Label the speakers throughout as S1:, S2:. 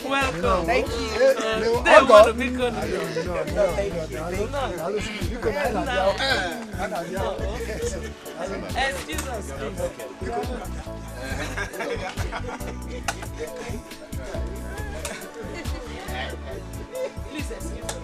S1: Welcome. Thank you. They want to be good. Excuse us, please excuse us.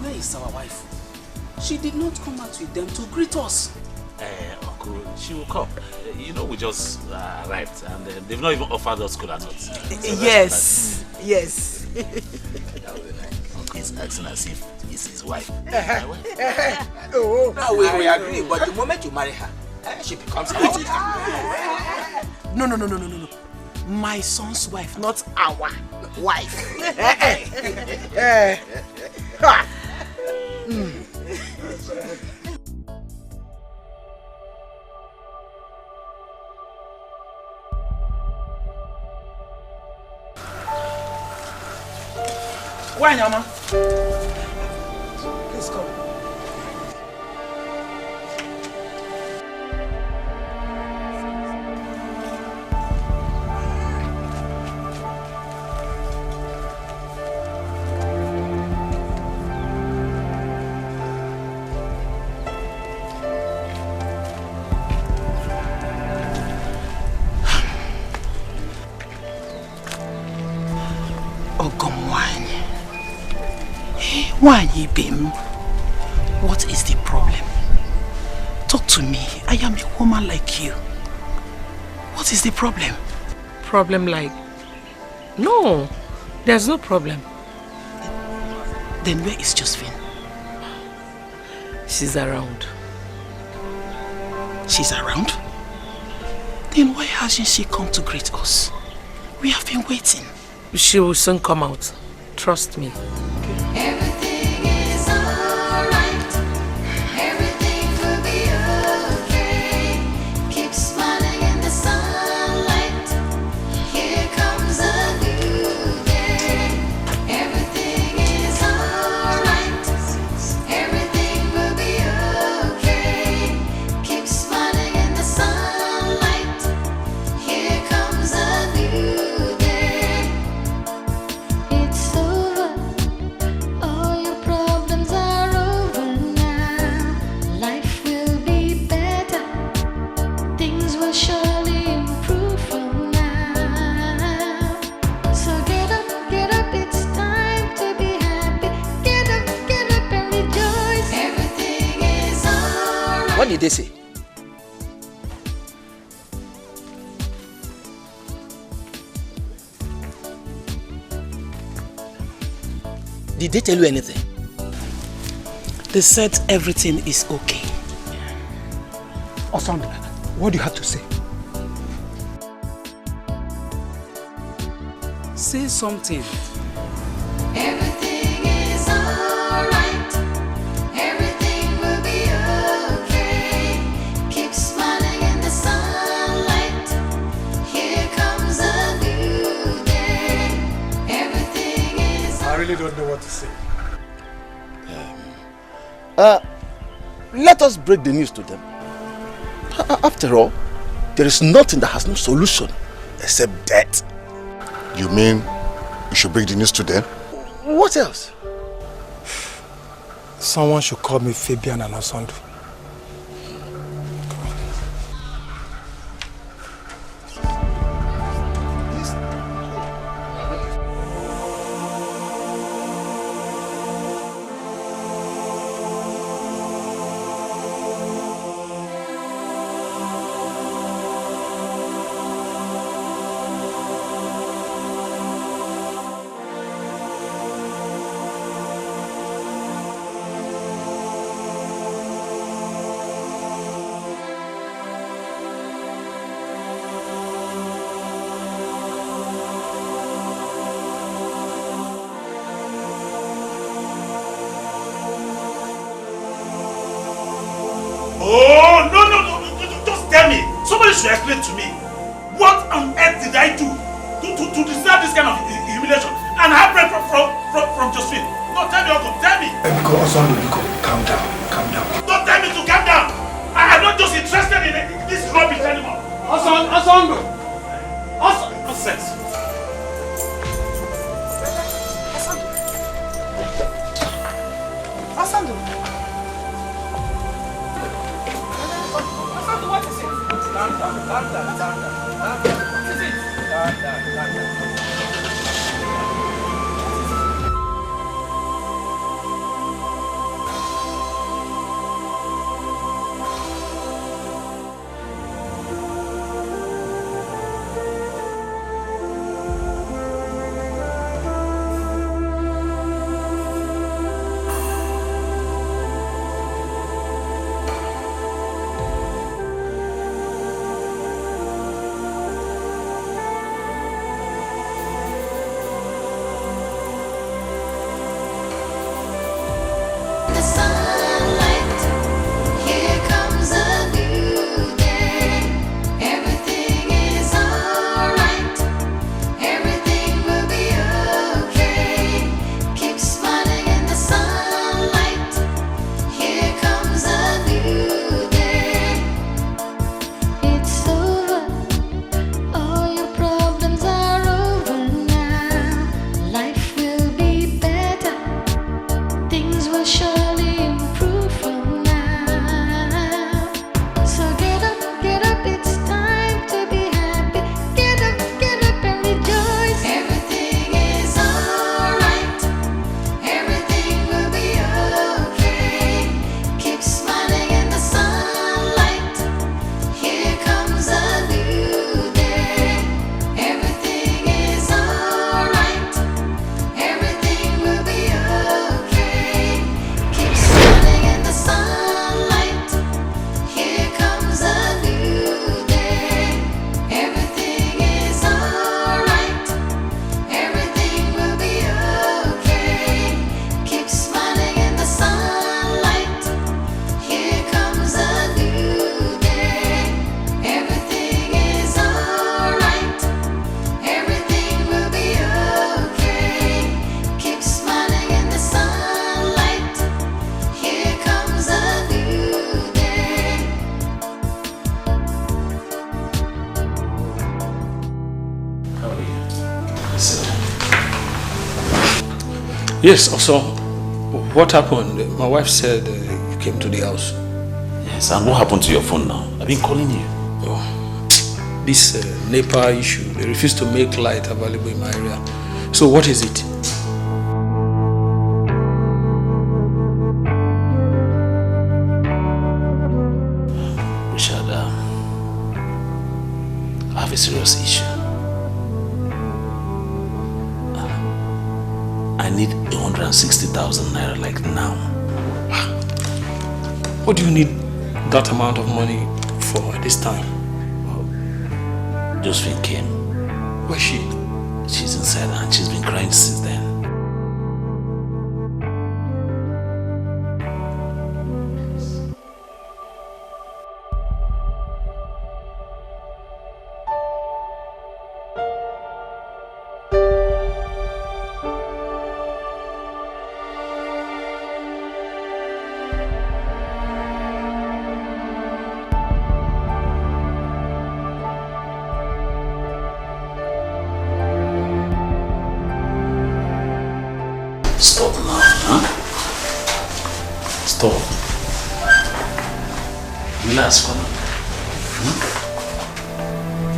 S1: Where is our wife? She did not come out with them to greet us.
S2: Uncle, she will come. You know, we just arrived and they've not even offered us cola nuts.
S1: Yes, yes.
S2: Uncle is acting as if it's his wife.
S3: No, we agree, but the moment you marry her, she becomes our wife.
S1: No. My son's wife, not our wife.
S3: Why, Mama?
S1: Please come.
S3: Why you been? What is the problem? Talk to me. I am a woman like you. What is the problem?
S1: Problem like? No, there's no problem.
S3: Then where is Josephine?
S1: She's around.
S3: She's around? Then why hasn't she come to greet us? We have been waiting.
S1: She will soon come out. Trust me.
S4: Everything is alright. Everything will be okay. Keep smiling in the sunlight. Here comes a new day. Everything is alright. Everything will be okay. Keep smiling in the sunlight. Here comes a new day. It's over. All your problems are over now. Life will be better. Things will surely improve from now. So get up, it's time to be happy. Get up and rejoice. Everything is alright.
S3: What did they say? Did they tell you anything? They said everything is okay.
S5: Osand, what do you have to say?
S1: Say something.
S4: Everything is alright. Everything will be okay. Keep smiling in the sunlight. Here comes a new day. Everything is
S5: I really don't know what to say.
S6: Let us break the news to them. After all, there is nothing that has no solution except death.
S7: You mean we should break the news to them?
S6: What else?
S5: Someone should call me Fabian and Osand.
S2: Somebody should explain to me, what on earth did I do to deserve this kind of humiliation and heartbreak from Josephine? No, tell me, Uncle, tell me.
S5: Biko, calm down, calm down.
S2: Don't tell me to calm down. I'm not just interested in this rubbish anymore.
S1: Nonsense.
S8: Asando, what is it? Calm down. What is it? Calm down.
S4: The sunlight, here comes a new day. Everything is alright. Everything will be okay. Keep smiling in the sunlight. Here comes a new day. It's over. All your problems are over now. Life will be better. Things will surely improve from now. So get up, it's time to be happy. Get up and rejoice. Everything is alright. Everything will be okay. Keep smiling in the sunlight. Here comes a new day. Everything is alright. Everything will be okay. Keep smiling in the sunlight. Here comes a new day. Everything is alright. Everything will be okay. Keep smiling in the sunlight. Here comes a new day. Everything is alright. Everything will be okay. Keep smiling in the sunlight. Here comes a new day.
S2: How are you? Sit down.
S3: Yes, also, what happened? My wife said you came to the house.
S2: Yes, and what happened to your phone now? I've been calling you.
S3: Oh, this NEPA issue, they refuse to make light available in my area. So what is it?
S2: Richard, I have a serious issue. I need 160,000 naira like now.
S3: What do you need that amount of money for at this time?
S2: Josephine came.
S3: Where's she?
S2: She's inside and she's been crying since then. Stop now, huh? Stop. Relax, Philmond.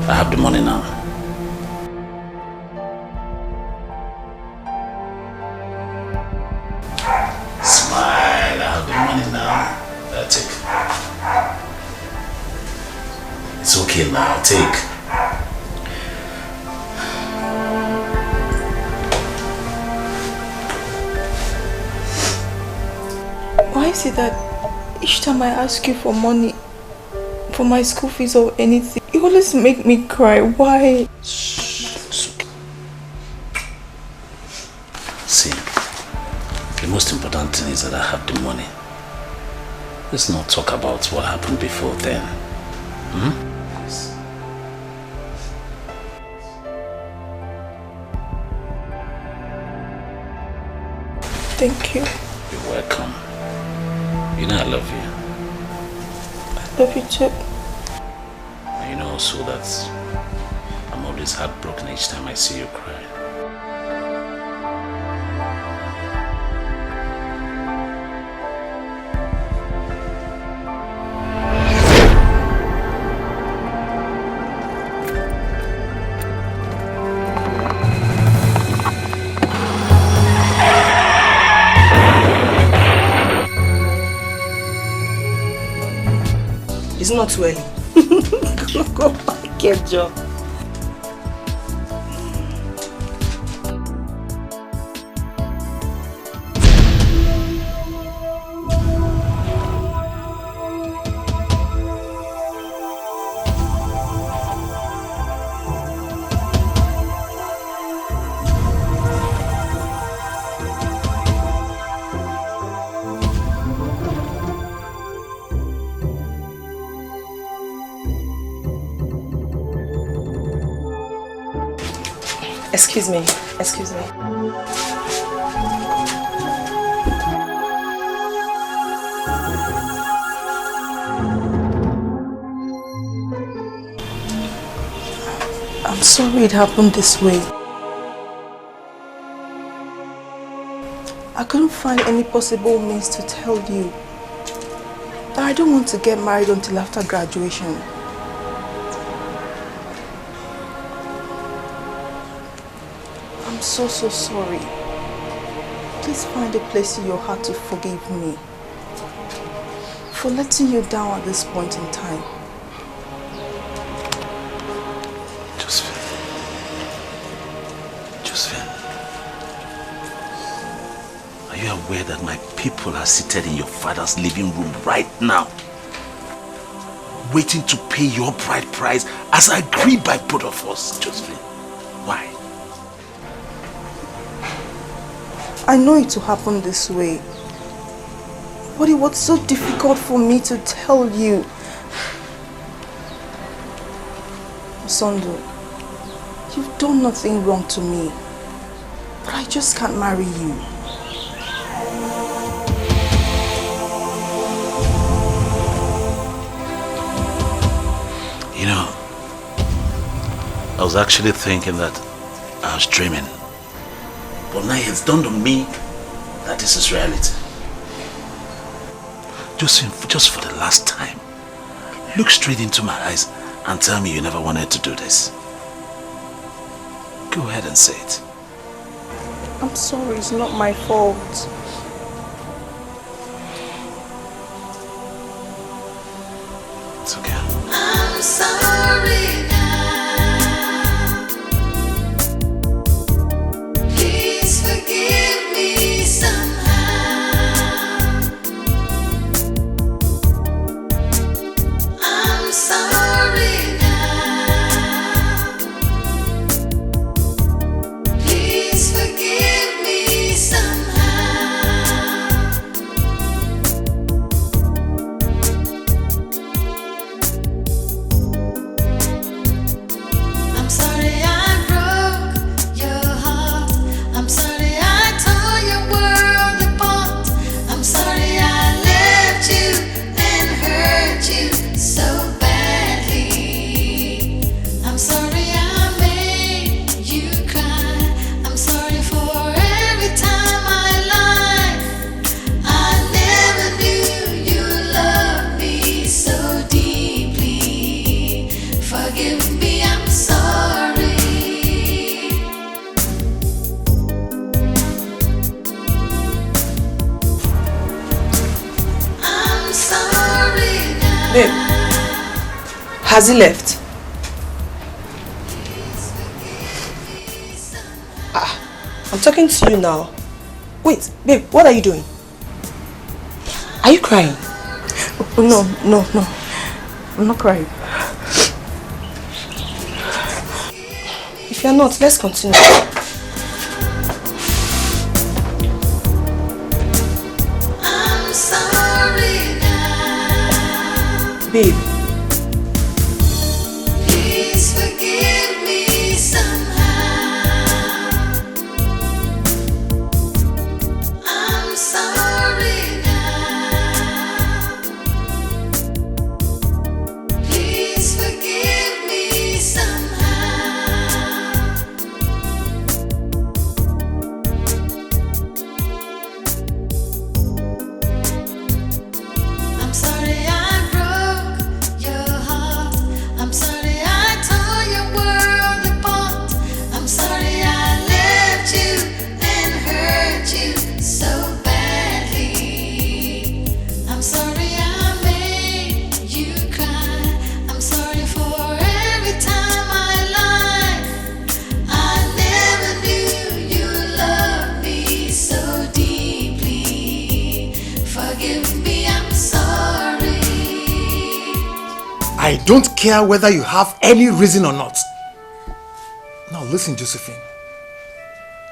S2: I have the money now. Smile, I have the money now. Take. It's okay now, take.
S8: Why is it that each time I ask you for money, for my school fees or anything, you always make me cry? Why?
S2: It's okay. See, the most important thing is that I have the money. Let's not talk about what happened before then. Yes.
S8: Thank you.
S3: You're welcome. You know I love you.
S8: I love you too.
S3: And you know also that I'm always heartbroken each time I see you cry.
S9: It's not too early. Go back, get job. Excuse me.
S8: I'm sorry it happened this way. I couldn't find any possible means to tell you that I don't want to get married until after graduation. I'm so sorry. Please find a place in your heart to forgive me for letting you down at this point in time.
S3: Josephine, are you aware that my people are seated in your father's living room right now, waiting to pay your bride price as agreed by both of us, Josephine? Why?
S8: I know it will happen this way, but it was so difficult for me to tell you. Sondo, you've done nothing wrong to me, but I just can't marry you.
S3: You know, I was actually thinking that I was dreaming. But now it's dawned on me that this is reality. Just for the last time, look straight into my eyes and tell me you never wanted to do this. Go ahead and say it.
S8: I'm sorry, it's not my fault.
S3: It's okay.
S4: I'm sorry now. Please forgive me somehow. I'm sorry now. Please forgive me somehow. I'm sorry I broke your heart. I'm sorry I tore your world apart. I'm sorry I left you and hurt you so badly. I'm sorry I made you cry. I'm sorry for every time I lied. I never knew you loved me so deeply. Forgive me, I'm sorry. I'm sorry now.
S9: Babe, has he left? I'm talking to you now. Wait, babe, what are you doing? Are you crying?
S8: Oh, no. I'm not crying.
S9: If you're not, let's continue.
S4: I'm sorry now.
S9: Babe,
S4: Please forgive me somehow. I'm
S5: I don't care whether you have any reason or not. Now listen, Josephine.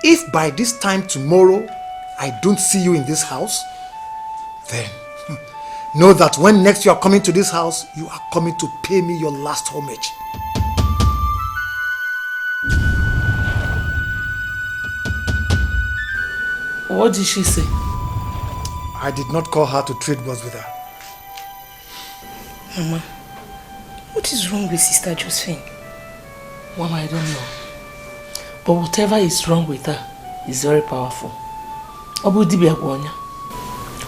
S5: If by this time tomorrow I don't see you in this house, then know that when next you are coming to this house, you are coming to pay me your last homage.
S3: What did she say?
S5: I did not call her to trade words with her.
S9: Mama, what is wrong with Sister Josephine?
S3: Mama, I don't know. But whatever is wrong with her is very powerful. Obu dibia gwonya.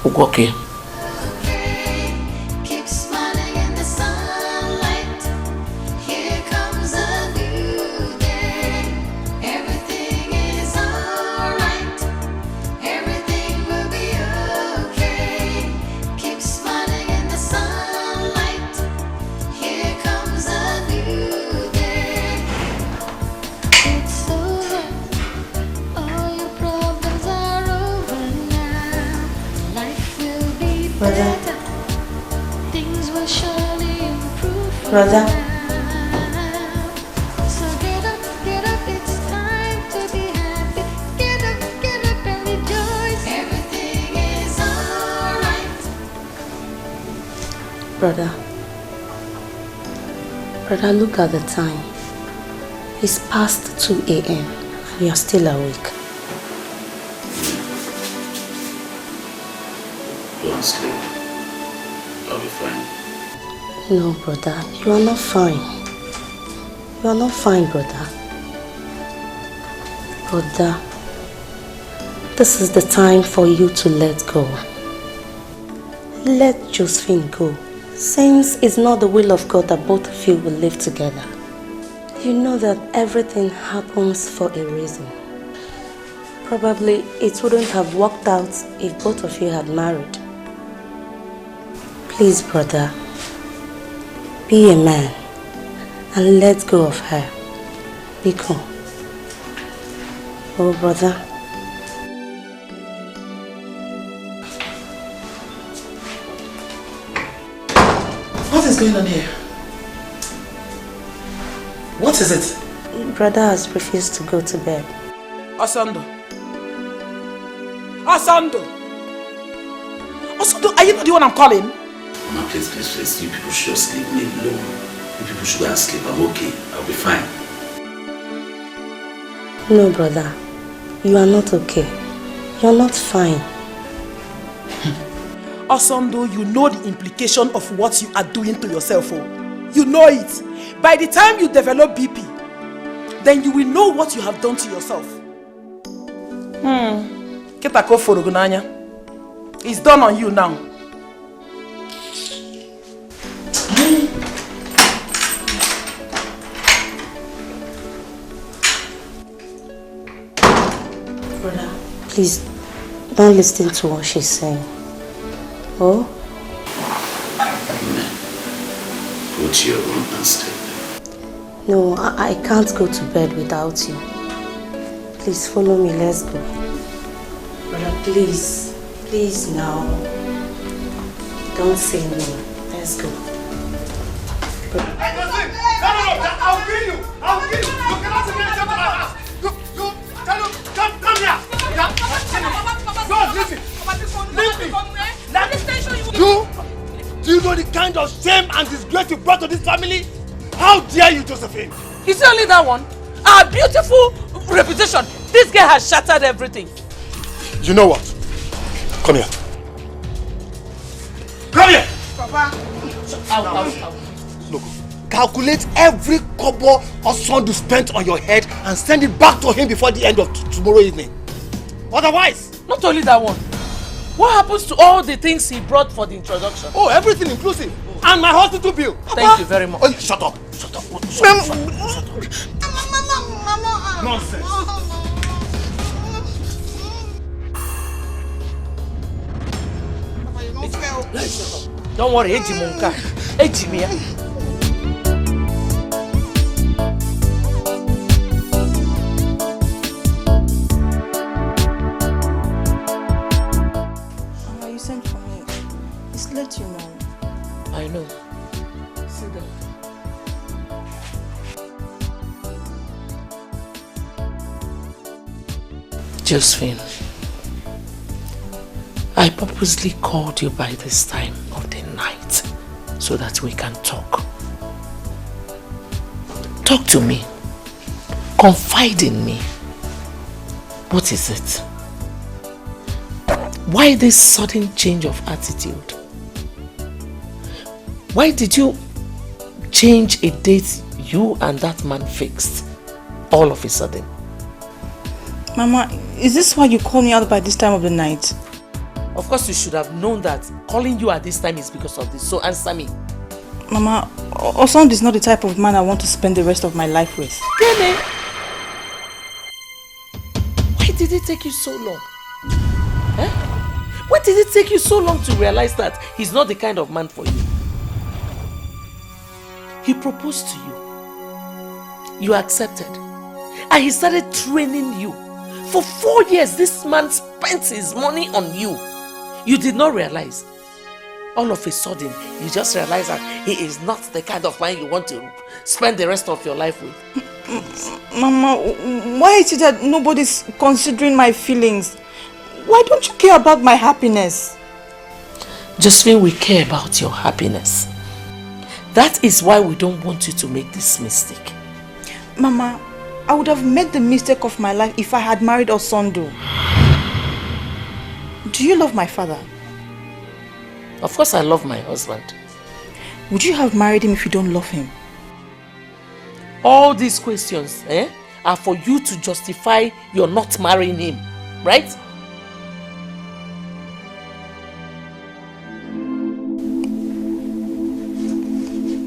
S3: Ugoke.
S4: Keep smiling in the sunlight. Here comes a new day. Everything is alright. Everything will be okay. Keep smiling in the sunlight. Here comes a new day. It's over. All your problems are over now. Life will be better. Things will surely improve.
S9: Brother.
S4: So get up, it's time to be happy. Get up and rejoice. Everything is alright.
S10: Brother, look at the time. It's past 2 a.m. and you're still awake.
S1: Don't sleep. I'll be fine.
S10: No, brother, you are not fine. You are not fine, brother. Brother, this is the time for you to let go. Let Josephine go, since it's not the will of God that both of you will live together. You know that everything happens for a reason. Probably it wouldn't have worked out if both of you had married. Please, brother, be a man and let go of her. Biko. Oh, brother.
S3: What is going on here? What is it?
S10: Brother has refused to go to bed.
S3: Osando, are you not the one I'm calling?
S1: Mama, please. You people should just leave me alone. You people should go and sleep. I'm okay. I'll be fine.
S10: No, brother. You are not okay. You are not fine.
S3: Osando, you know the implication of what you are doing to yourself. Oh. You know it. By the time you develop BP, then you will know what you have done to yourself. Ketako forogunanya. It's done on you now.
S10: Brother, please don't listen to what she's saying. Oh?
S1: Go to your room and sleep.
S10: No, I can't go to bed without you. Please follow me, let's go. Brother, please. Please now. Don't say no. Let's go.
S2: No, I'll kill you. You cannot say anything to my house. Come here. Leave me. Do you know the kind of shame and disgrace you brought to this family? How dare you, Josephine?
S3: Is it only that one? Our beautiful reputation. This girl has shattered everything.
S2: You know what? Come here. Come here!
S3: Papa.
S2: Look, calculate every kobo Osondu spent on your head and send it back to him before the end of tomorrow evening. Otherwise...
S3: Not only that one. What happens to all the things he brought for the introduction?
S2: Oh, everything inclusive. And my hospital bill.
S3: Thank you very much.
S2: Oh, shut up. Nonsense.
S3: Don't worry, Ejimunka. Ejimia.
S8: You sent for me. Just let you know.
S3: I know. Sit down. Josephine, I purposely called you by this time of the night so that we can talk. Talk to me. Confide in me. What is it? Why this sudden change of attitude? Why did you change a date you and that man fixed all of a sudden?
S8: Mama, is this why you call me out by this time of the night?
S3: Of course you should have known that calling you at this time is because of this, so answer me.
S8: Mama, Osand is not the type of man I want to spend the rest of my life with.
S3: Really? Why did it take you so long? Eh? Why did it take you so long to realize that he's not the kind of man for you? He proposed to you. You accepted. And he started training you. For 4 years, this man spent his money on you. You did not realize. All of a sudden, you just realize that he is not the kind of man you want to spend the rest of your life with.
S8: Mama, why is it that nobody's considering my feelings? Why don't you care about my happiness?
S3: Josephine, we care about your happiness. That is why we don't want you to make this mistake.
S8: Mama, I would have made the mistake of my life if I had married Osando. Do you love my father?
S3: Of course I love my husband.
S8: Would you have married him if you don't love him?
S3: All these questions are for you to justify your not marrying him, right?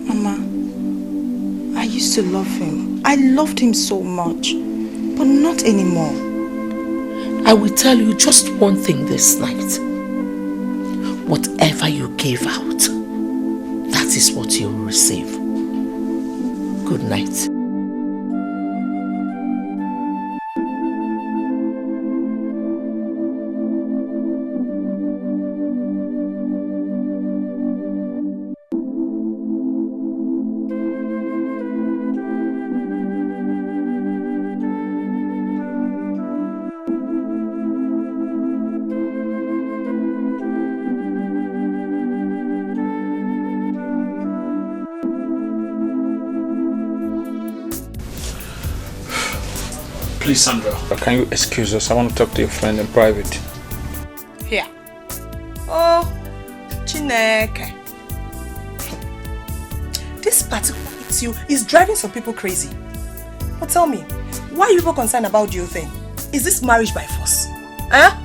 S8: Mama, I used to love him. I loved him so much, but not anymore.
S3: I will tell you just one thing this night. Whatever you give out, that is what you will receive. Good night.
S2: Please, Sandra.
S11: Can you excuse us? I want to talk to your friend in private.
S9: Here. Oh, Chineke. This particular issue is driving some people crazy. But tell me, why are you people concerned about the whole thing? Is this marriage by force? Huh?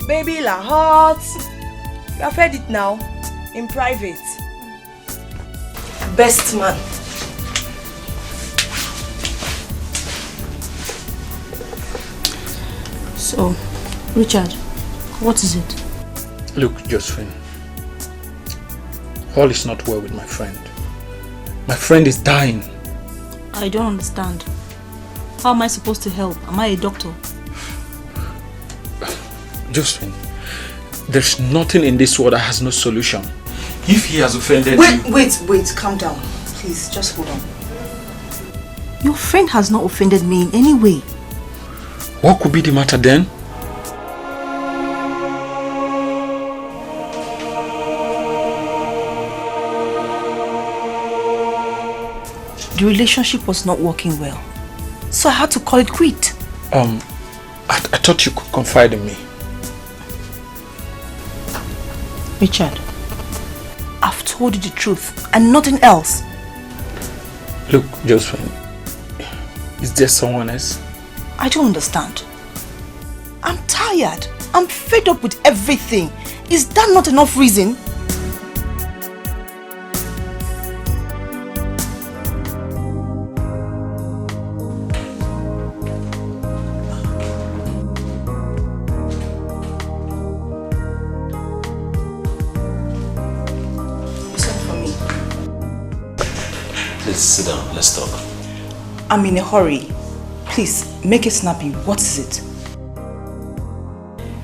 S9: Baby la hot. You have heard it now. In private. Best man.
S8: So, Richard, what is it?
S11: Look, Josephine. All is not well with my friend. My friend is dying.
S8: I don't understand. How am I supposed to help? Am I a doctor?
S11: Josephine, there's nothing in this world that has no solution. If he has offended you...
S8: Wait, calm down. Please, just hold on. Your friend has not offended me in any way.
S11: What could be the matter then?
S8: The relationship was not working well, so I had to call it quit.
S11: I thought you could confide in me.
S8: Richard, I've told you the truth and nothing else.
S11: Look, Josephine, is there someone else?
S8: I don't understand. I'm tired. I'm fed up with everything. Is that not enough reason?
S3: Sit down, let's talk.
S8: I'm in a hurry. Please, make it snappy. What is it?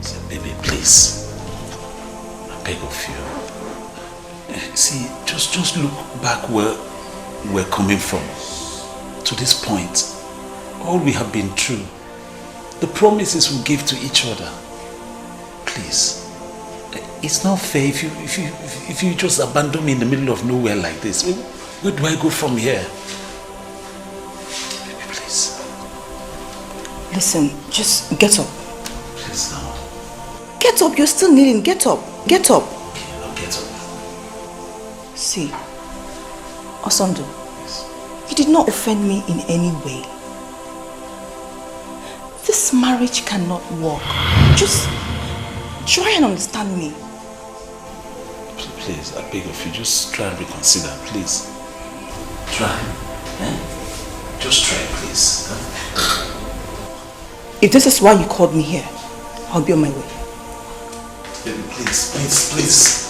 S3: So, baby, please. I beg of you. See, just look back where we're coming from. To this point.
S11: all we have been through, the promises we gave to each other. Please, it's not fair if you just abandon me in the middle of nowhere like this. Where do I go from here? Baby, please.
S8: Listen, just get up.
S11: Please now.
S8: Get up, you're still kneeling. Get up. Get up.
S11: Okay, I'll get up.
S8: See, Osando, you did not offend me in any way. This marriage cannot work. Just try and understand me.
S11: Please, I beg of you, just try and reconsider, please. Try. Just try, please.
S8: If this is why you called me here, I'll be on my way.
S11: Baby, please.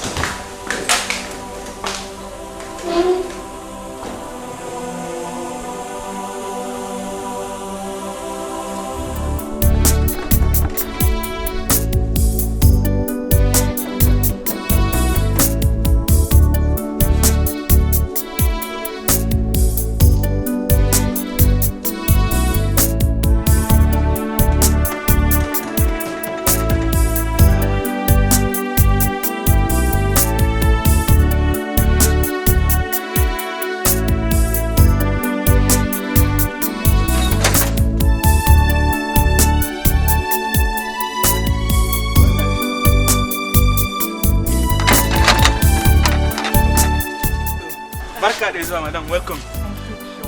S12: Madam, welcome.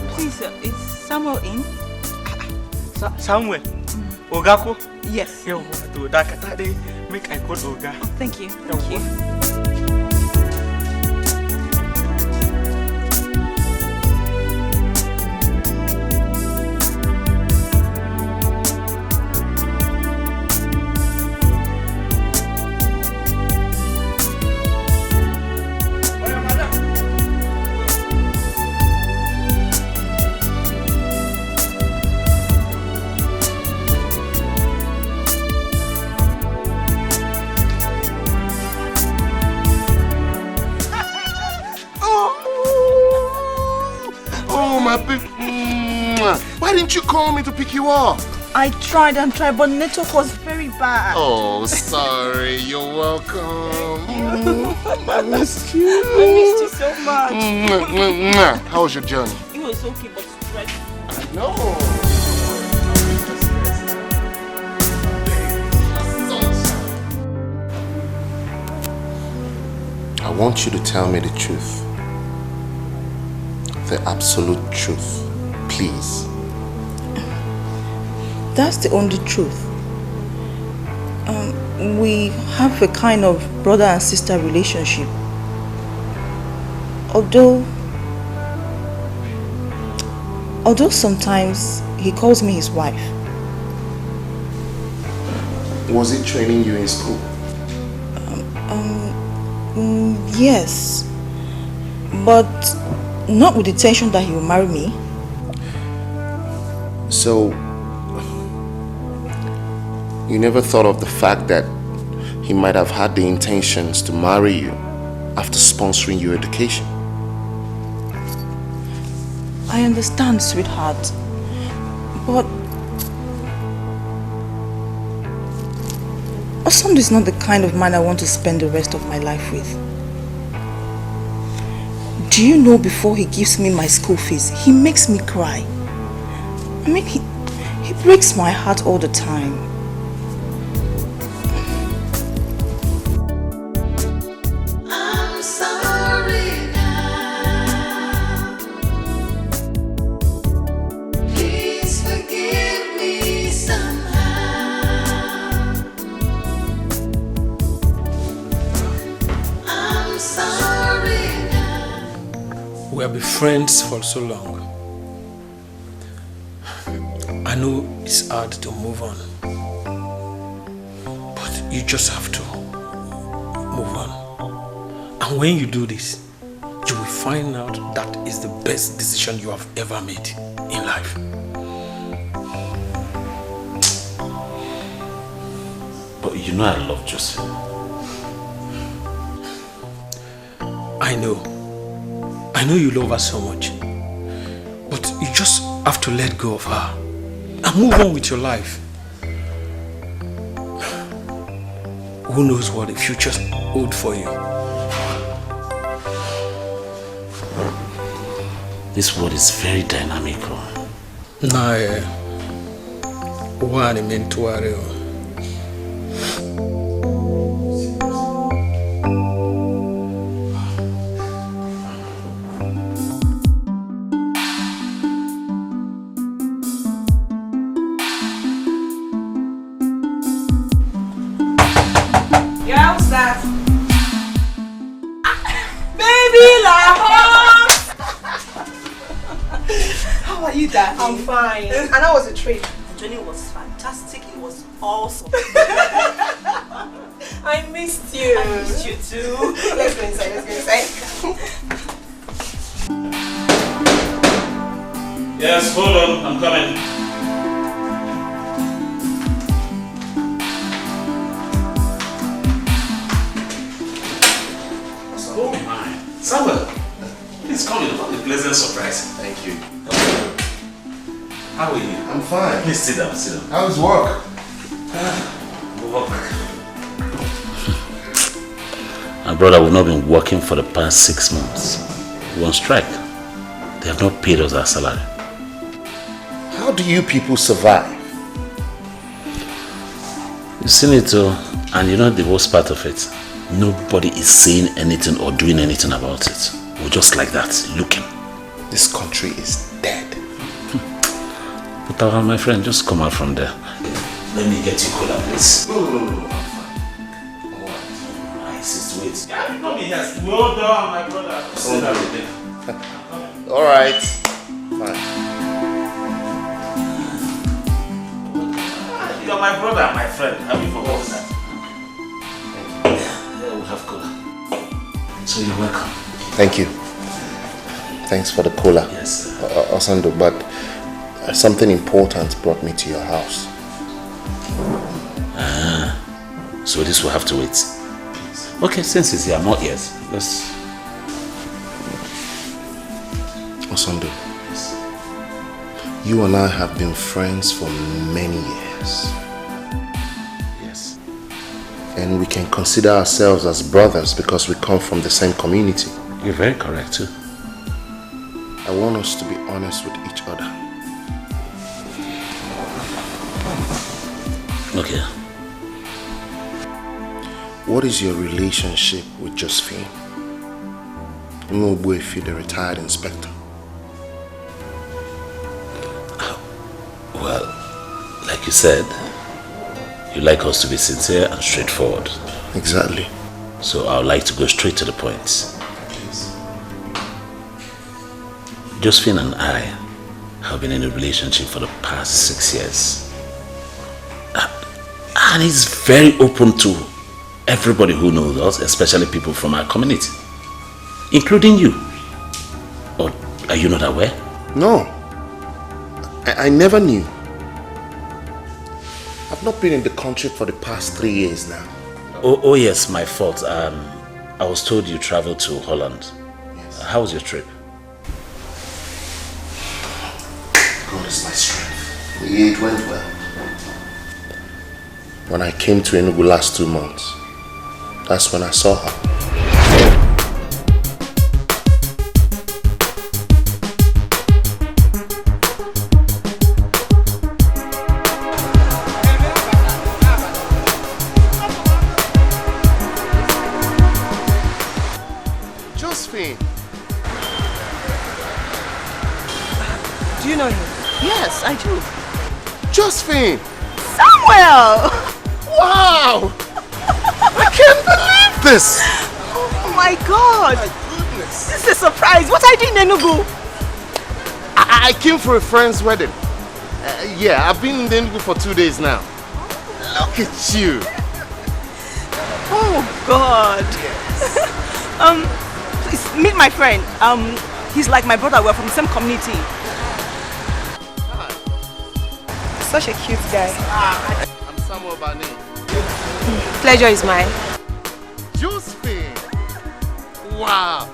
S8: Please, is Samuel in?
S12: Samuel? Ogako?
S8: Yes.
S12: Yo, to Dakata de make I call Oga.
S8: Oh, thank you. Thank you.
S6: Why didn't you call me to pick you up?
S8: I tried and tried, but network was very bad.
S6: Oh, sorry. You're welcome. I missed you.
S8: I missed you so much.
S6: How was your journey?
S8: It was okay, but stressful.
S6: No. I want you to tell me the truth. The absolute truth. Please.
S8: That's the only truth. We have a kind of brother and sister relationship. Although sometimes he calls me his wife.
S6: Was he training you in school?
S8: Yes. But not with the intention that he will marry me.
S6: So, you never thought of the fact that he might have had the intentions to marry you after sponsoring your education?
S8: I understand, sweetheart. But Osando is not the kind of man I want to spend the rest of my life with. Do you know, before he gives me my school fees, he makes me cry. I mean, he breaks my heart all the time.
S4: I'm sorry now. Please forgive me somehow. I'm sorry now.
S11: We have been friends for so long. I know it's hard to move on, but you just have to move on. And when you do this, you will find out that is the best decision you have ever made in life.
S2: But you know I love Joseph.
S11: I know you love her so much, but you just have to let go of her. and move on with your life. Who knows what the future holds for you? This world is very dynamic.
S5: Nah, one meant to worry.
S9: Yeah, what's that? Baby Lahore! How are you, Dad? I'm fine. And how was the trip?
S8: The journey was fantastic. It was awesome.
S9: I missed you.
S8: I missed you too.
S9: Let's go inside.
S2: Yes, hold on, I'm coming.
S11: Oh my. Samuel, please come in. What a pleasant surprise.
S6: Thank you.
S11: How are you?
S6: I'm fine.
S11: Please sit down, sit down.
S6: How's work?
S11: Work. My brother, we've not been working for the past 6 months. We're on strike. They have not paid us our salary.
S6: How do you people survive?
S11: You've seen it too, and you know the worst part of it? Nobody is saying anything or doing anything about it. We're just like that, looking.
S6: This country is dead.
S11: But my friend, just come out from there. Let me get you cola, please.
S6: No, I'm fine.
S11: I insist, wait.
S2: Yeah, you come in here. Well done, my brother. Sit down with them.
S6: Alright. Fine.
S2: You're my brother, my friend. Have you forgotten that?
S11: Yeah, we'll have cola. So you're welcome.
S6: Thank you. Thanks for the cola.
S11: Yes, sir.
S6: Osando, but something important brought me to your house.
S11: So this will have to wait. Okay, since it's here, not yet. Let's...
S6: Osando, you and I have been friends for many years.
S11: Yes.
S6: And we can consider ourselves as brothers because we come from the same community.
S11: You're very correct too.
S6: I want us to be honest with each other.
S11: Okay.
S6: What is your relationship with Josephine? Imogbuefi, the retired inspector.
S11: Well, like you said, you like us to be sincere and straightforward.
S6: Exactly.
S11: So I would like to go straight to the point. Josephine and I have been in a relationship for the past 6 years. And he's very open to everybody who knows us, especially people from our community, including you. Or are you not aware?
S6: No. I never knew. I've not been in the country for the past 3 years now.
S11: Oh yes, my fault. I was told you traveled to Holland.
S6: Yes.
S11: How was your trip?
S6: God is my strength. Yeah, it went well. When I came to Enugu last 2 months, that's when I saw her. Josephine!
S9: Do you know him?
S6: Yes, I do. Josephine!
S9: Samuel!
S6: Wow! I can't believe this!
S9: Oh my God!
S6: My goodness!
S9: This is a surprise. What are you doing in Enugu?
S6: I came for a friend's wedding. Yeah, I've been in Enugu for 2 days now. Look at you!
S9: Oh God!
S6: Yes.
S9: Please meet my friend. He's like my brother. We're from the same community.
S6: Hi.
S9: Such a cute guy.
S6: I'm Samuel by name.
S9: Pleasure is mine.
S6: Josephine! Wow!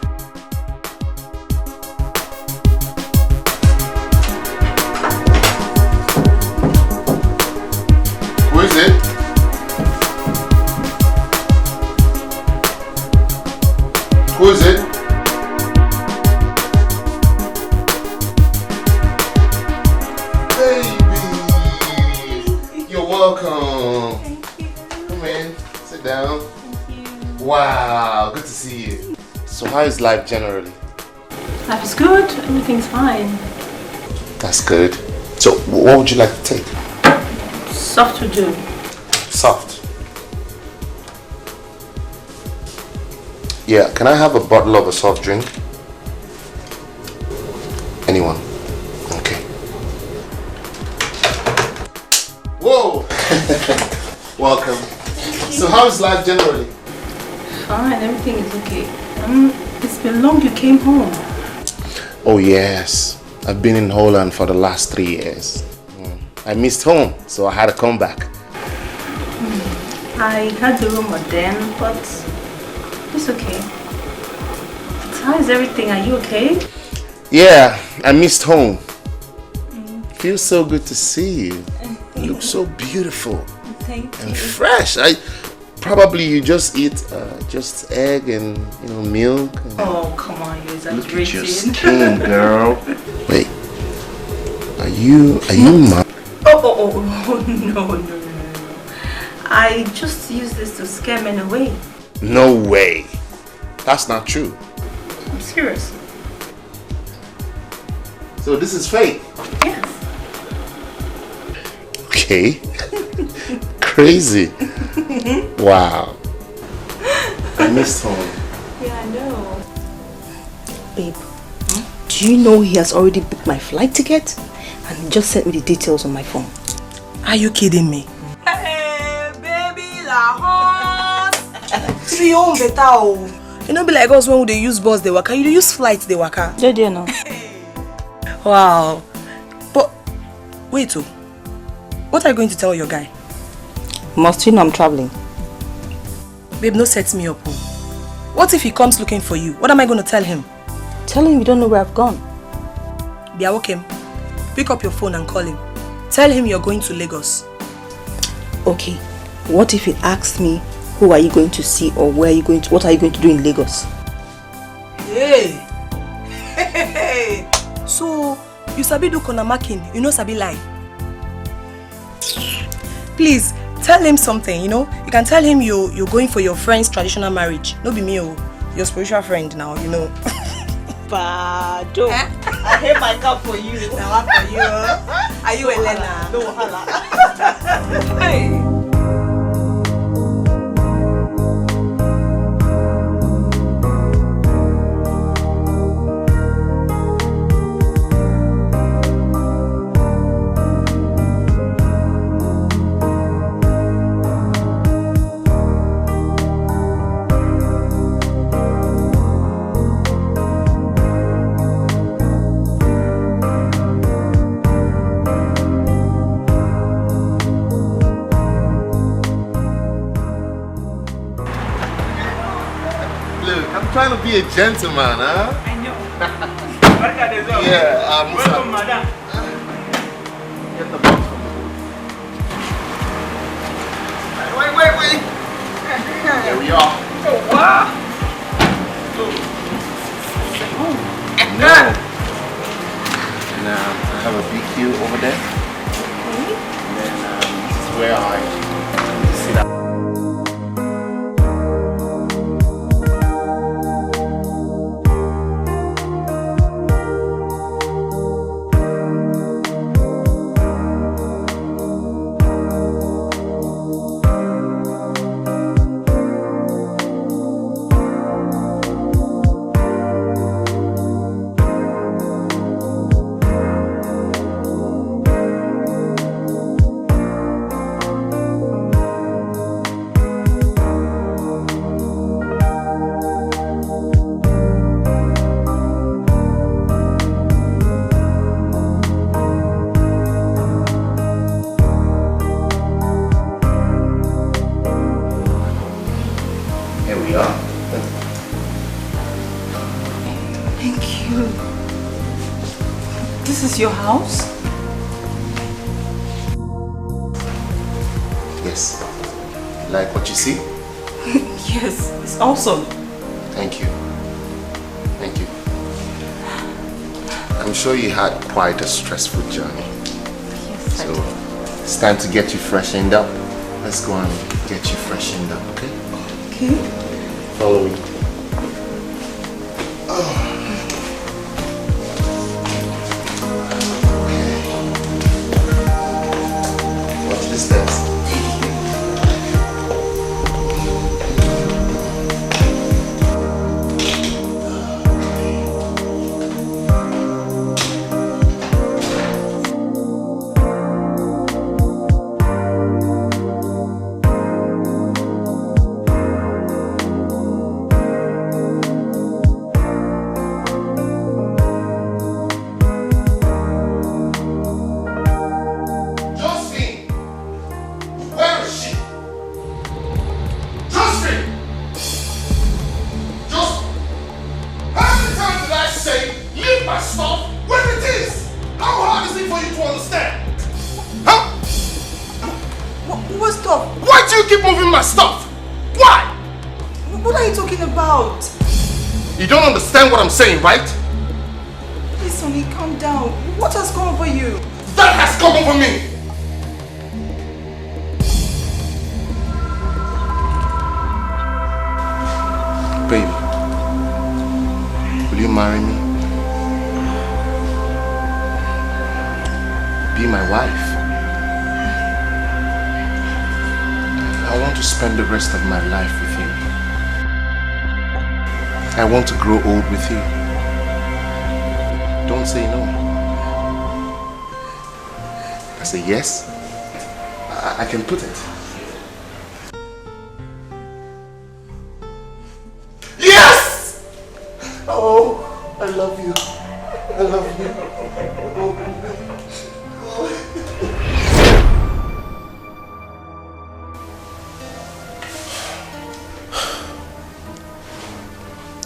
S6: Wow, good to see you. So how is life generally?
S13: Life is good, everything's fine.
S6: That's good. So what would you like to take?
S13: Soft to do.
S6: Soft. Yeah, can I have a bottle of a soft drink? Anyone? Okay. Whoa! Welcome. So how is life generally?
S13: Fine, everything is okay. It's been long you came home.
S6: Oh yes, I've been in Holland for the last 3 years. I missed home, so I had to come back.
S13: I had the rumor then, but it's okay. How is everything? Are you okay?
S6: Yeah, I missed home. Feels so good to see you. You look so beautiful.
S13: Thank you.
S6: And fresh. Probably you just eat just egg and milk. And
S13: Oh come on, you're
S6: look at your
S13: exaggerating.
S6: skin, girl. Wait, are you mad?
S13: Oh, no. I just use this to scare men away.
S6: No way. That's not true.
S13: I'm serious.
S6: So this is fake?
S13: Yes.
S6: Okay. Crazy. Wow. I missed home.
S13: Yeah, I know.
S8: Babe, do you know he has already booked my flight ticket? And he just sent me the details on my phone.
S9: Are you kidding me?
S8: Hey, baby, la hot.
S9: See, you better. You know, be like us when they use bus, they waka. You use flights, they waka.
S8: Yeah, dear, no.
S9: Wow. But, wait, what are you going to tell your guy?
S8: Must you know I'm traveling?
S9: Babe, no set me up. What if he comes looking for you? What am I going to tell him?
S8: Tell him you don't know where I've gone.
S9: Biawokem, pick up your phone and call him. Tell him you're going to Lagos.
S8: Okay, what if he asks me, who are you going to see or where are you going to, what are you going to do in Lagos?
S9: Hey! So, you sabi do konamakin, you know sabi lie. Please, tell him something, you can tell him you're going for your friend's traditional marriage. No be me, your spiritual friend now,
S8: Bado. I hate my cup for you.
S9: Now for you. Are you Elena?
S8: No wahala.
S9: Hey.
S6: Trying to be a gentleman, huh?
S12: I know.
S6: Yeah,
S12: welcome, madam.
S6: Get the box from me. Wait. Here we are.
S12: Oh, wow.
S6: No. Now, I have a BQ over there.
S12: Okay.
S6: And then this is where I sit down.
S8: Your house?
S6: Yes. Like what you see?
S8: Yes, it's awesome.
S6: Thank you. I'm sure you had quite a stressful journey.
S8: Yes,
S6: so it's time to get you freshened up. Let's go and get you freshened up, okay?
S8: Okay.
S6: Follow me. Watch the steps. What I'm saying, right?
S8: Please, Sonny, calm down. What has come over you?
S6: That has come over me! Baby, will you marry me? Be my wife. I want to spend the rest of my life with you. I want to grow old with you. Don't say no. I say yes. I can put it. Yes! Oh, I love you. I love you.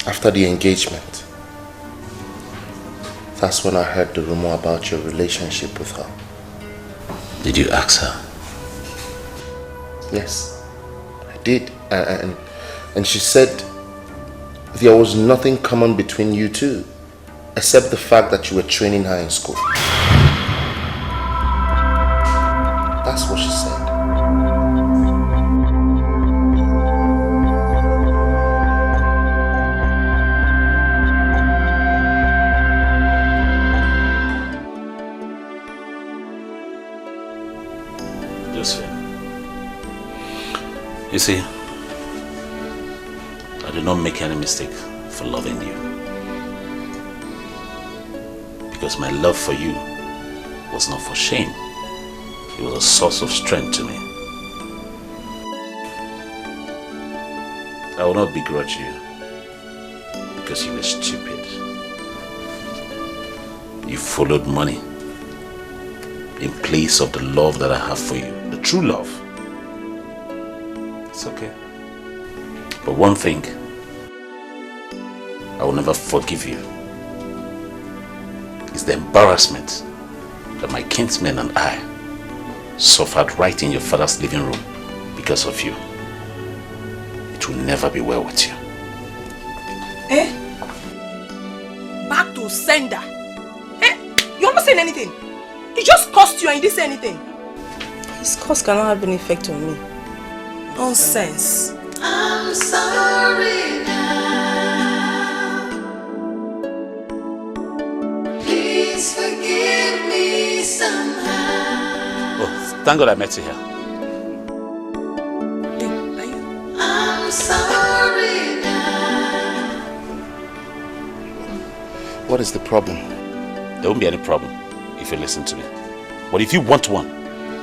S6: After the engagement, that's when I heard the rumor about your relationship with her.
S11: Did you ask her?
S6: Yes, I did. And she said there was nothing common between you two, except the fact that you were training her in school. That's what she said.
S11: You see, I did not make any mistake for loving you. Because my love for you was not for shame. It was a source of strength to me. I will not begrudge you because you were stupid. You followed money in place of the love that I have for you, the true love. It's okay. But one thing, I will never forgive you is the embarrassment that my kinsmen and I suffered right in your father's living room because of you. It will never be well with you.
S9: Eh? Back to sender. Eh? You're not saying anything. It just cost you and you didn't say anything.
S8: His cost cannot have an effect on me.
S9: Nonsense.
S4: I'm sorry now. Please forgive me somehow.
S11: Oh, thank God I met you here.
S4: I'm sorry now.
S6: What is the problem?
S11: There won't be any problem if you listen to me. But if you want one,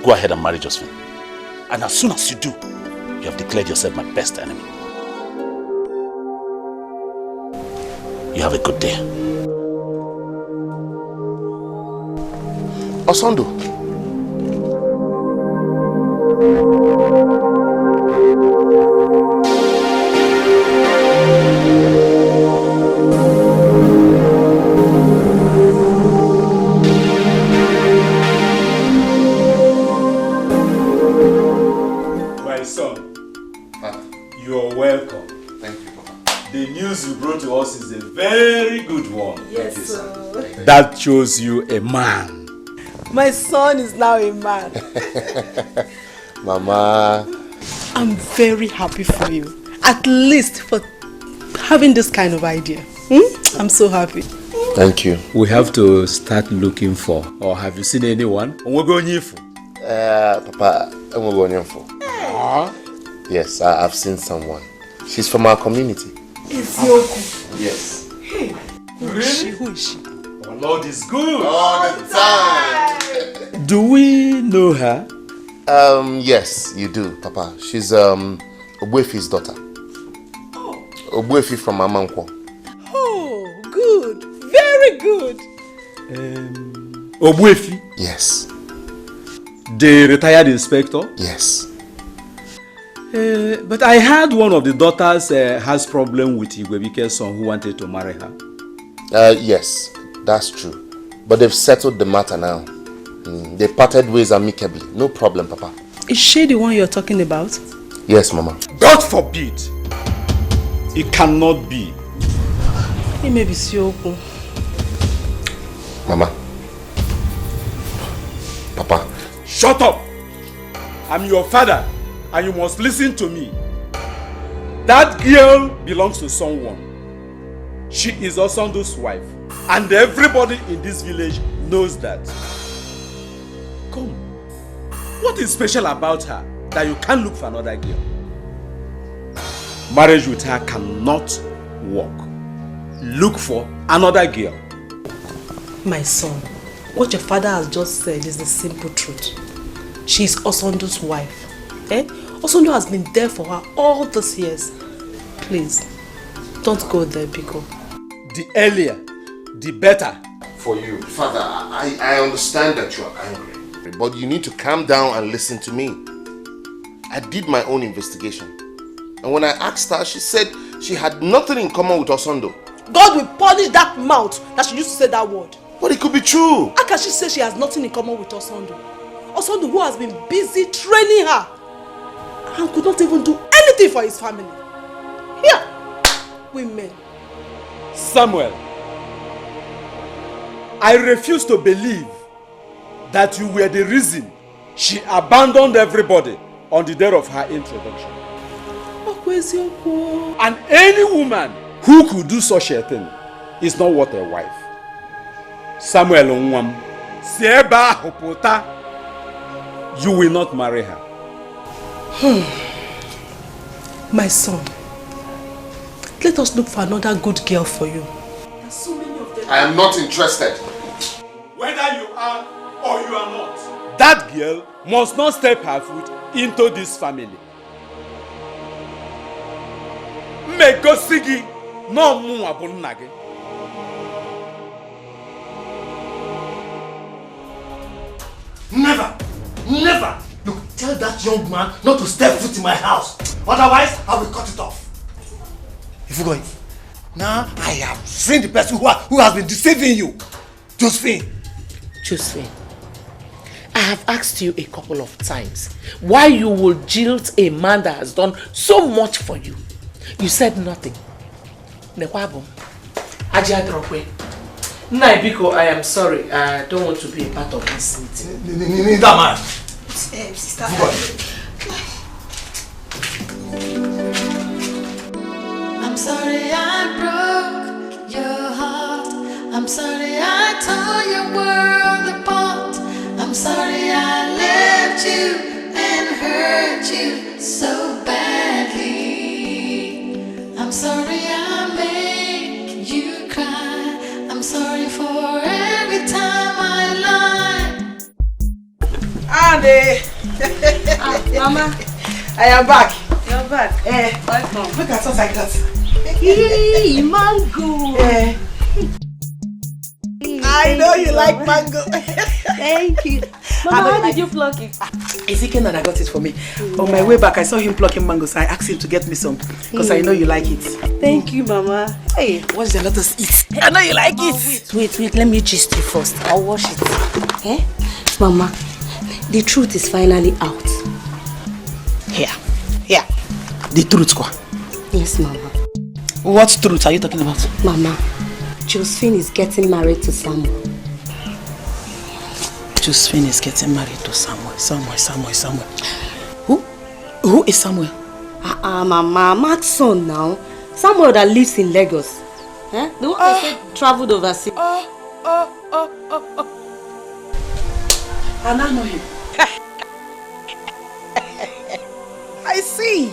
S11: go ahead and marry Josephine. And as soon as you do, you have declared yourself my best enemy. You have a good day.
S6: Osondo.
S2: My son, you're welcome.
S6: Thank you, Papa.
S2: The news you brought to us is a very good one.
S8: Yes, sir.
S2: That shows you a man.
S8: My son is now a man.
S6: Mama.
S8: I'm very happy for you. At least for
S9: having this kind of idea. I'm so happy.
S6: Thank you.
S11: We have to start looking for, or have you seen anyone?
S6: Papa, yes, I've seen someone. She's from our community. Yes.
S9: Hey, who is she? Who is she?
S11: Our Lord is good.
S6: All the time.
S11: Do we know her?
S6: Yes, you do, Papa. She's Ogbuefi's daughter.
S9: Oh.
S6: Ogbuefi from Amankwo.
S9: Oh, good. Very good.
S11: Ogbuefi?
S6: Yes.
S11: The retired inspector?
S6: Yes.
S11: But I heard one of the daughters has problem with Igwebike's son who wanted to marry her.
S6: Yes, that's true. But they've settled the matter now. They parted ways amicably. No problem, Papa.
S9: Is she the one you're talking about?
S6: Yes, Mama.
S11: God forbid! It cannot be.
S9: It may be Sioko.
S6: Mama. Papa.
S11: Shut up! I'm your father and you must listen to me. That girl belongs to someone. She is Osondo's wife and everybody in this village knows that. Come. What is special about her that you can't look for another girl? Marriage with her cannot work. Look for another girl.
S9: My son, what your father has just said is the simple truth. She is Osondo's wife. Osondo has been there for her all these years. Please, don't go there, Biko.
S11: The earlier, the better.
S6: For you. Father, I understand that you are angry. But you need to calm down and listen to me. I did my own investigation. And when I asked her, she said she had nothing in common with Osondo.
S9: God will punish that mouth that she used to say that word.
S6: But it could be true.
S9: How can she say she has nothing in common with Osondo? Osondo, who has been busy training her and could not even do anything for his family. Here, women.
S11: Samuel, I refuse to believe that you were the reason she abandoned everybody on the day of her introduction. And any woman who could do such a thing is not worth a wife. Samuel Onwam, Seba Hopota, you will not marry her.
S9: My son, let us look for another good girl for you.
S6: I am not interested.
S11: Whether you are or you are not, that girl must not step her foot into this family. Megosigi no mu abunage.
S5: Never! Never! Look, tell that young man not to step foot in my house. Otherwise, I will cut it off. If you go in. Now, I have seen the person who has been deceiving you. Josephine.
S3: Josephine, I have asked you a couple of times why you will jilt a man that has done so much for you. You said nothing. Nekwabo, Ajadrokwe. Naibiko, I am sorry. I don't want to be a part of this meeting.
S5: That man.
S8: Sister.
S4: I'm sorry I broke your heart. I'm sorry I tore your world apart. I'm sorry I left you and hurt you so badly. I'm sorry I made you cry. I'm sorry for every time I lied.
S8: Andy!
S13: Mama,
S8: I am back.
S13: you're back.
S8: Welcome. Look at what I got.
S13: Hey, mango.
S8: I know you like mango.
S13: Thank you. Mama, how did you pluck it?
S8: It's Ike and I got it for me. On my way back, I saw him plucking mango, so I asked him to get me some because I know you like it.
S13: Thank you, Mama. Hey,
S8: watch the let us eat. I know you like it.
S10: Wait, let me gist you first. I'll wash it. Eh? Mama, the truth is finally out.
S8: Here. The truth, kwa.
S10: Yes, Mama.
S8: What truth are you talking about?
S10: Mama, Josephine is getting married to Samuel.
S8: Josephine is getting married to Samuel. Who? Who is Samuel?
S10: Mama, Mark's son now. Samuel that lives in Lagos. Eh? The one I said traveled overseas.
S1: And I know him. I see.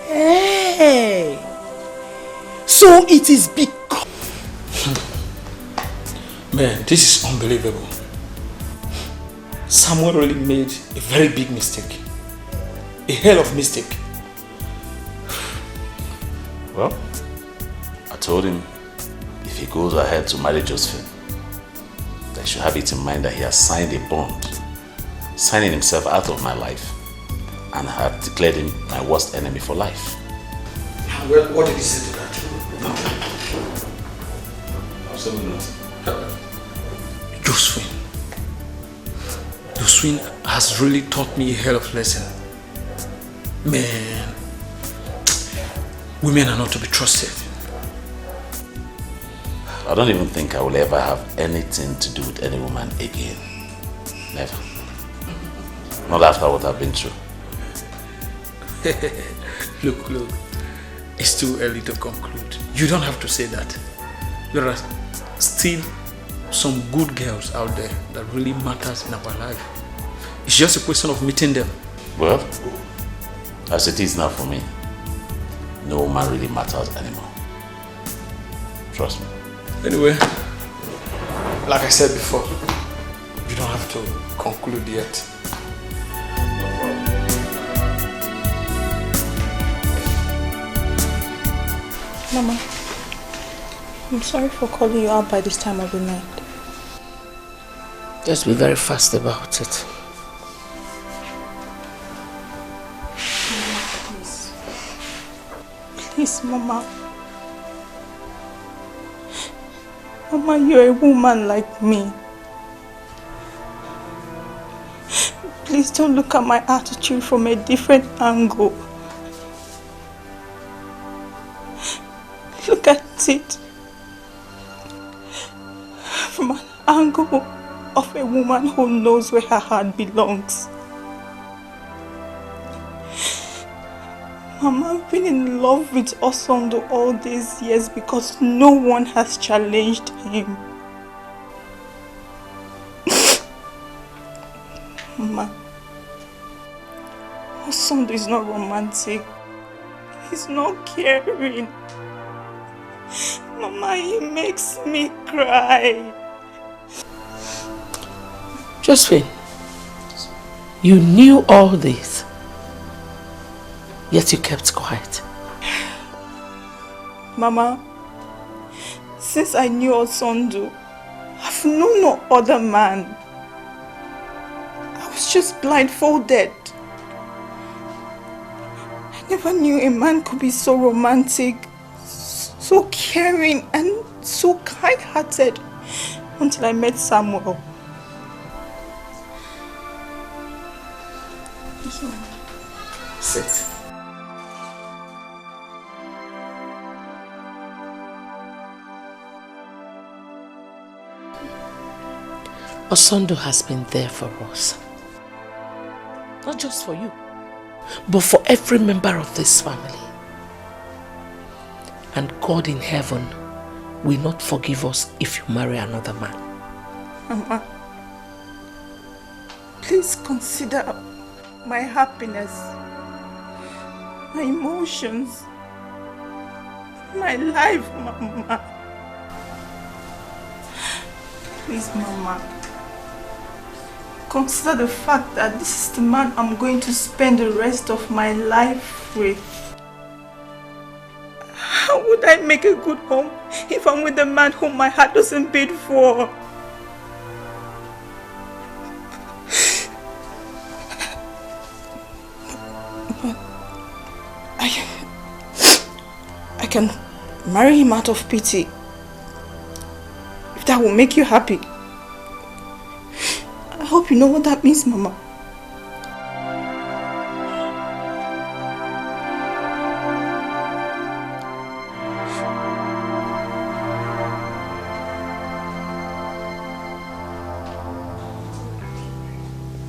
S1: Hey. So it is because...
S14: Man, this is unbelievable. Samuel really made a very big mistake. A hell of a mistake.
S11: Well, I told him if he goes ahead to marry Josephine, I should have it in mind that he has signed a bond, signing himself out of my life, and have declared him my worst enemy for life.
S14: Well, what did he say to that? Absolutely nothing. Josephine has really taught me a hell of a lesson. Man, women are not to be trusted.
S11: I don't even think I will ever have anything to do with any woman again. Never. Not after what I've been through.
S14: Look. It's too early to conclude. You don't have to say that. There are still some good girls out there that really matters in our life. It's just a question of meeting them.
S11: Well, as it is now for me, no woman really matters anymore. Trust me.
S14: Anyway, like I said before, you don't have to conclude yet.
S8: Mama, I'm sorry for calling you out by this time of the night.
S3: Just be very fast about it.
S8: Please. Please, Mama. Mama, you're a woman like me. Please don't look at my attitude from a different angle. Look at it from an angle of a woman who knows where her heart belongs. Mama, I've been in love with Osondo all these years because no one has challenged him. Mama, Osondo is not romantic. He's not caring. Mama, he makes me cry.
S3: Josephine, you knew all this, yet you kept quiet.
S8: Mama, since I knew Osondo, I've known no other man. I was just blindfolded. I never knew a man could be so romantic, so caring and so kind-hearted until I met Samuel.
S3: Sit. Osondo has been there for us. Not just for you, but for every member of this family. And God in heaven will not forgive us if you marry another man.
S8: Mama, please consider my happiness, my emotions, my life, Mama. Please, Mama, consider the fact that this is the man I'm going to spend the rest of my life with. How would I make a good home if I'm with a man whom my heart doesn't beat for? I can marry him out of pity. If that will make you happy. I hope you know what that means, Mama.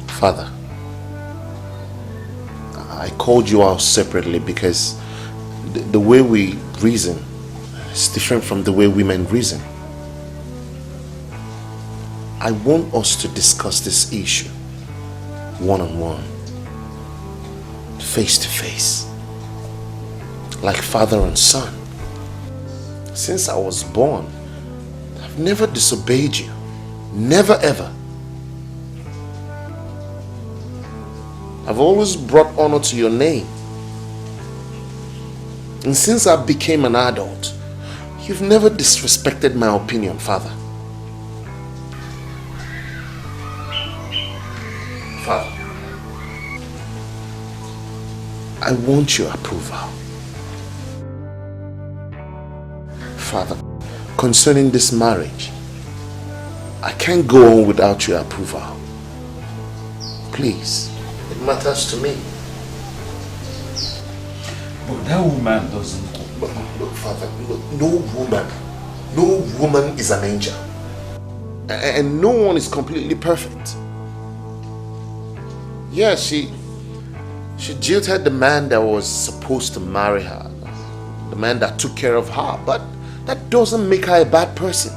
S6: Father, I called you out separately because the way we reason is different from the way women reason. I want us to discuss this issue one-on-one, face-to-face, like father and son. Since I was born, I've never disobeyed you. Never ever. I've always brought honor to your name. And since I became an adult, you've never disrespected my opinion, Father. Father, I want your approval. Father, concerning this marriage, I can't go on without your approval. Please, it matters to me.
S11: But that woman doesn't.
S6: Look, Father, look, no woman is an angel. And no one is completely perfect. Yeah, she jilted the man that was supposed to marry her, the man that took care of her, but that doesn't make her a bad person.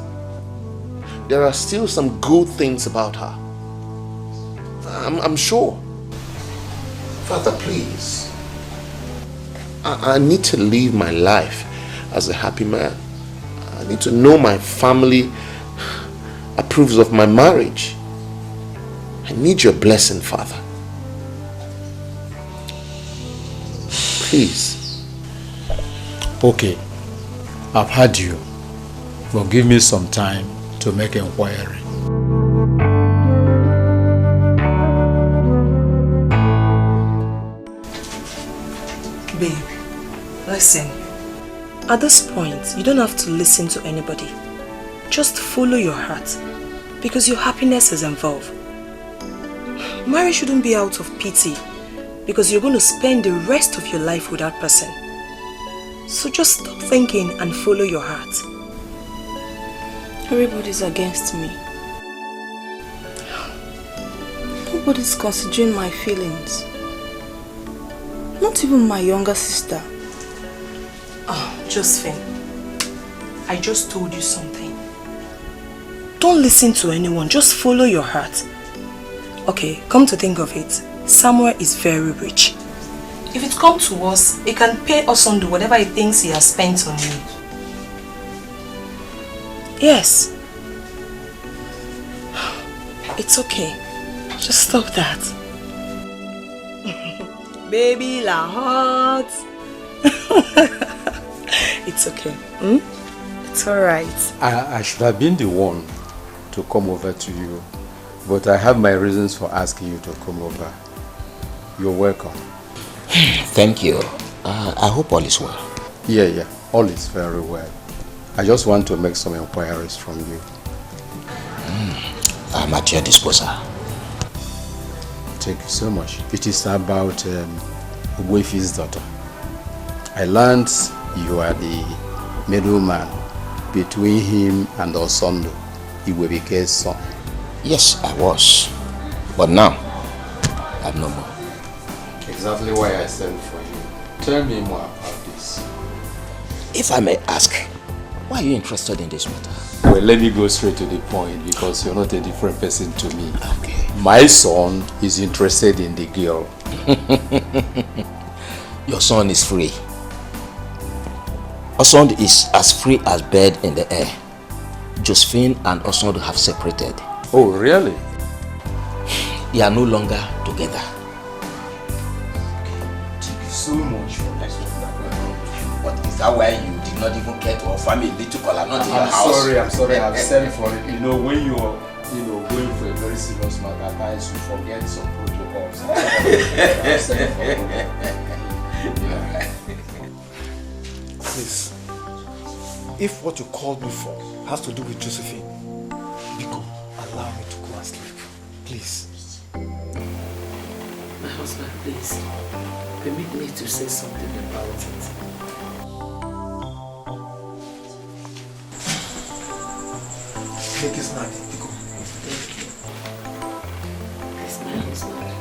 S6: There are still some good things about her. I'm sure. Father, please. I need to live my life as a happy man. I need to know my family approves of my marriage. I need your blessing, Father. Please.
S15: Okay, I've heard you, but give me some time to make inquiry.
S8: Babe, listen. At this point, you don't have to listen to anybody. Just follow your heart, because your happiness is involved. Marriage shouldn't be out of pity, because you're going to spend the rest of your life with that person. So just stop thinking and follow your heart. Everybody's against me. Nobody's considering my feelings. Not even my younger sister. Oh, Josephine, I just told you something. Don't listen to anyone, just follow your heart. Okay, come to think of it, Samuel is very rich. If it comes to us, he can pay us on whatever he thinks he has spent on you. Yes. It's okay. Just stop that. Baby la hot. It's okay. It's alright.
S15: I should have been the one to come over to you, but I have my reasons for asking you to come over. You're welcome.
S16: Thank you. I hope all is well.
S15: Yeah, all is very well. I just want to make some inquiries from you.
S16: I'm at your disposal.
S15: Thank you so much. It is about Uwefi's daughter. I learned you are the middleman between him and Osondo, Iwebike's son.
S16: Yes, I was. But now, I'm no more.
S15: Exactly why I sent for you. Tell me more about this.
S16: If I may ask, why are you interested in this matter?
S15: Well, let me go straight to the point because you're not a different person to me. Okay. My son is interested in the girl.
S16: Your son is free. Osondo is as free as bird in the air. Josephine and Osondo have separated.
S15: Oh, really?
S16: They are no longer together.
S15: Thank you so much for this.
S16: But is that why you did not even care to offer me a little color, not in your house?
S15: I'm sorry, I've sent for it. You know, when you're going for a very serious matter, at times you forget some protocols. I've sent for it.
S5: Please, if what you called me for has to do with Josephine, Biko, allow me to go and sleep. Please.
S3: My husband, please, permit me to say something about it.
S5: Take his hand, Biko.
S3: Please, my husband,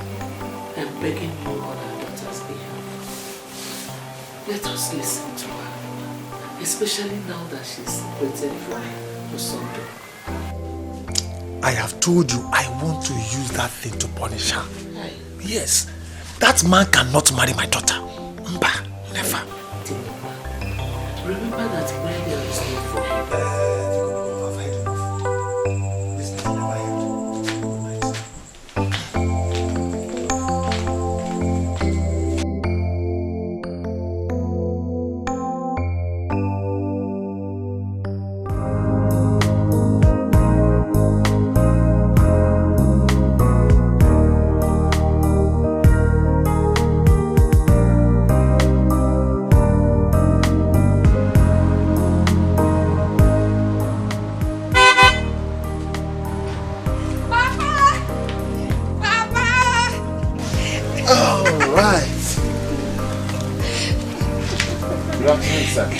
S3: I'm begging you on our daughter's behalf. Let us listen to her. Especially now that she's separated from Tonto.
S5: I have told you I want to use that thing to punish her. Yes. That man cannot marry my daughter. Mba, never.
S3: Remember that burial is not for him.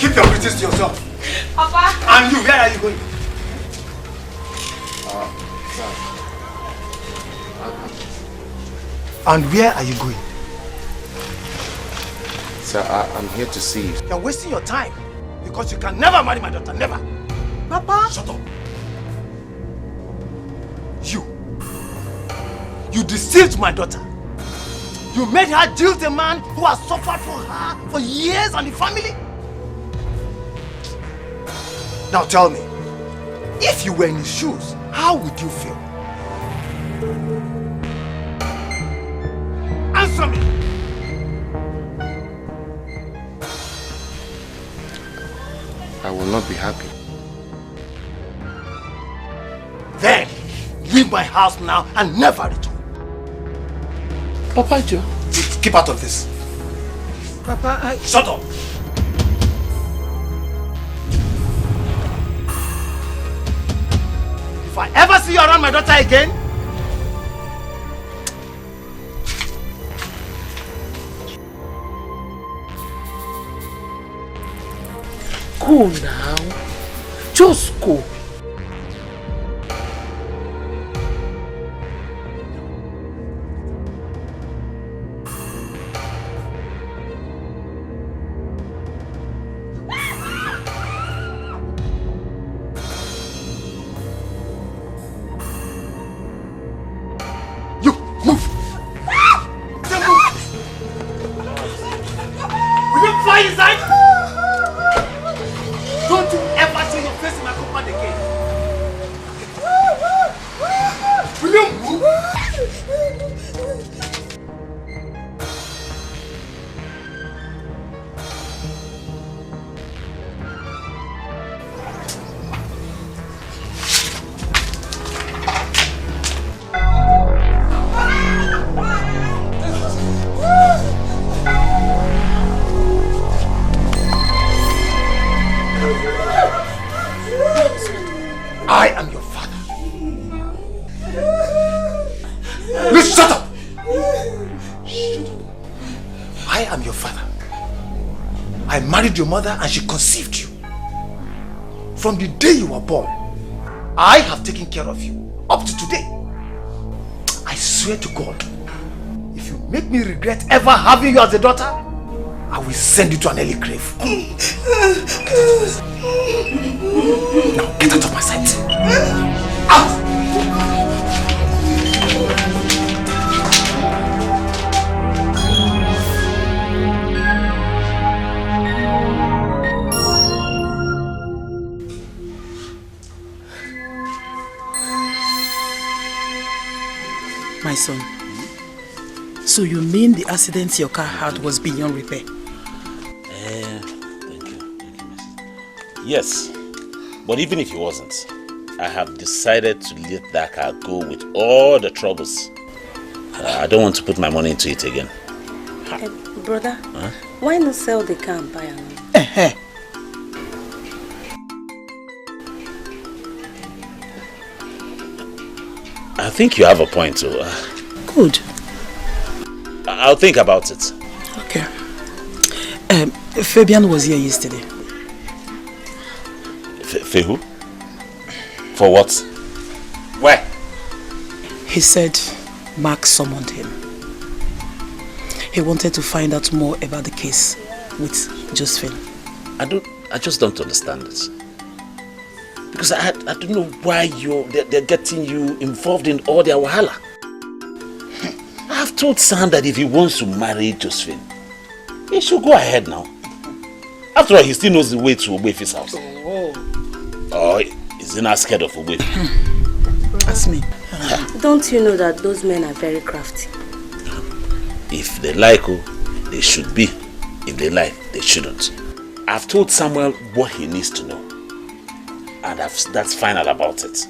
S5: Keep your greetings to yourself.
S12: Papa.
S5: And you, where are you going? And where are you going?
S6: Sir, I'm here to see you.
S5: You're wasting your time because you can never marry my daughter, never.
S12: Papa.
S5: Shut up. You deceived my daughter. You made her deal with a man who has suffered for her for years and the family. Now tell me, if you were in his shoes, how would you feel? Answer me!
S6: I will not be happy.
S5: Then, leave my house now and never return.
S3: Papa Joe.
S5: Keep out of this.
S12: Papa,
S5: Shut up! If I ever see you around my daughter again,
S3: go now. Just go.
S5: I am your father. Please shut up! I am your father. I married your mother and she conceived you. From the day you were born, I have taken care of you up to today. I swear to God, if you make me regret ever having you as a daughter, I will send you to an early grave. Now get out of my sight. Out!
S12: My son, so you mean the accident your car had was beyond repair?
S11: Thank you, Mrs. Yes, but even if it wasn't, I have decided to let that car go with all the troubles. I don't want to put my money into it again.
S10: Brother, why not sell the car and buy another?
S11: I think you have a point too.
S12: Good.
S11: I'll think about it.
S12: Okay. Fabian was here yesterday.
S11: Who? For what? Where?
S12: He said Mark summoned him. He wanted to find out more about the case. with Josephine?
S11: I just don't understand this. Because I don't know why they're getting you involved in all their wahala. I've told Sam that if he wants to marry Josephine, he should go ahead now. After all, he still knows the way to Ogbefi's house. Oh, is he not scared of Ogbefi?
S12: That's me.
S10: Don't you know that those men are very crafty?
S11: If they like, they should be. If they like, they shouldn't. I've told Samuel what he needs to know. And that's final about it.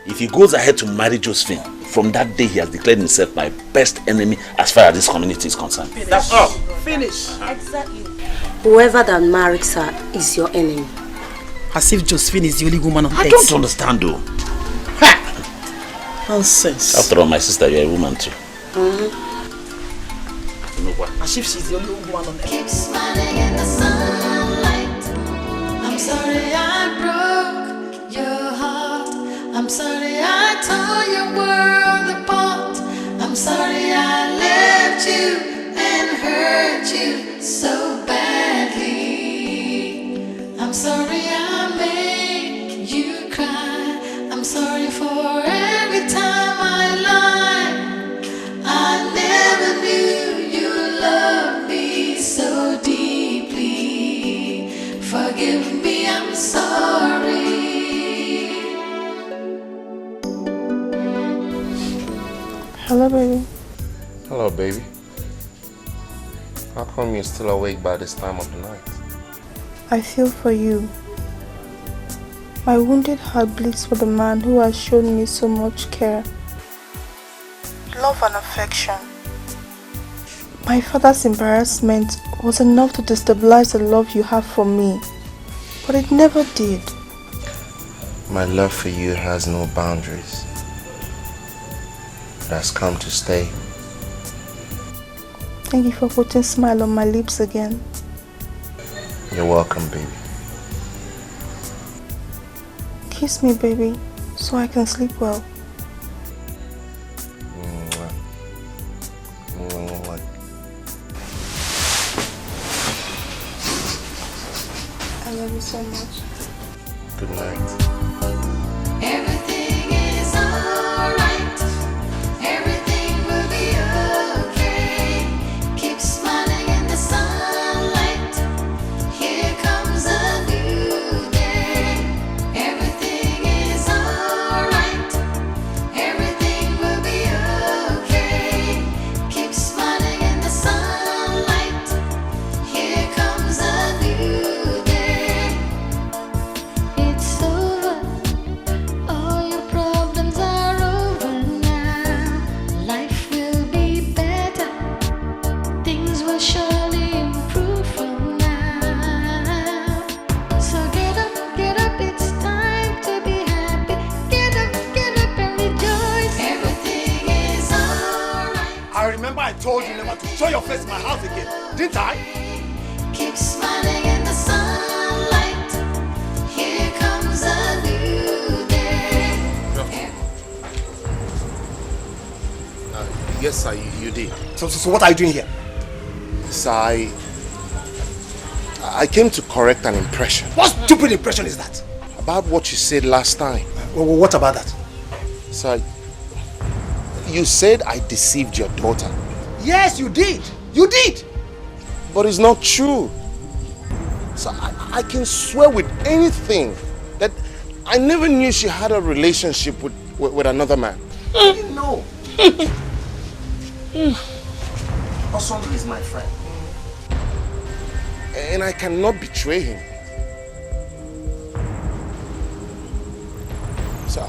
S11: If he goes ahead to marry Josephine, from that day he has declared himself my best enemy as far as this community is concerned.
S12: Finish.
S11: That's all.
S12: Finish.
S10: Exactly. Whoever that marries her is your enemy.
S12: As if Josephine is the only woman on earth.
S11: I don't understand though.
S12: Nonsense.
S11: After all, my sister, you're a woman too.
S12: You know what? As if she's the only woman on earth.
S4: Keep smiling in the sunlight. I'm sorry I broke your heart. I'm sorry I tore your world apart. I'm sorry I left you and hurt you so badly. I'm sorry I made you cry. I'm sorry for every time I lied. I never knew you loved me so deeply. Forgive me, I'm sorry.
S8: Hello, baby.
S6: Hello, baby. How come you're still awake by this time of the night?
S8: I feel for you. My wounded heart bleeds for the man who has shown me so much care, love and affection. My father's embarrassment was enough to destabilize the love you have for me, but it never did.
S6: My love for you has no boundaries. It has come to stay.
S8: Thank you for putting a smile on my lips again.
S6: You're welcome, baby.
S8: Kiss me, baby, so I can sleep well. I love you so much.
S6: Good night.
S4: Everything is alright. Everything will be okay. Keep smiling in the sunlight. Here comes a new day. Everything is alright. Everything will be okay. Keep smiling in the sunlight. Here comes a new day. It's over. All your problems are over now. Life will be better. Things will surely improve from now. So get up, it's time to be happy. Get up and rejoice. Everything is alright.
S5: I remember I told you never to show your face in my house again, didn't I?
S4: Keep smiling in the sunlight. Here comes a new day.
S6: Yes, sir, you did.
S5: So what are you doing here?
S6: Sir, I came to correct an impression.
S5: What stupid impression is that?
S6: About what you said last time.
S5: What about that?
S6: Sir, you said I deceived your daughter.
S5: Yes, you did. You did.
S6: But it's not true. So I can swear with anything that I never knew she had a relationship with another man.
S5: I didn't know. Osondu is my friend.
S6: And I cannot betray him. So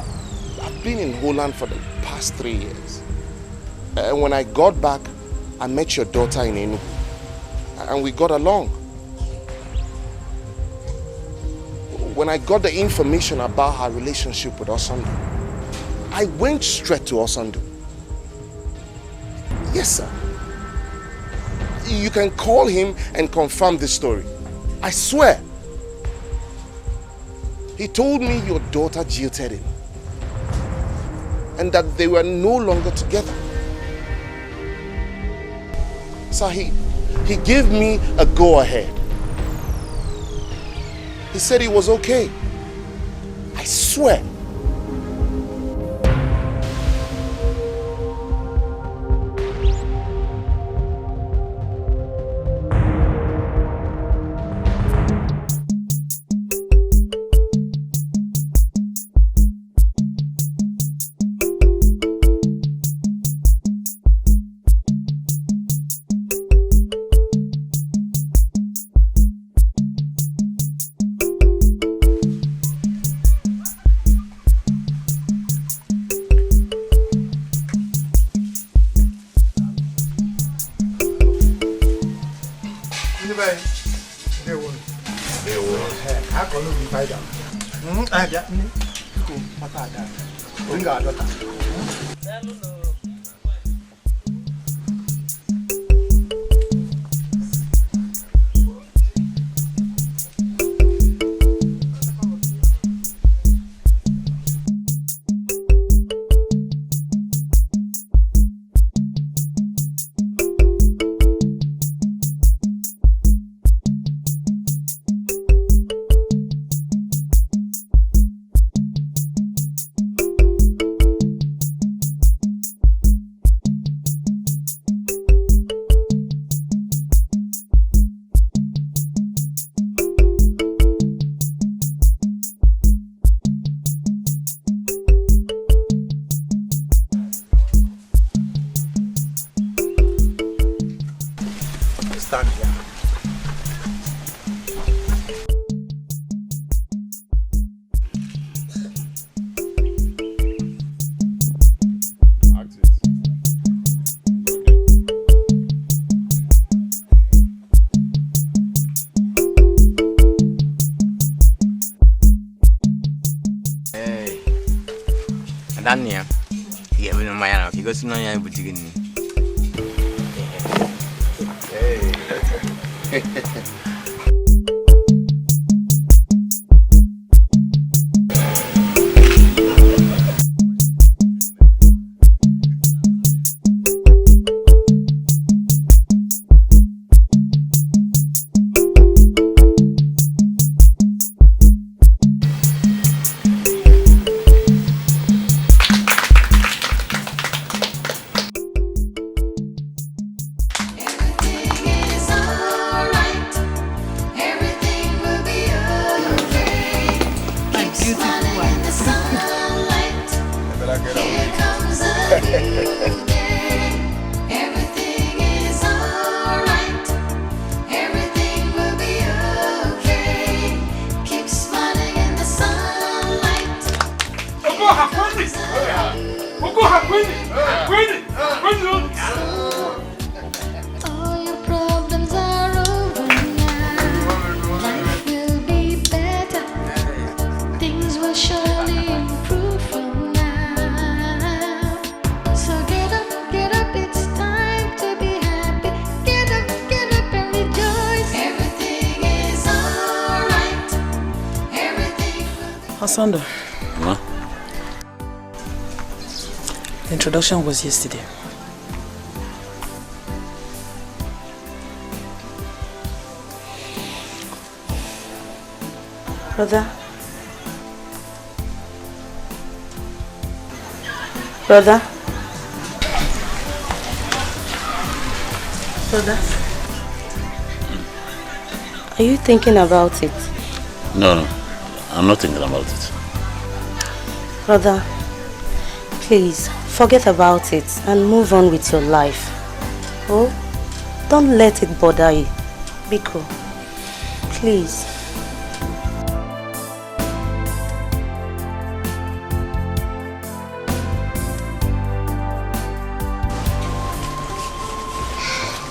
S6: I've been in Holland for the past 3 years. And when I got back, I met your daughter in Enugu. And we got along. When I got the information about her relationship with Osondu, I went straight to Osondu. Yes, sir. You can call him and confirm this story. I swear. He told me your daughter jilted him. And that they were no longer together. So he He gave me a go-ahead. He said it was okay. I swear.
S17: Dania, yeah, we know my anak. You go see no young boutique.
S12: Sando.
S11: Huh?
S12: The introduction was yesterday.
S10: Brother. Brother. Brother. Are you thinking about it?
S11: No, I'm not thinking about it.
S10: Brother, please forget about it and move on with your life. Oh, don't let it bother you. Biko, please.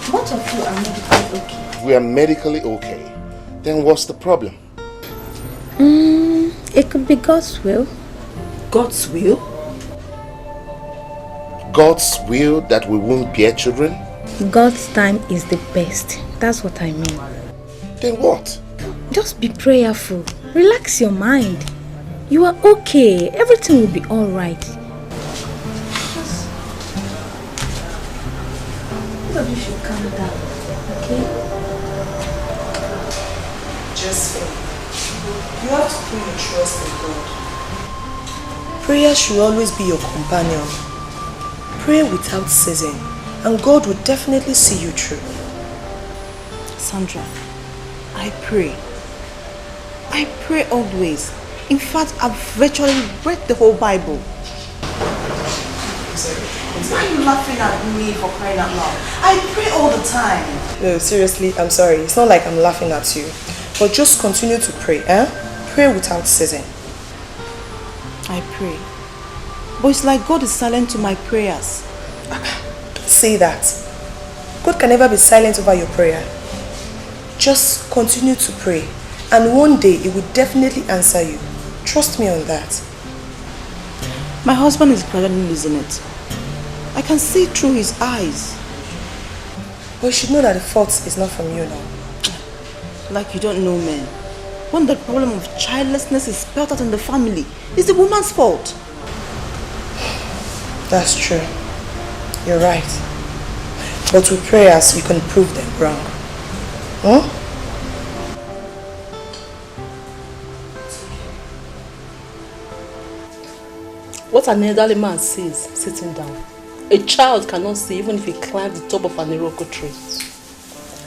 S4: Both of you are medically okay.
S6: We are medically okay. Then what's the problem?
S4: It could be God's will.
S12: God's will?
S6: God's will that we won't bear children?
S4: God's time is the best. That's what I mean.
S6: Then what?
S4: Just be prayerful. Relax your mind. You are okay. Everything will be alright. Everybody should calm down.
S8: Okay? Josephine, you have to put your trust in God. Prayer should always be your companion. Pray without ceasing, and God will definitely see you through.
S12: Sandra, I pray. I pray always. In fact, I've virtually read the whole Bible. Why are you laughing at me for crying out loud? I pray all the time.
S8: No, seriously, I'm sorry. It's not like I'm laughing at you. But just continue to pray, eh? Pray without ceasing.
S12: I pray. But it's like God is silent to my prayers.
S8: Say that. God can never be silent over your prayer. Just continue to pray. And one day, He will definitely answer you. Trust me on that.
S12: My husband is gradually losing it. I can see through his eyes.
S8: But you should know that the fault is not from you now.
S12: Like you don't know men. When the problem of childlessness is spelled out in the family, it's the woman's fault.
S8: That's true. You're right. But with prayers, you can prove them wrong. Huh?
S9: What an elderly man sees sitting down, a child cannot see even if he climbs the top of an iroko tree.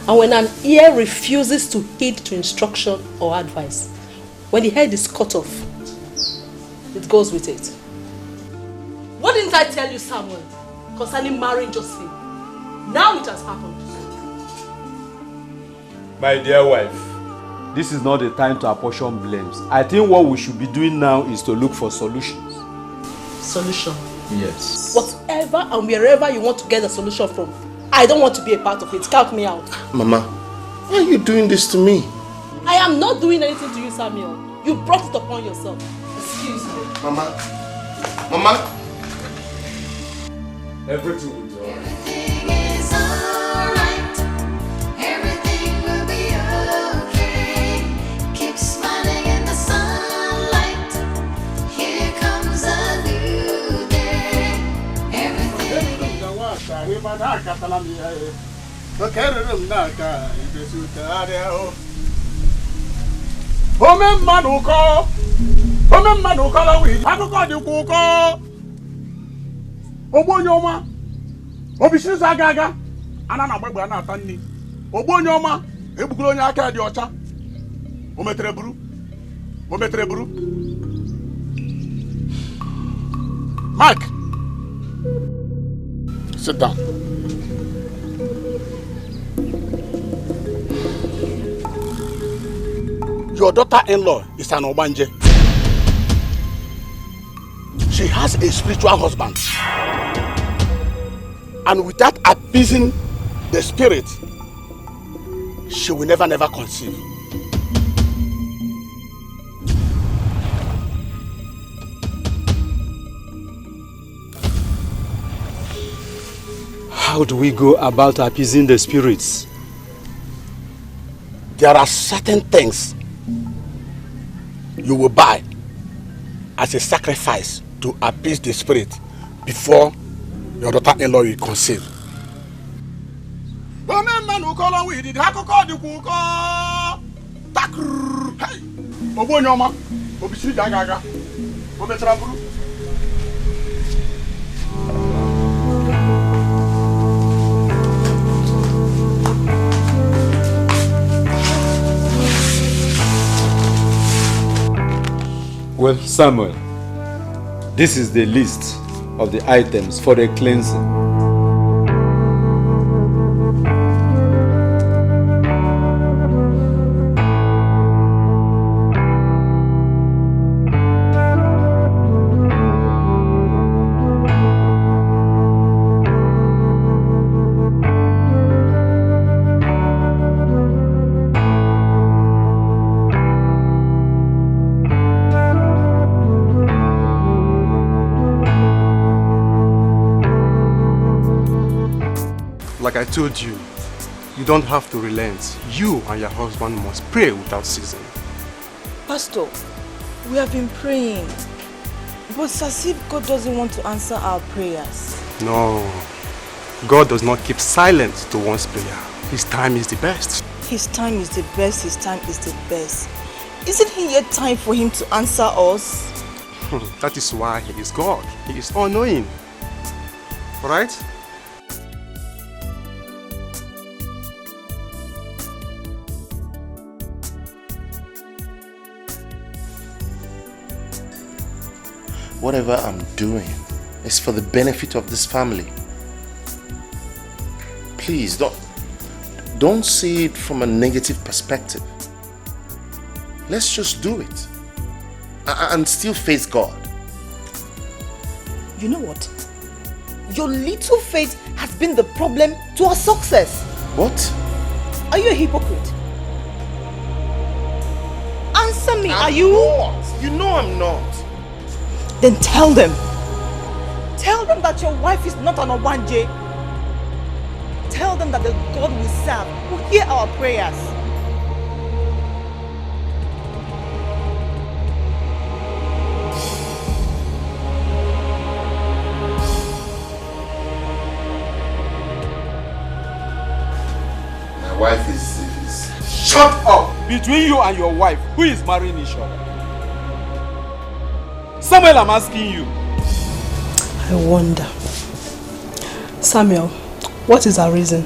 S9: And when an ear refuses to heed to instruction or advice, when the head is cut off, it goes with it. What didn't I tell you, Samuel, concerning marrying Josephine? Now it has happened.
S18: My dear wife, this is not the time to apportion blames. I think what we should be doing now is to look for solutions.
S9: Solution?
S18: Yes.
S9: Whatever and wherever you want to get a solution from, I don't want to be a part of it. Count me out.
S6: Mama, why are you doing this to me?
S9: I am not doing anything to you, Samuel. You brought it upon yourself. Excuse me.
S6: Mama. Mama.
S18: Everything will be alright.
S4: Everything is alright. Everything will be okay. Keep smiling in the sunlight. Here comes a new day. Everything.
S2: Ome mmadụ kọrọ wii akụkọ dịkwa ụkọ ogbo onye ọma obisiri aga ana na agbagbe ana ata nni ogbo onye ọma egbugoro onye aka dị ọcha o metere buru Mark, sit down. Your daughter-in-law is an Obanje. She has a spiritual husband. And without appeasing the spirit, she will never conceive.
S18: How do we go about appeasing the spirits?
S2: There are certain things you will buy as a sacrifice to appease the spirit before your daughter-in-law will conceive.
S18: Well, Samuel, this is the list of the items for the cleansing.
S19: Like I told you, you don't have to relent. You and your husband must pray without ceasing.
S12: Pastor, we have been praying, but it's as if God doesn't want to answer our prayers.
S19: No, God does not keep silent to one's prayer. His time is the best.
S12: His time is the best, his time is the best. Isn't it yet time for him to answer us?
S19: That is why he is God. He is all-knowing. Alright?
S6: Whatever I'm doing is for the benefit of this family. Please, don't see it from a negative perspective. Let's just do it. And still face God.
S12: You know what? Your little faith has been the problem to our success.
S6: What?
S12: Are you a hypocrite? Answer me, are you?
S6: Not. You know I'm not.
S12: Then tell them. Tell them that your wife is not an Obanje. Tell them that the God we serve will hear our prayers.
S6: My wife is...
S18: Shut up! Between you and your wife, who is marrying each other? Samuel, I'm asking you.
S9: I wonder. Samuel, what is her reason?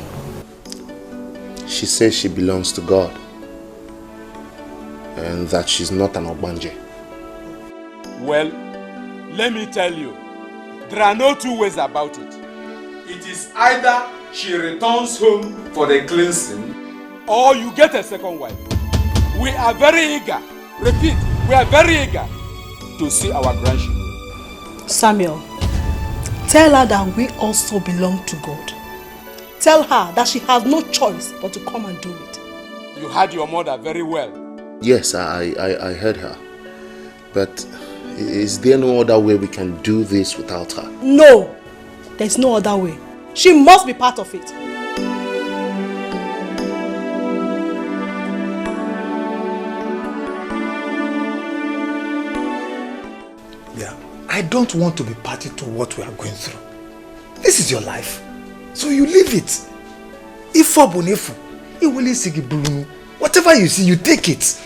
S6: She says she belongs to God. And that she's not an Obanje.
S18: Well, let me tell you, there are no two ways about it. It is either she returns home for the cleansing, or you get a second wife. We are very eager, repeat, we are very eager to see our grandchildren.
S9: Samuel, tell her that we also belong to God. Tell her that she has no choice but to come and do it.
S18: You heard your mother very well.
S6: Yes, I heard her. But is there no other way we can do this without her?
S9: No, there's no other way. She must be part of it.
S5: I don't want to be party to what we are going through. This is your life. So you live it. Whatever you see, you take it.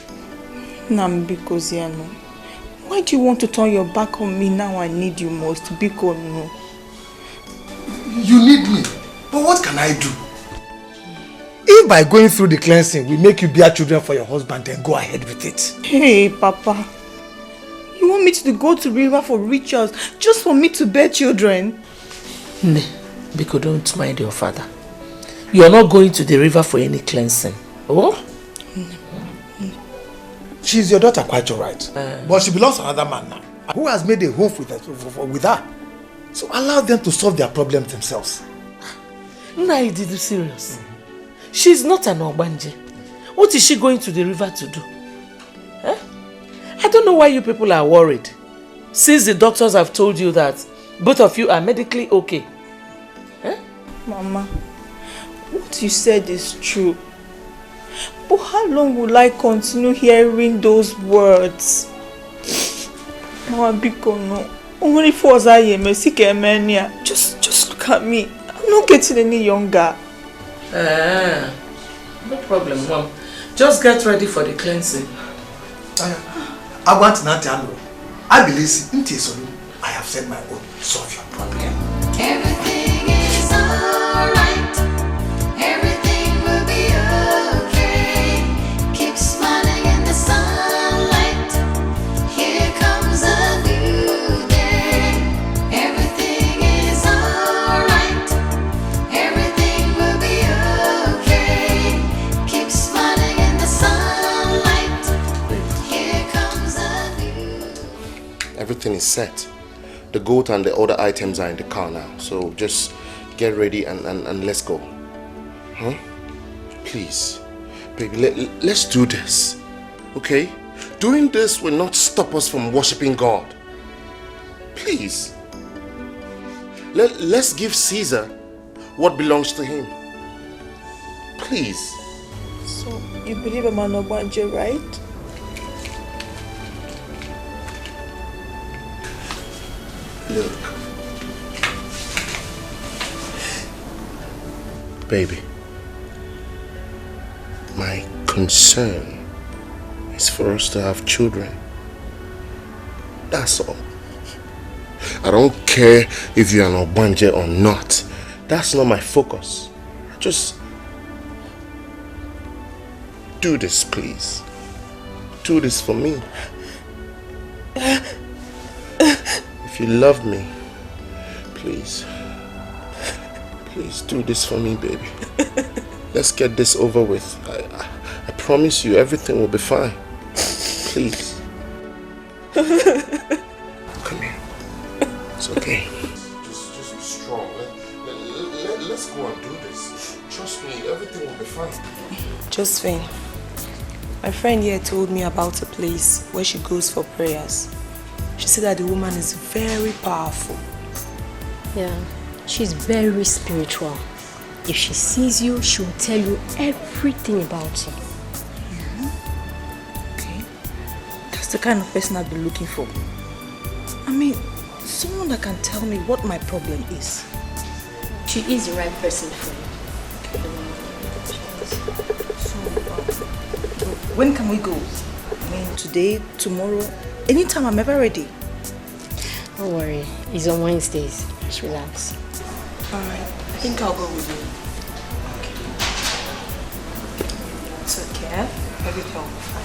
S12: Nambikoziano, why do you want to turn your back on me now I need you most? Biko no.
S5: You need me. But what can I do? If by going through the cleansing, we make you bear children for your husband, then go ahead with it.
S12: Hey, Papa. You want me to go to river for rituals just for me to bear children?
S3: Ne, because don't mind your father. You are not going to the river for any cleansing. Oh?
S5: She's your daughter, quite alright. But she belongs to another man now, who has made a home with her. So allow them to solve their problems themselves.
S3: Nai, did you serious? She's not an Obanje. What is she going to the river to do? Eh? I don't know why you people are worried. Since the doctors have told you that both of you are medically okay. Eh?
S12: Mama, what you said is true. But how long will I continue hearing those words? Mama, Biko, only for just look at me. I'm not getting any younger.
S3: No problem, Mom. Just get ready for the cleansing.
S5: I want Nantiano. I believe I have said my own. Solve your problem.
S4: Everything is alright. Everything will be okay. Keep smiling in the sunlight. Here comes a new day. Everything is alright. Everything will be okay. Keep smiling in the sunlight. Here comes a new.
S6: Everything is set. The goat and the other items are in the car now. So just get ready and let's go. Huh? Please. Baby, let's do this. Okay? Doing this will not stop us from worshiping God. Please. Let's give Caesar what belongs to him. Please.
S12: So, you believe I'm an Obanje, right?
S6: Look. Baby, My concern is for us to have children. That's all. I don't care if you're an Obanje or not. That's not my focus. Just do this, please. Do this for me. If you love me, please do this for me, baby. Let's get this over with. I promise you everything will be fine. Please. Come here. It's okay. Just be strong. Let's go and do this. Trust me, everything will be fine.
S8: Josephine, my friend here told me about a place where she goes for prayers. She said that the woman is very powerful.
S20: Yeah, she's very spiritual. If she sees you, she will tell you everything about you.
S8: Okay. That's the kind of person I've been looking for. I mean, someone that can tell me what my problem is.
S20: She is the right person for you.
S8: So, when can we go? I mean, today, tomorrow, anytime I'm ever ready.
S20: Don't worry, it's on Wednesdays. Just relax.
S8: Alright, I think I'll go with you. Okay. It's okay. Everything will be fine.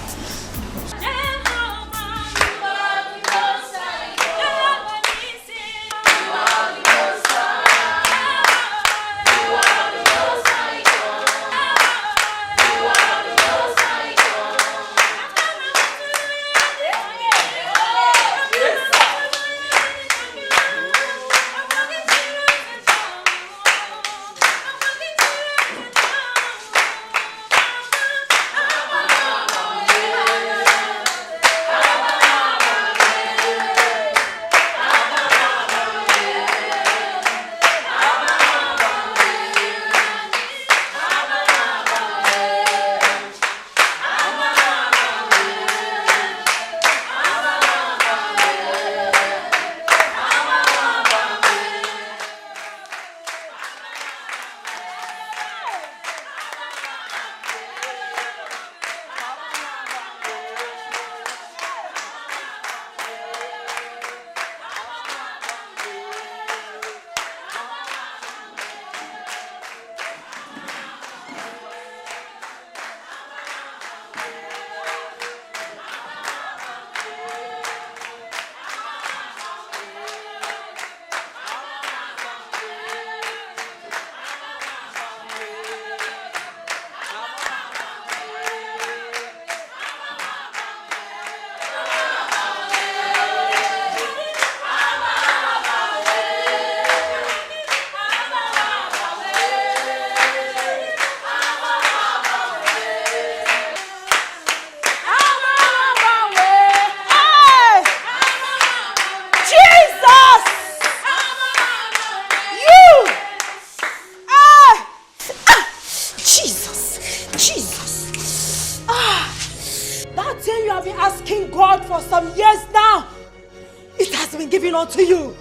S12: To you.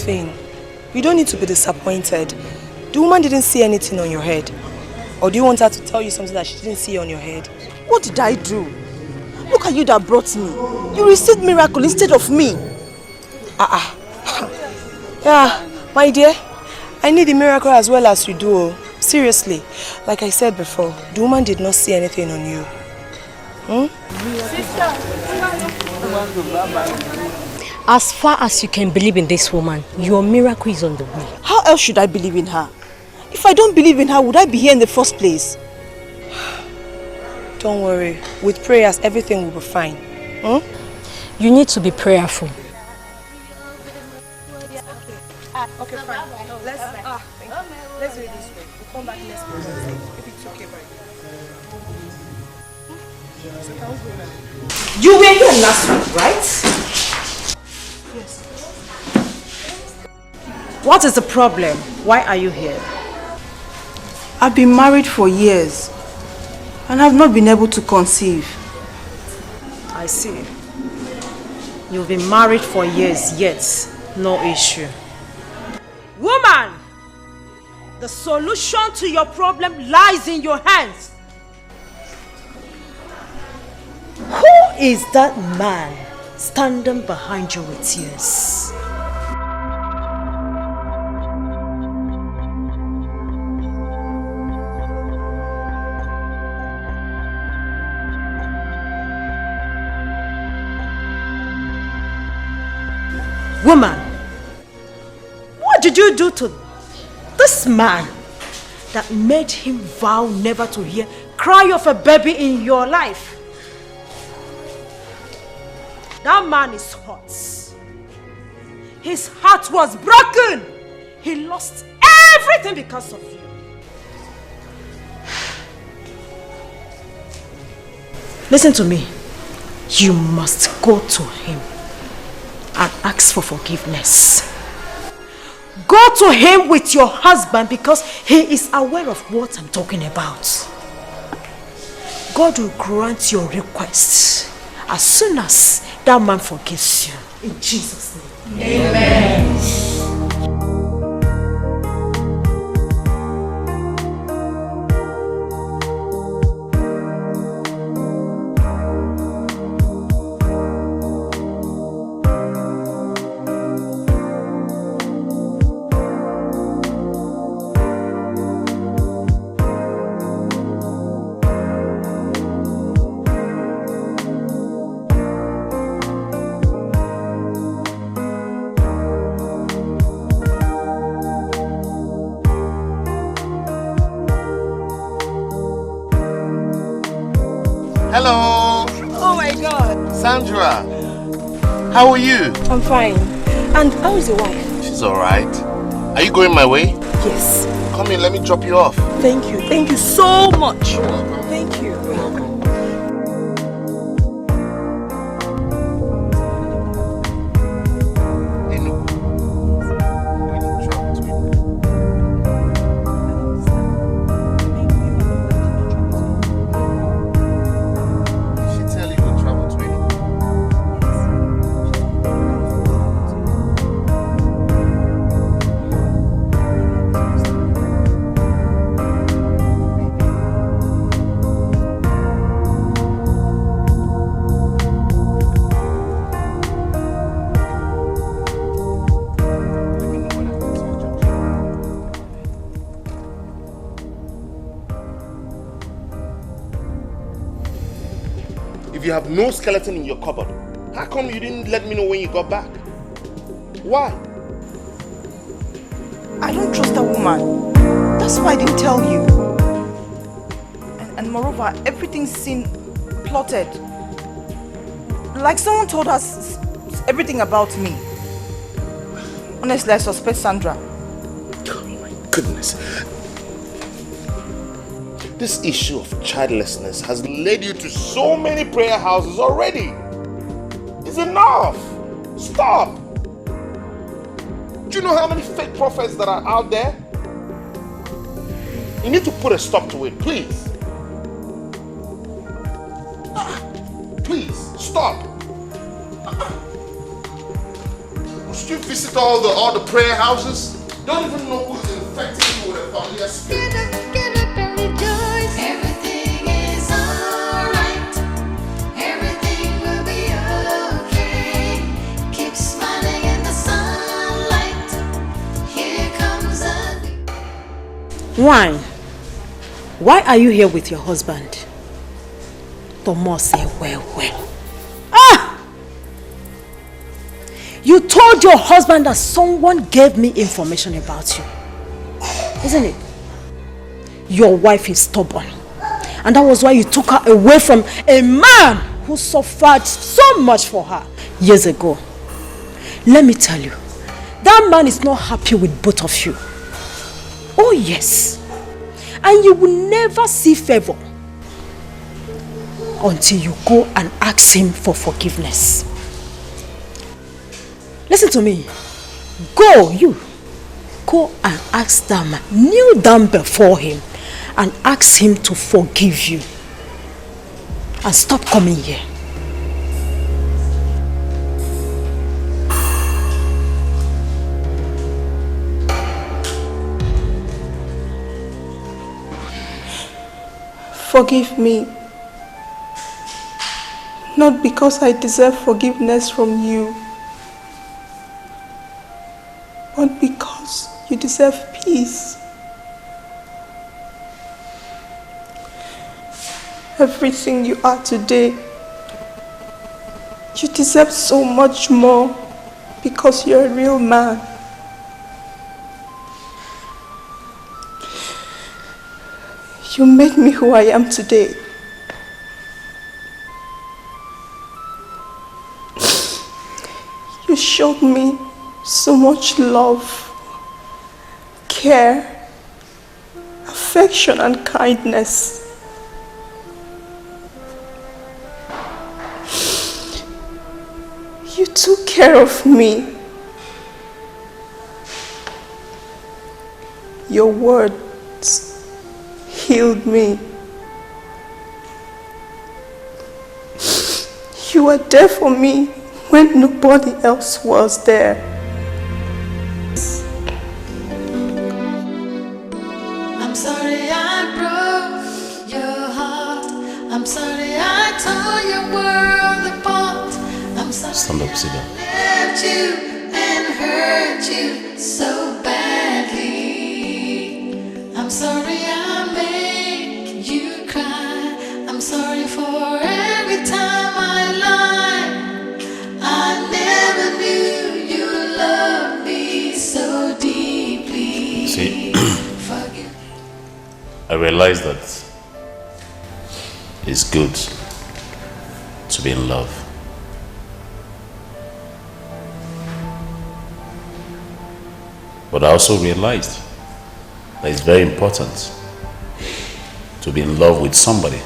S8: Josephine, you don't need to be disappointed. The woman didn't see anything on your head. Or do you want her to tell you something that she didn't see on your head?
S12: What did I do? Look at you that brought me. You received miracle instead of me.
S8: Yeah, my dear, I need a miracle as well as you do. Seriously, like I said before, the woman did not see anything on you.
S20: As far as you can believe in this woman, your miracle is on the way.
S12: How else should I believe in her? If I don't believe in her, would I be here in the first place?
S8: Don't worry. With prayers, everything will be fine.
S20: You need to be prayerful.
S8: Okay, fine. Let's do it this way. We'll come back next week. If it's okay, right?
S9: You were here last week, right?
S8: Yes.
S9: What is the problem? Why are you here?
S12: I've been married for years and I've not been able to conceive.
S9: I see. You've been married for years, yet no issue. Woman! The solution to your problem lies in your hands. Who is that man standing behind you with tears? Woman, what did you do to this man that made him vow never to hear cry of a baby in your life? That man is hot. His heart was broken. He lost everything because of you. Listen to me. You must go to him and ask for forgiveness. Go to him with your husband because he is aware of what I'm talking about. God will grant your request as soon as that man forgives you. In Jesus' name. Amen.
S6: Hello.
S8: Oh my God.
S6: Sandra. How are you?
S8: I'm fine. And how is your wife?
S6: She's alright. Are you going my way?
S8: Yes.
S6: Come in, let me drop you off.
S8: Thank you. Thank you so much. Thank you.
S6: You have no skeleton in your cupboard. How come you didn't let me know when you got back? Why?
S12: I don't trust that woman. That's why I didn't tell you. And moreover, everything seemed plotted. Like someone told us everything about me. Honestly, I suspect Sandra.
S6: Oh my goodness. This issue of childlessness has led you to so many prayer houses already. It's enough. Stop. Do you know how many fake prophets that are out there? You need to put a stop to it, please. Please, stop. Should you visit all the prayer houses? Don't even know who's infecting you with a familiar spirit.
S4: Get up and rejoice. Everything is alright. Everything will be okay. Keep smiling in the sunlight. Here comes a new...
S9: Why are you here with your husband? Thomas said, well. You told your husband that someone gave me information about you. Isn't it? Your wife is stubborn. And that was why you took her away from a man who suffered so much for her years ago. Let me tell you, that man is not happy with both of you. Oh yes. And you will never see favor until you go and ask him for forgiveness. Listen to me. Go and ask that man. Kneel down before him and ask him to forgive you. And stop coming here.
S12: Forgive me. Not because I deserve forgiveness from you, but because you deserve peace. Everything you are today, you deserve so much more because you're a real man. You made me who I am today. You showed me so much love, care, affection and kindness. You took care of me. Your words healed me. You were there for me when nobody else was there.
S4: I'm sorry I broke your heart. I'm sorry I tore your world apart. I'm sorry
S11: Stand up, sit down.
S4: I left you and hurt you so badly. I'm sorry I make you cry. I'm sorry for every time I lied. I never knew you loved me so deeply.
S11: See, I realize that it's good to be in love. But I also realized that it's very important to be in love with somebody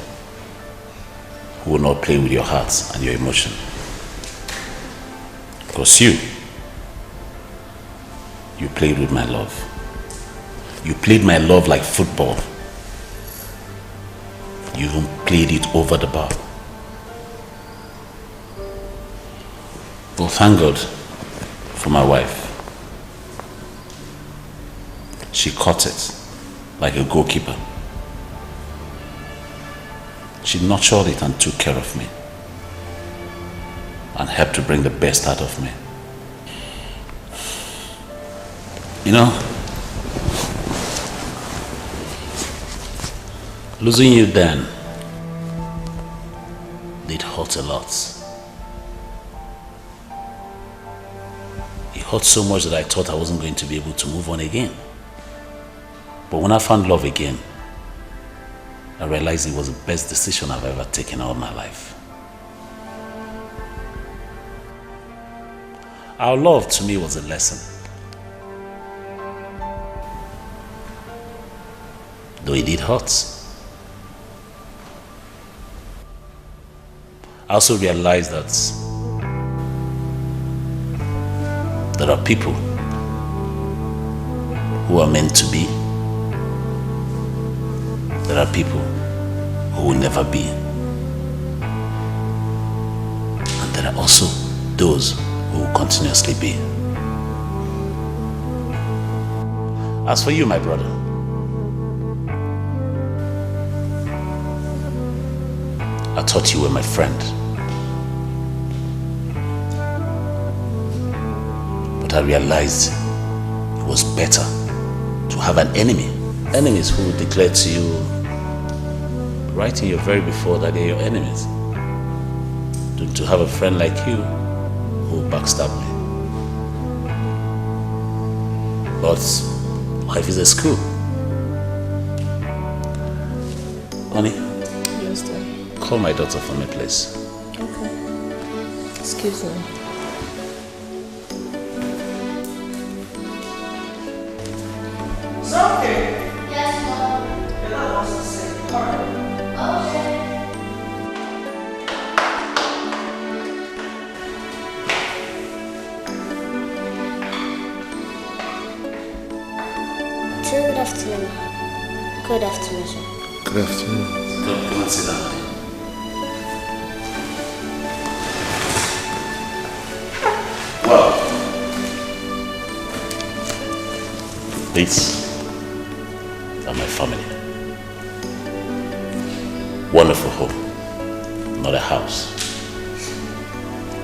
S11: who will not play with your heart and your emotion. Because you played with my love. You played my love like football. You even played it over the bar. Well, thank God for my wife. She caught it like a goalkeeper. She nurtured it and took care of me and helped to bring the best out of me. You know, losing you then did hurt a lot. It hurt so much that I thought I wasn't going to be able to move on again. But when I found love again, I realized it was the best decision I've ever taken all my life. Our love to me was a lesson. Though it did hurt. I also realized that there are people who are meant to be. There are people who will never be. And there are also those who will continuously be. As for you, my brother, I thought you were my friend. But I realized it was better to have an enemy. Enemies who will declare to you right in your very before that they're your enemies. To have a friend like you who will backstab me. But life is a school. Honey?
S8: Yes, Dad.
S11: Call my daughter for me, please.
S8: Okay. Excuse me.
S4: Sophie! Yes, Mom. Your dad wants to say hi. Okay.
S10: Good afternoon. Good afternoon, sir.
S6: Good afternoon.
S11: Come and sit down. Well, these are my family. Wonderful home, not a house.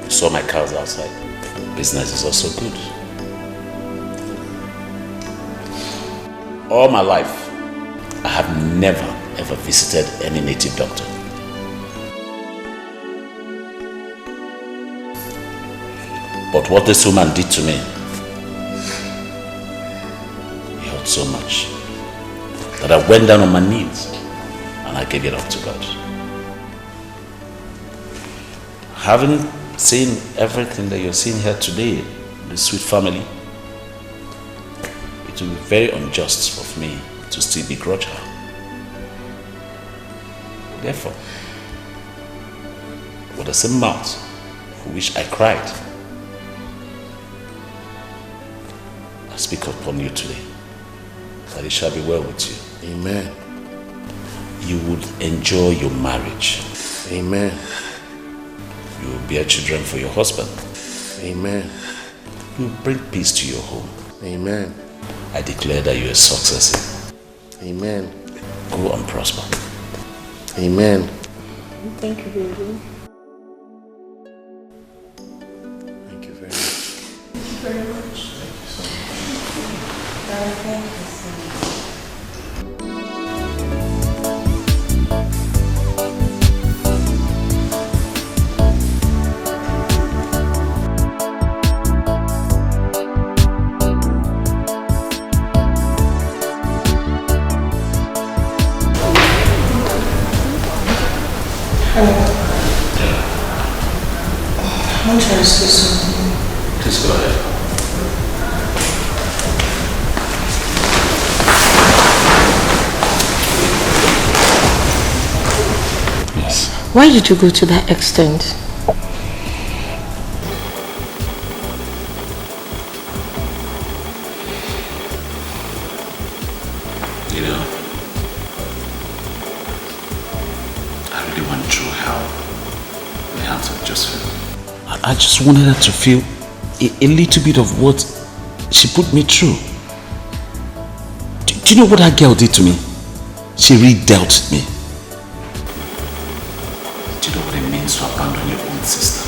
S11: You saw my cows outside. Business is also good. All my life, I have never ever visited any native doctor. But what this woman did to me, it hurt so much that I went down on my knees and I gave it up to God. Having seen everything that you're seeing here today, this sweet family, it will be very unjust of me to still begrudge her. Therefore, with the same mouth for which I cried, I speak upon you today, that it shall be well with you.
S6: Amen.
S11: You would enjoy your marriage.
S6: Amen.
S11: You will bear children for your husband.
S6: Amen.
S11: You will bring peace to your home.
S6: Amen.
S11: I declare that you are a success.
S6: Amen.
S11: Go and prosper.
S6: Amen.
S8: Thank you, baby.
S6: Thank you very much.
S8: Thank you very much.
S6: Thank you so
S8: much. Thank you so much.
S12: I want to ask you something.
S11: Please go ahead.
S10: Yes. Why did you go to that extent?
S11: You know, I really went through hell in the hands of Josephine. I just wanted her to feel a little bit of what she put me through. Do you know what that girl did to me? She really dealt with me. Do you know what it means to abandon your own sister?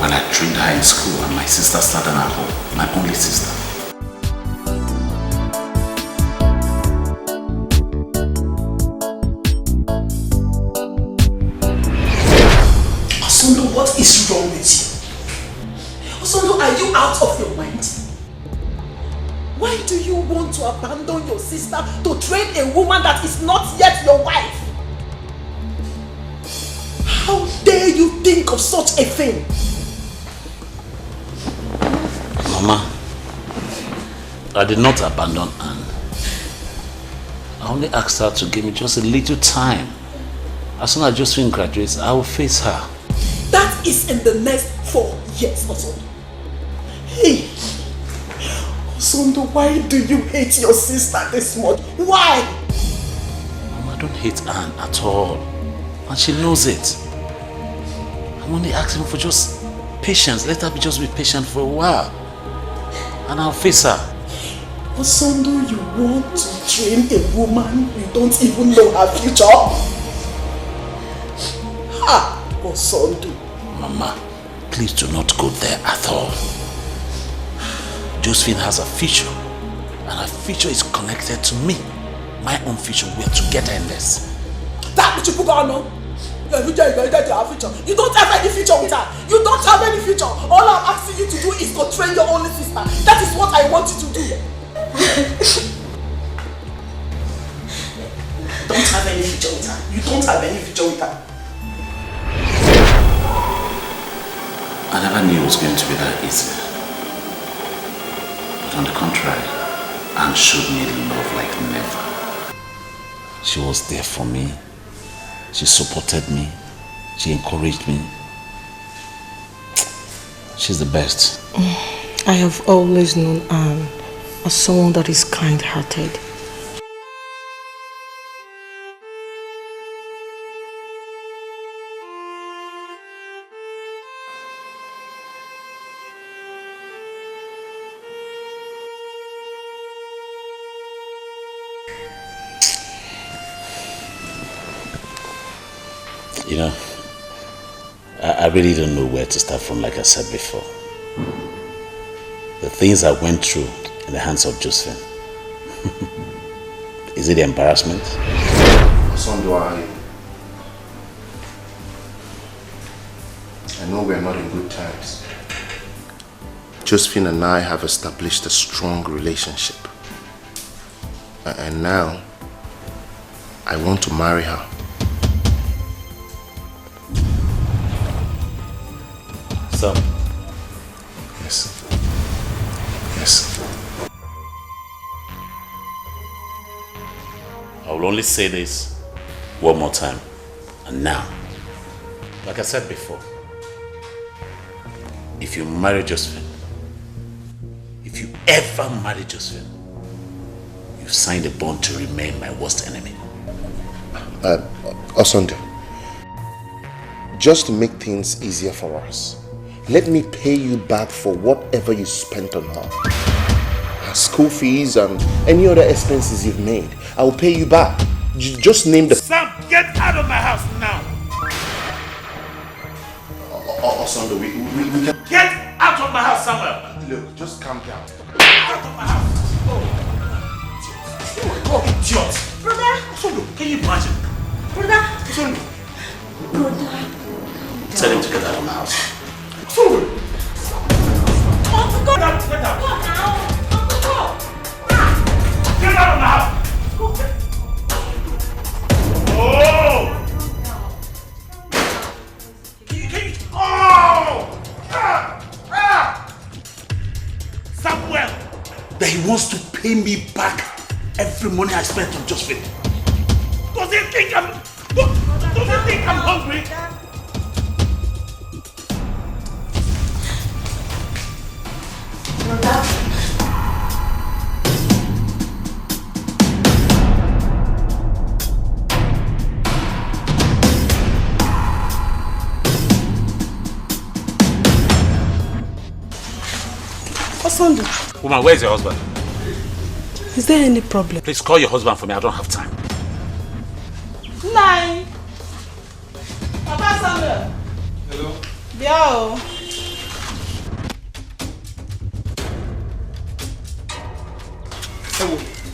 S11: When I trained her in school and my sister started at home, my only sister.
S3: Osondo, what is wrong with you? Osondo, are you out of your mind? Why do you want to abandon your sister to train a woman that is not yet your wife? How dare you think of such a thing?
S11: Mama, I did not abandon Anne. I only asked her to give me just a little time. As soon as Josephine graduates, I will face her.
S3: That is in the next 4 years, Osondo. Hey! Osondo, why do you hate your sister this much? Why?
S11: Mama, I don't hate Anne at all. And she knows it. I'm only asking for just patience. Let her just be patient for a while. And I'll face her.
S3: Osondo, you want to train a woman you don't even know her future? Ha! Osondo.
S11: Mama, please do not go there at all. Josephine has a future, and her future is connected to me. My own future, we are together in this.
S3: That which you put on, no? Your future is connected to her future. You don't have any future with her. You don't have any future. All I'm asking you to do is to train your only sister. That is what I want you to do. Don't have any future with her. You don't have any future with her.
S11: I never knew it was going to be that easy. But on the contrary, Anne showed me love like never. She was there for me. She supported me. She encouraged me. She's the best.
S8: I have always known Anne as someone that is kind-hearted.
S11: You know, I really don't know where to start from, like I said before. The things I went through in the hands of Josephine. Is it the embarrassment?
S6: Osondo, I know we're not in good times. Josephine and I have established a strong relationship. And now, I want to marry her.
S11: So?
S6: Yes. Yes.
S11: I will only say this one more time. And now, like I said before, if you marry Josephine, if you ever marry Josephine, you've signed a bond to remain my worst enemy.
S6: Osondo, just to make things easier for us, let me pay you back for whatever you spent on her. Her school fees and any other expenses you've made. I will pay you back. Just name the...
S11: Sam, get out of my house now!
S6: Osondo, we can...
S11: Get out of my house, Samuel!
S6: Look, just calm down.
S11: Out of my house!
S3: Oh,
S11: idiot!
S3: brother!
S11: Osondo, can you imagine?
S3: Brother!
S11: Osondo!
S3: Brother!
S11: Tell him to get out of my house.
S3: Go! Get out!
S11: Get out!
S3: Go now! Go!
S11: Get out of my house! Oh! Oh! Samuel! That he wants to pay me back every money I spent on Josephine. Does he think I'm hungry?
S8: Osondo.
S11: Woman, where's your husband?
S8: Is there any problem?
S11: Please call your husband for me. I don't have time.
S12: Nine. Papa Samuel.
S14: Hello?
S12: Yo.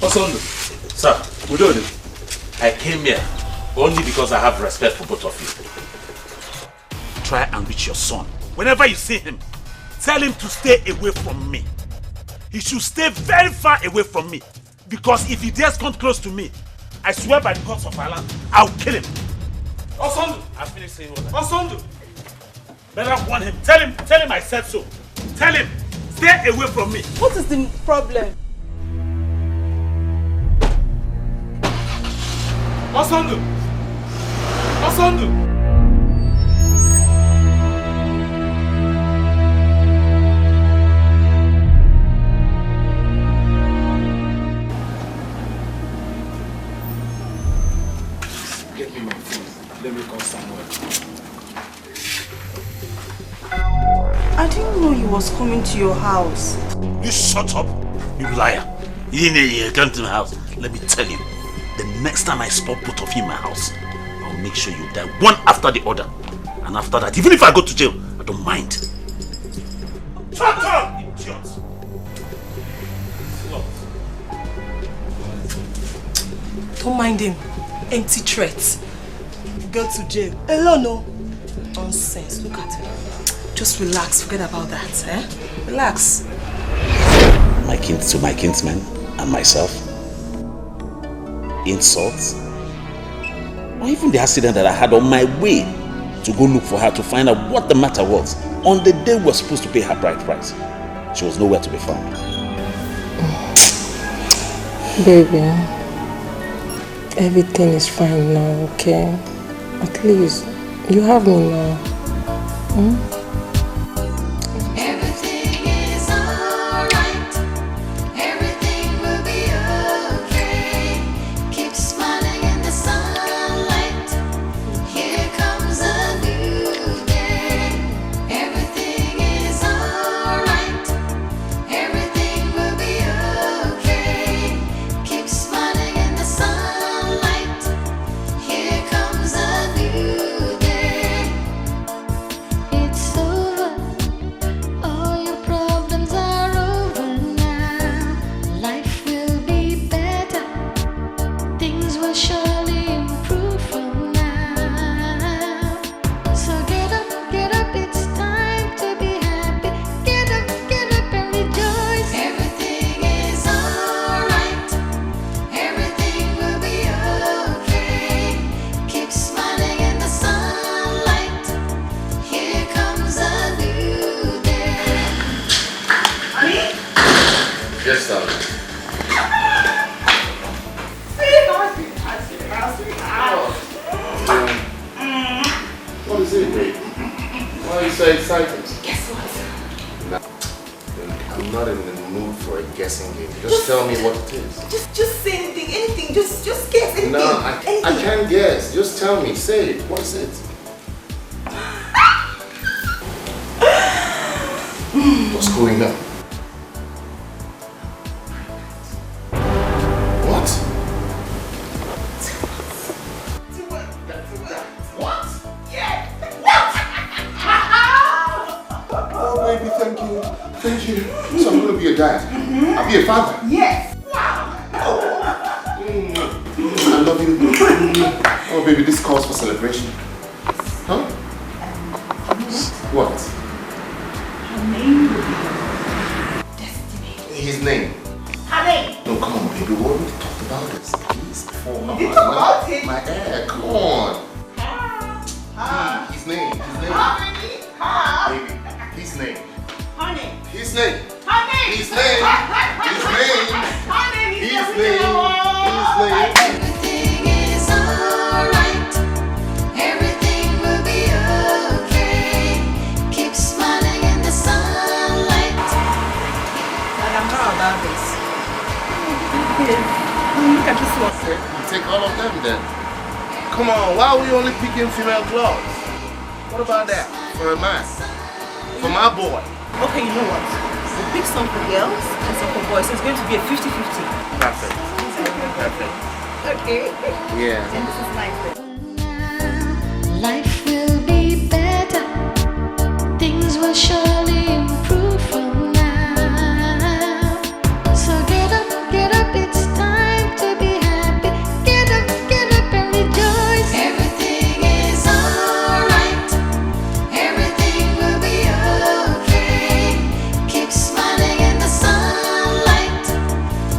S14: Osondo.
S11: Sir, I came here only because I have respect for both of you. Try and reach your son. Whenever you see him, tell him to stay away from me. He should stay very far away from me. Because if he dares come close to me, I swear by the gods of our land, I'll kill him.
S14: Osondo!
S11: I'm finished saying what I...
S14: Osondo!
S11: Better warn him. Tell him I said so. Tell him, stay away from me.
S12: What is the problem?
S14: Osondo! Osondo! Get me my phone. Let me call Samuel.
S12: I didn't know he was coming to your house.
S11: You shut up, you liar. You come to my house. Let me tell you, the next time I spot both of you in my house, I'll make sure you die one after the other. And after that, even if I go to jail, I don't mind. Tonto! Idiot!
S8: Don't mind him. Empty threats. Go to jail. Hello, no. Nonsense. Look at him. Just relax. Forget about that. Eh? Relax.
S11: My kinsmen and myself. Insults. Or even the accident that I had on my way to go look for her to find out what the matter was. On the day we were supposed to pay her bride price. She was nowhere to be found.
S21: Baby, everything is fine now, okay? At least you have me now.
S4: Everything is alright. Everything will be okay. Keep smiling in the sunlight. Here comes a new day. Everything is alright. Everything will be okay. Keep smiling in the sunlight. Here comes a new day. It's over. All your problems are over now. Life will be better. Things will surely improve from now. So get up, it's time to be happy. Get up and rejoice. Everything is alright. Everything will be okay. Keep smiling in the sunlight. Here comes a new day. Honey?
S6: Yes, darling. What is it, babe? Why are you so excited?
S3: Guess what?
S6: Nah, I'm not in the mood for a guessing game. Just tell me what it is.
S8: Just say anything. Just guess anything.
S6: No, I can't guess. Just tell me. Say it. What is it? What's going on? What? What?
S8: Yeah.
S6: Oh, baby, thank you. Thank you. So I'm going to be a dad. I'll be a father.
S8: Yes. Wow.
S6: I love you. Oh, baby, this calls for celebration. Huh? What?
S8: Her name will be Destiny.
S6: His name?
S8: Her name.
S6: No, come on, baby. We already talked about this. Please, before.
S8: We did talk about it.
S6: My hair, come on. His name.
S8: Honey.
S6: Baby, his name.
S8: Honey.
S6: His name.
S8: Honey.
S6: His name. His name.
S8: Honey.
S6: His name.
S4: Everything is alright. Everything will be okay. Keep smiling in the sunlight.
S8: I'm proud about this. Look at this one.
S6: You take all of them then. Come on, why are we only picking female clothes? What about that? For a man? For my boy?
S8: Okay, you know what? We'll pick some for girls and some for boys. So it's going to be a 50-50.
S6: Perfect.
S8: Okay.
S6: Yeah.
S8: And this is nice.
S4: Life will be better. Things will surely improve from now. So get up, it's time to be happy. Get up and rejoice. Everything is alright. Everything will be okay. Keep smiling in the sunlight.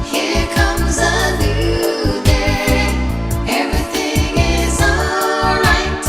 S4: Here comes a new day. Everything is alright.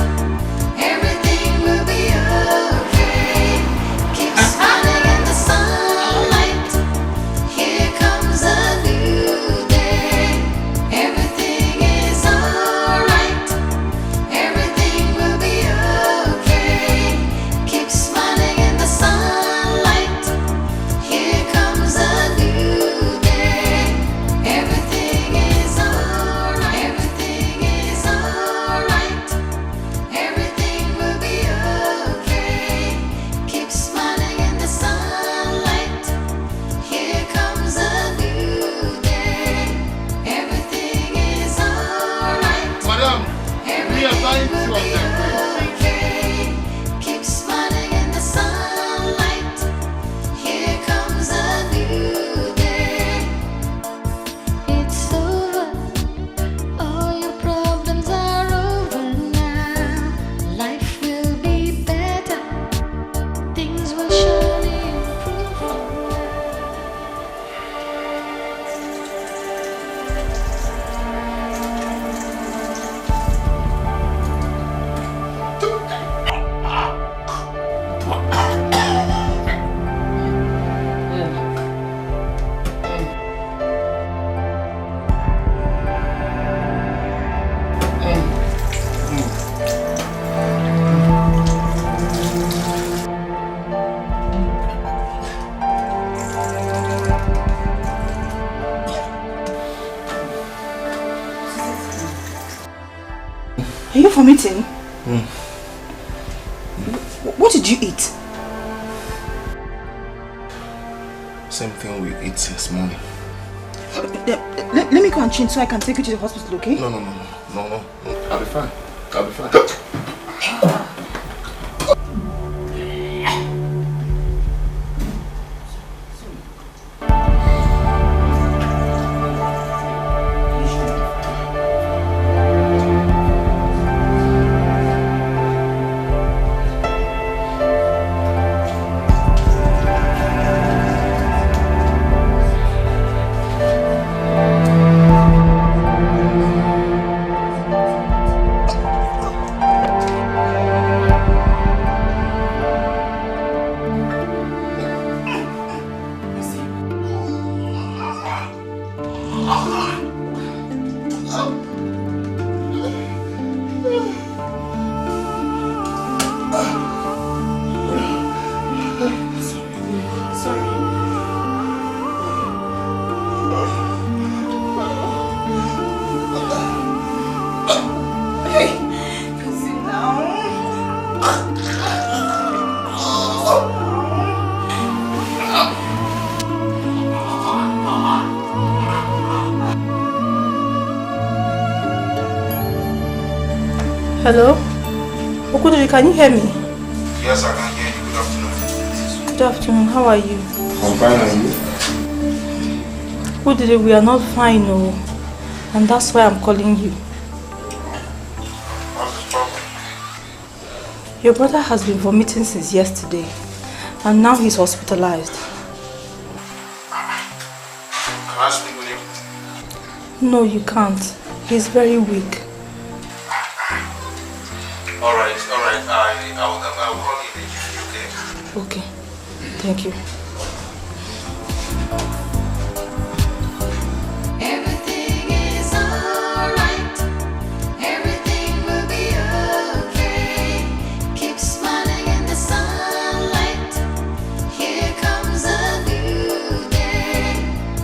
S12: Are you vomiting? What did you eat?
S6: Same thing we ate since morning.
S12: Let me go and change so I can take you to the hospital, okay?
S6: No. I'll be fine.
S12: Hello? Okudu, can you hear me?
S6: Yes, I can hear you. Good afternoon.
S12: Good afternoon. How are you?
S6: I'm fine, and you?
S12: Okudu, we are not fine, no. And that's why I'm calling you.
S6: What's the problem?
S12: Your brother has been vomiting since yesterday. And now he's hospitalized.
S6: Can I speak with him?
S12: No, you can't. He's very weak.
S6: Alright. I'll call you immediately, okay?
S12: Okay. Thank you.
S4: Everything is alright. Everything will be okay. Keep smiling in the sunlight. Here comes a new day.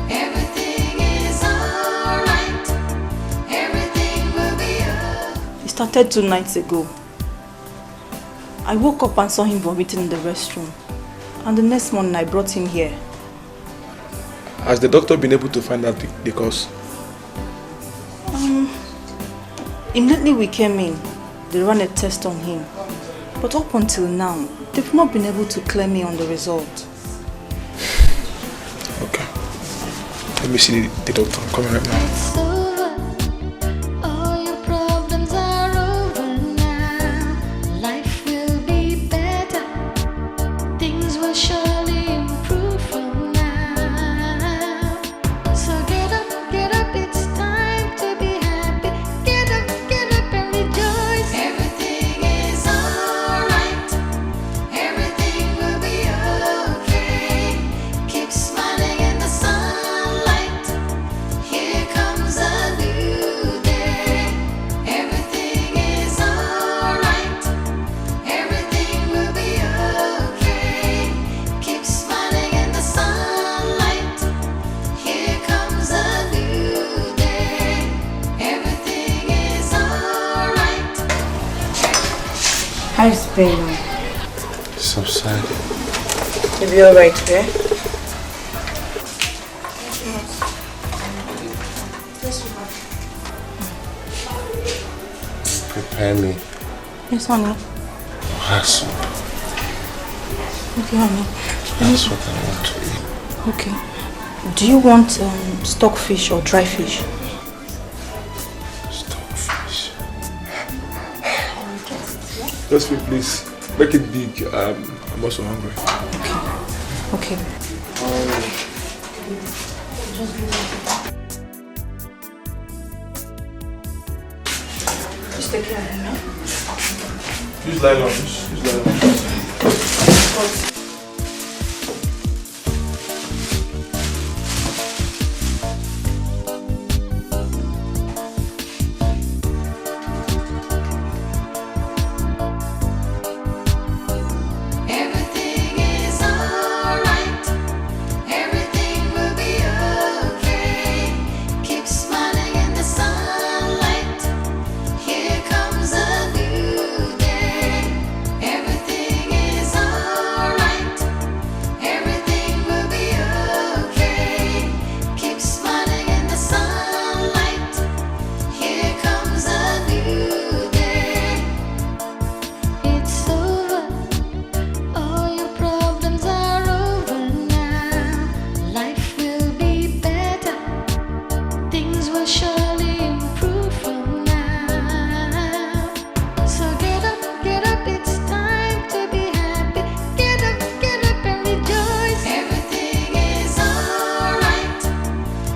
S4: Everything is alright. Everything will be okay.
S12: It started 2 nights ago. I woke up and saw him vomiting in the restroom. And the next morning I brought him here.
S14: Has the doctor been able to find out the cause?
S12: Immediately we came in, they ran a test on him. But up until now, they've not been able to clear me on the result.
S14: Okay. Let me see the doctor. I'm coming right now.
S4: All your problems are over now. Life will be better. Things will surely improve from now. So get up, it's time to be happy. Get up and rejoice. Everything is alright. Everything will be okay. Keep smiling in the sunlight. Here comes a new day. Everything is alright. Everything will be okay. Keep smiling in the sunlight. Here comes a new day. Everything is alright.
S12: How is pain now?
S6: Subsided.
S12: You'll be alright, yeah?
S6: Prepare me
S12: Yes, honey.
S6: hot soup.
S12: Okay, honey.
S6: That's what I want to eat.
S12: Okay. Do you want stockfish or dry fish?
S6: Stockfish.
S14: Just wait, please. Make it big. I'm also hungry.
S12: Okay. Just take care of him, yeah?
S14: Use nylon. Use nylon.
S4: Everything is alright. Everything will be okay. Keep smiling in the sunlight. Here comes a things will surely improve from now. So get up, it's time to be happy. Get up and rejoice. Everything is alright.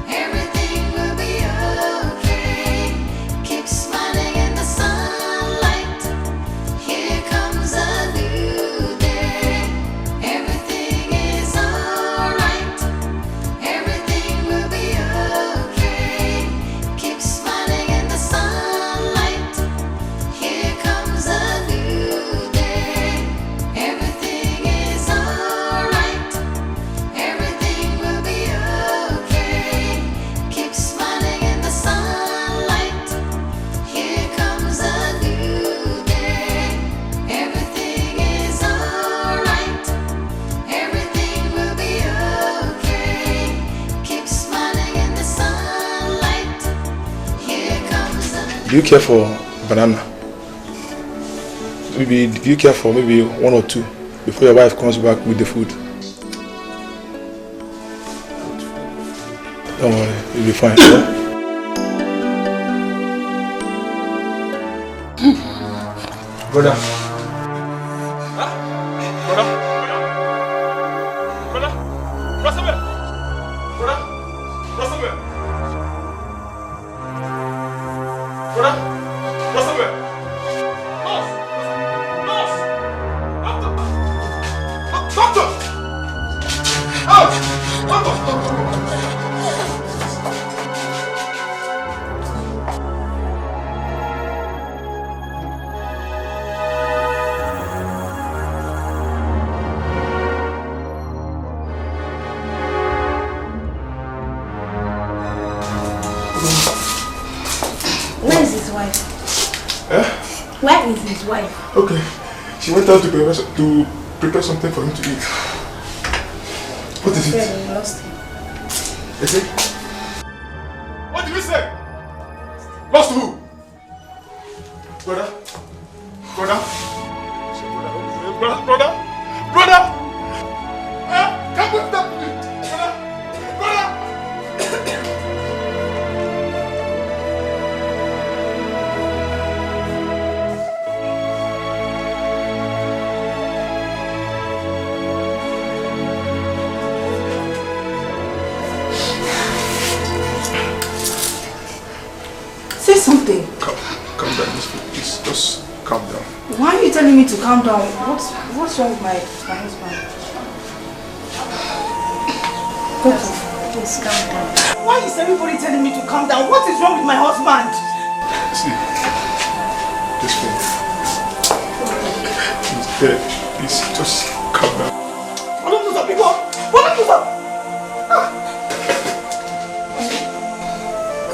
S4: Everything will be okay. Keep smiling in the sunlight. Here comes a new day. Everything is alright. Everything will be okay. Keep smiling in the sunlight. Here comes a new day. Everything is alright. Everything will be okay. Keep smiling in the sunlight. Here comes a new day. Everything is alright. Everything will be okay. Keep smiling in the sunlight. Here comes a
S7: Do you care for banana? Maybe do you care for maybe 1 or 2 before your wife comes back with the food? Don't worry, you'll be fine. Yeah? Brother.
S8: Where is his wife? Where is his wife?
S7: Okay. She went out to prepare something for him to eat. What is it?
S8: We lost him.
S7: Is it? What did you say? Lost who? Brother? Brother? Brother? Brother? Come with that, please. Brother? Brother?
S8: Say something.
S7: Calm down, please. Just calm down.
S8: Why are you telling me to calm down? What's wrong with my husband? Please calm down. Why is everybody telling me to calm down? What is wrong with my husband?
S7: See, this one. He's dead. Please, just calm down.
S8: What do people? What do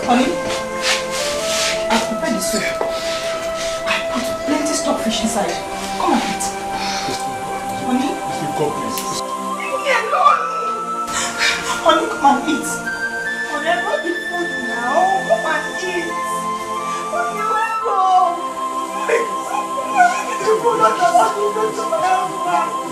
S8: Honey, I prepared the soup. I put plenty stockfish inside. Come and eat. Honey?
S7: God, please.
S8: Leave me alone. Honey, come and eat. Honey, I brought the food now. Come and eat. Honey, let's go. The food I want to go to my husband.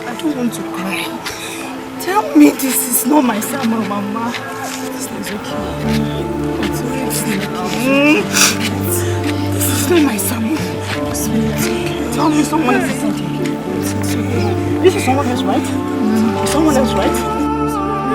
S12: I don't want to cry. Tell me this is not my Samuel, Mama. This is okay. It's okay. This is not my Samuel. It's okay. Tell me someone else is okay. This is someone else, right? Is someone else, right? Someone.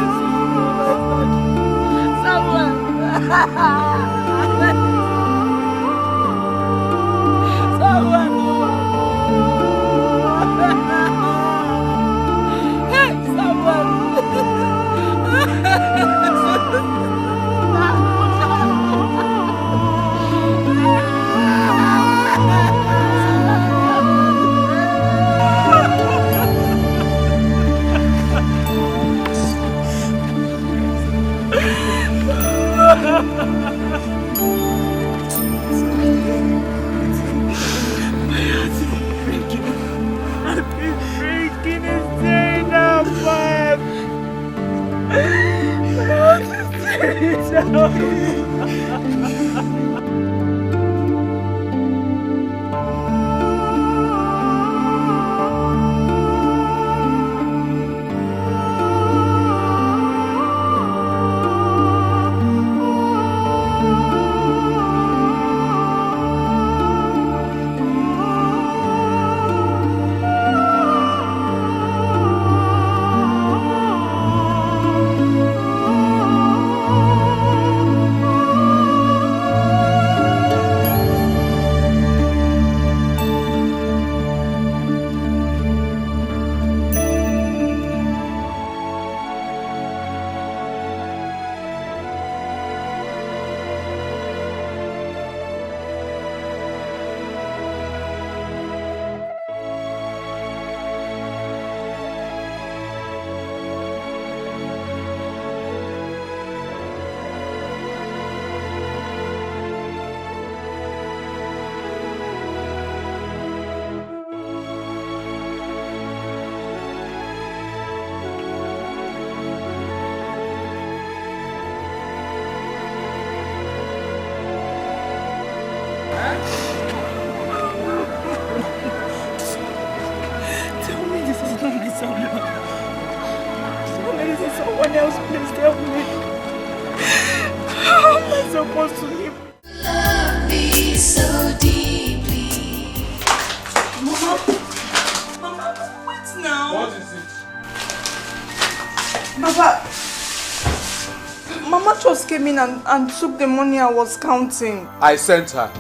S12: And took the money I was counting.
S18: I sent her.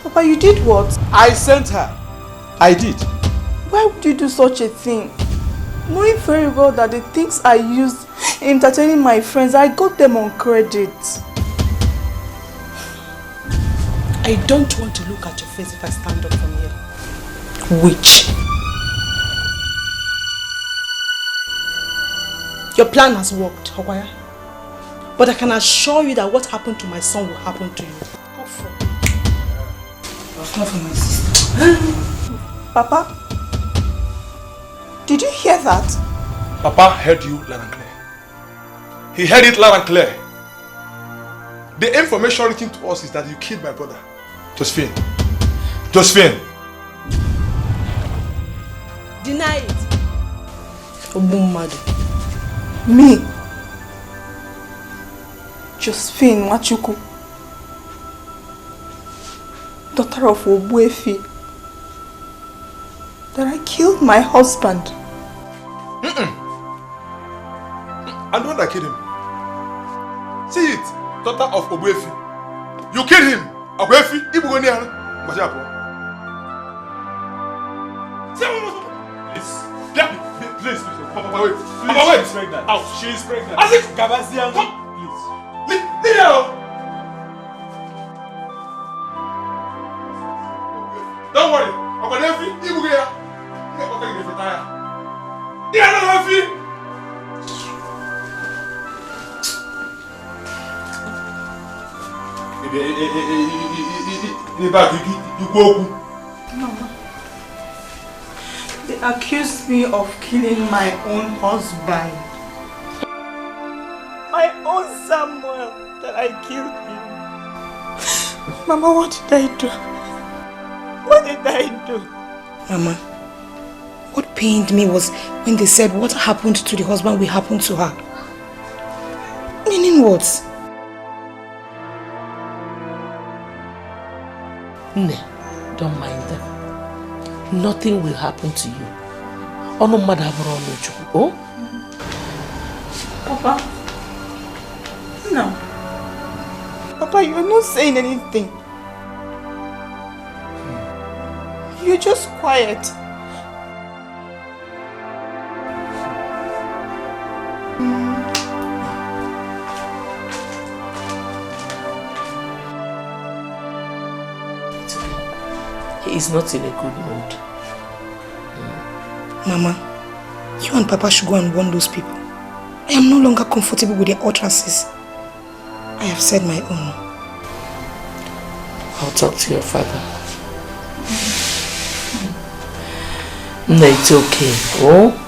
S12: Papa, you did what?
S18: I sent her. I did.
S12: Why would you do such a thing? Knowing very well that the things I used in entertaining my friends, I got them on credit.
S9: I don't want to look at your face if I stand up from here. Witch. Your plan has worked, Hawaya. But I can assure you that what happened to my son will happen to you.
S12: Not for my sister. Papa, did you hear that?
S7: Papa heard you loud and clear. He heard it loud and clear. The information reaching to us is that you killed my brother. Josephine. Josephine.
S9: Deny it. Obumadu.
S12: Me. Josephine Machuku, daughter of Obuefi, that I killed my husband.
S7: I'm the one that killed him. See it, daughter of Obuefi. You killed him. Obuefi, Ibugonian. Please. Papa, wait. Papa, wait. She's pregnant. Out. She is pregnant. As if Gabazian. Don't worry. I'm going to have you. I'm going to retire. I'm going to have you.
S12: Mama, they accused me of killing my own husband. My own Samuel, that I killed him. Mama, what did I do? What did I do?
S9: Mama,
S8: What pained me was when they said what happened to the husband will happen to her. Meaning what?
S3: Ne, don't mind them. Nothing will happen to you. Oh no, Madam. Oh?
S12: Papa? No. Papa, you're not saying anything. You're just quiet.
S3: He is not in a good mood.
S8: Mama, you and Papa should go and warn those people. I am no longer comfortable with their utterances. I have said my own.
S3: I'll talk to your father. No, it's okay. Oh?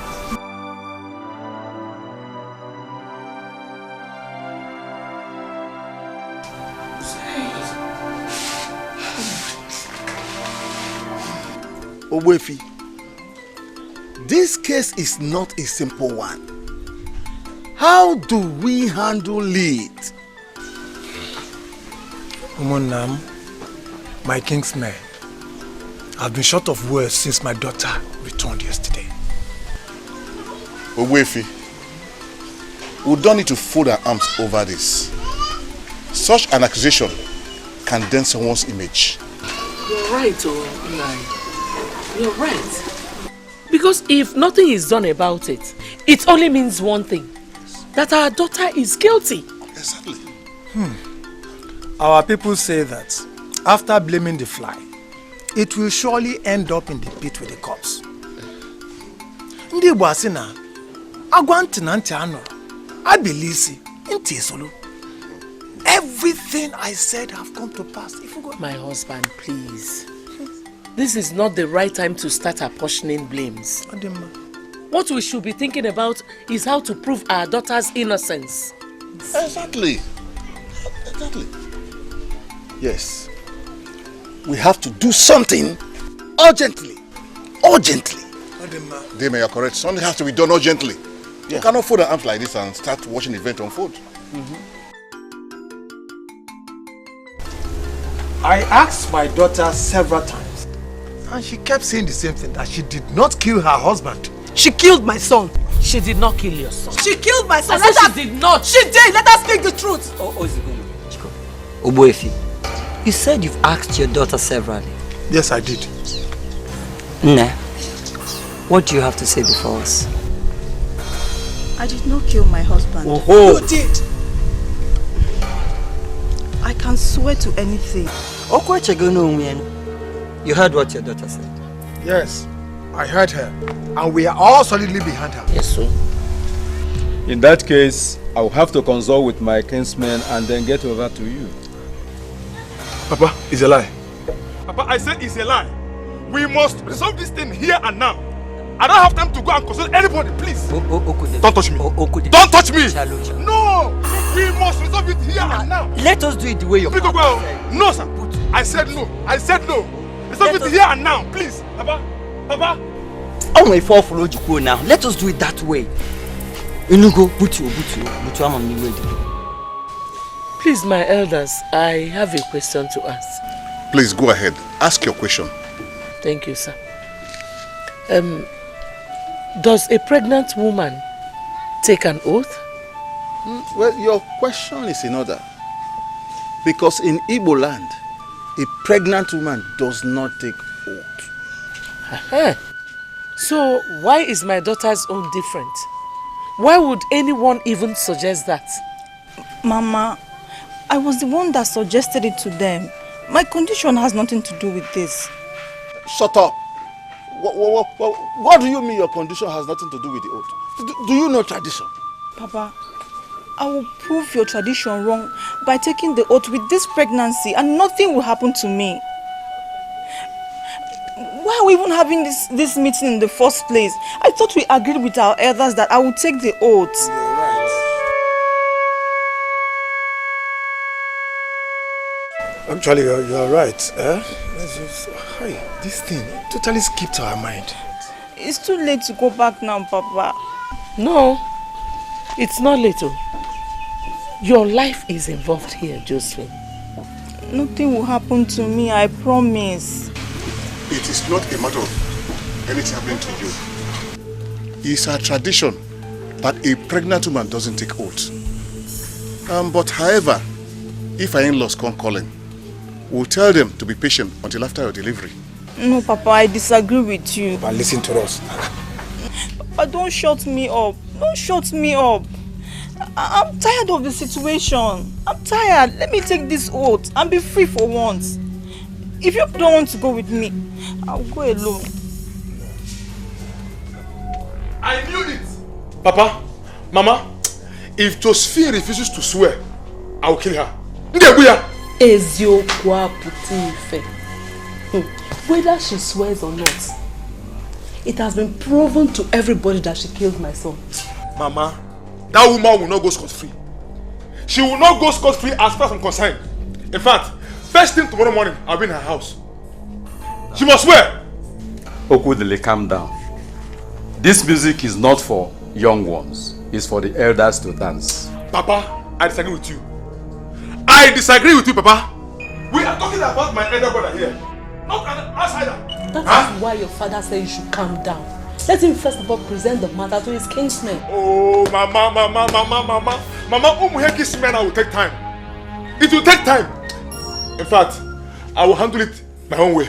S2: Ogbuefi, this case is not a simple one. How do we handle it?
S5: Umunam, my kingsman, I've been short of words since my daughter returned yesterday.
S6: Ogbuefi, we don't need to fold our arms over this. Such an accusation can dent someone's image.
S3: You're right, Nai. You're right. Because if nothing is done about it, it only means one thing. That our daughter is guilty.
S6: Exactly.
S5: Our people say that after blaming the fly, it will surely end up in the pit with the cops. Ndi Igbo asị na agwa ntị na ntị anụrụ, abilisi ntị esolu. Everything I said have come to pass.
S3: My husband, please. This is not the right time to start apportioning blames. What we should be thinking about is how to prove our daughter's innocence.
S6: Exactly. Exactly. Yes. We have to do something urgently. Urgently. Deme, you're correct. Something has to be done urgently. Yeah. You cannot fold our arms like this and start watching the event unfold.
S5: I asked my daughter several times, and she kept saying the same thing, that she did not kill her husband.
S9: She killed my son.
S3: She did not kill your son.
S9: She killed my son.
S3: I said she did not.
S9: She did. Let us speak the truth.
S13: Ogbuefi, you said you've asked your daughter severally.
S5: Yes, I did.
S13: Nne, what do you have to say before us?
S12: I did not kill my husband.
S13: Oh.
S12: You did. I can swear to anything.
S13: You heard what your daughter said?
S5: Yes, I heard her. And we are all solidly behind her.
S3: Yes, sir.
S18: In that case, I will have to consult with my kinsmen and then get over to you.
S7: Papa, it's a lie. Papa, I said it's a lie. We must resolve this thing here and now. I don't have time to go and consult anybody, please. Don't touch me. Don't touch me. No! We must resolve it here and now.
S13: Let us do it the way you're
S7: saying. No, sir. I said no. I said no. Resolve it here and now, please. Papa. Papa.
S13: Oh my fall follow you now. Let us do it that way.
S3: Please, my elders, I have a question to ask.
S6: Please go ahead. Ask your question.
S3: Thank you, sir. Does a pregnant woman take an oath?
S6: Well, your question is in order. Because in Igbo land, a pregnant woman does not take oath.
S3: So why is my daughter's own different? Why would anyone even suggest that?
S12: Mama, I was the one that suggested it to them. My condition has nothing to do with this.
S6: Shut up. What do you mean your condition has nothing to do with the oath? Do you know tradition?
S12: Papa, I will prove your tradition wrong by taking the oath with this pregnancy and nothing will happen to me. Why are we even having this meeting in the first place? I thought we agreed with our elders that I would take the oath.
S5: Actually, you're right. This thing totally skipped our mind.
S12: It's too late to go back now, Papa.
S3: No, it's not little. Your life is involved here, Josephine.
S12: Nothing will happen to me, I promise.
S2: It is not a matter of anything happening to you. It's a tradition that a pregnant woman doesn't take oath. But however, if our in-laws come calling, we'll tell them to be patient until after your delivery.
S12: No, Papa, I disagree with you.
S5: But listen to us.
S12: Papa, don't shut me up. Don't shut me up. I'm tired of the situation. I'm tired. Let me take this oath and be free for once. If you don't want to go with me, I'll go alone.
S7: I knew it! Papa, Mama, if Josephine refuses to swear, I will kill her.
S9: Whether she swears or not, it has been proven to everybody that she killed my son.
S7: Mama, that woman will not go scot-free. She will not go scot-free as far as I'm concerned. In fact, first thing tomorrow morning, I'll be in her house. She must swear!
S15: Okudele, calm down. This music is not for young ones. It's for the elders to dance.
S7: Papa, I disagree with you. I disagree with you, Papa. We are talking about my elder brother here, not an outsider.
S9: That is why your father said you should calm down. Let him first of all present the matter to his kinsmen.
S7: Oh, Mama, Umuheki's men will take time. It will take time. In fact, I will handle it my own way.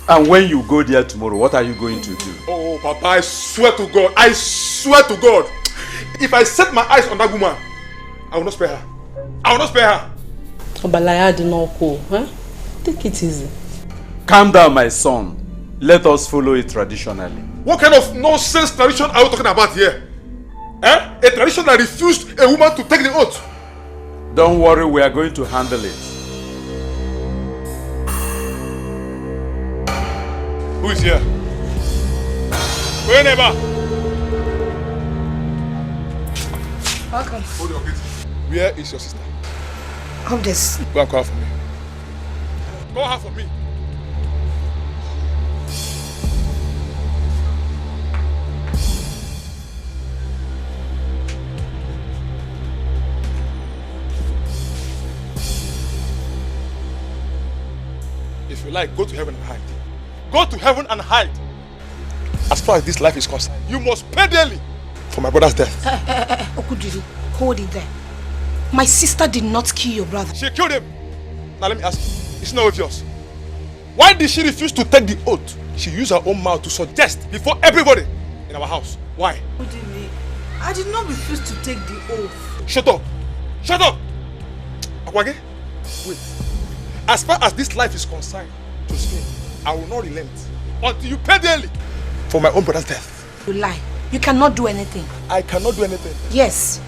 S15: And when you go there tomorrow, what are you going to do?
S7: Oh, Papa, I swear to God, if I set my eyes on that woman, I will not spare her. I will not spare her.
S9: Obalaya did not go, huh? Take it easy.
S15: Calm down, my son. Let us follow it traditionally.
S7: What kind of nonsense tradition are you talking about here? A tradition that refused a woman to take the oath.
S15: Don't worry, we are going to handle it.
S7: Who is here? Whenever.
S1: Welcome.
S7: Hold your gate. Where is your sister?
S1: Of this.
S7: Go and call her for me. Call her for me. If you like, go to heaven and hide. Go to heaven and hide. As far as this life is concerned, you must pay daily for my brother's death.
S1: Okudiri, hold it there. My sister did not kill your brother.
S7: She killed him. Now let me ask you, it's not obvious. Why did she refuse to take the oath? She used her own mouth to suggest before everybody in our house. Why?
S12: Okudiri, I did not refuse to take the oath.
S7: Shut up! Shut up! Akwage, wait. As far as this life is concerned, Josephine, I will not relent until you pay daily for my own brother's death.
S1: You lie. You cannot do anything.
S7: I cannot do anything.
S1: Yes.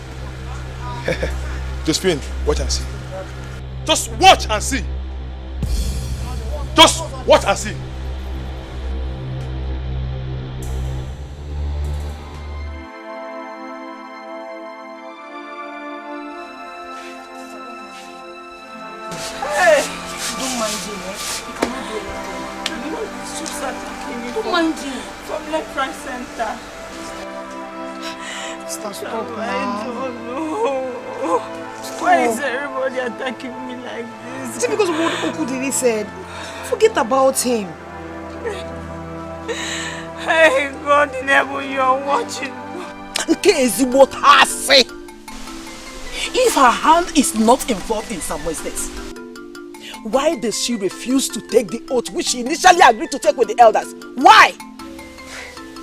S7: Josephine, watch and see. Just watch and see. Just watch and see.
S12: Hey! Don't mind him, eh? You cannot do anything. You know, it's just attacking me. Don't mind him. From left, right, center.
S1: Stop now.
S12: I don't know. Why is everybody attacking me like this?
S1: Is it because of what Okudiri said? Forget about him.
S12: Hey, God in heaven, you are watching.
S22: What I say? If her hand is not involved in some business, why does she refuse to take the oath which she initially agreed to take with the elders? Why?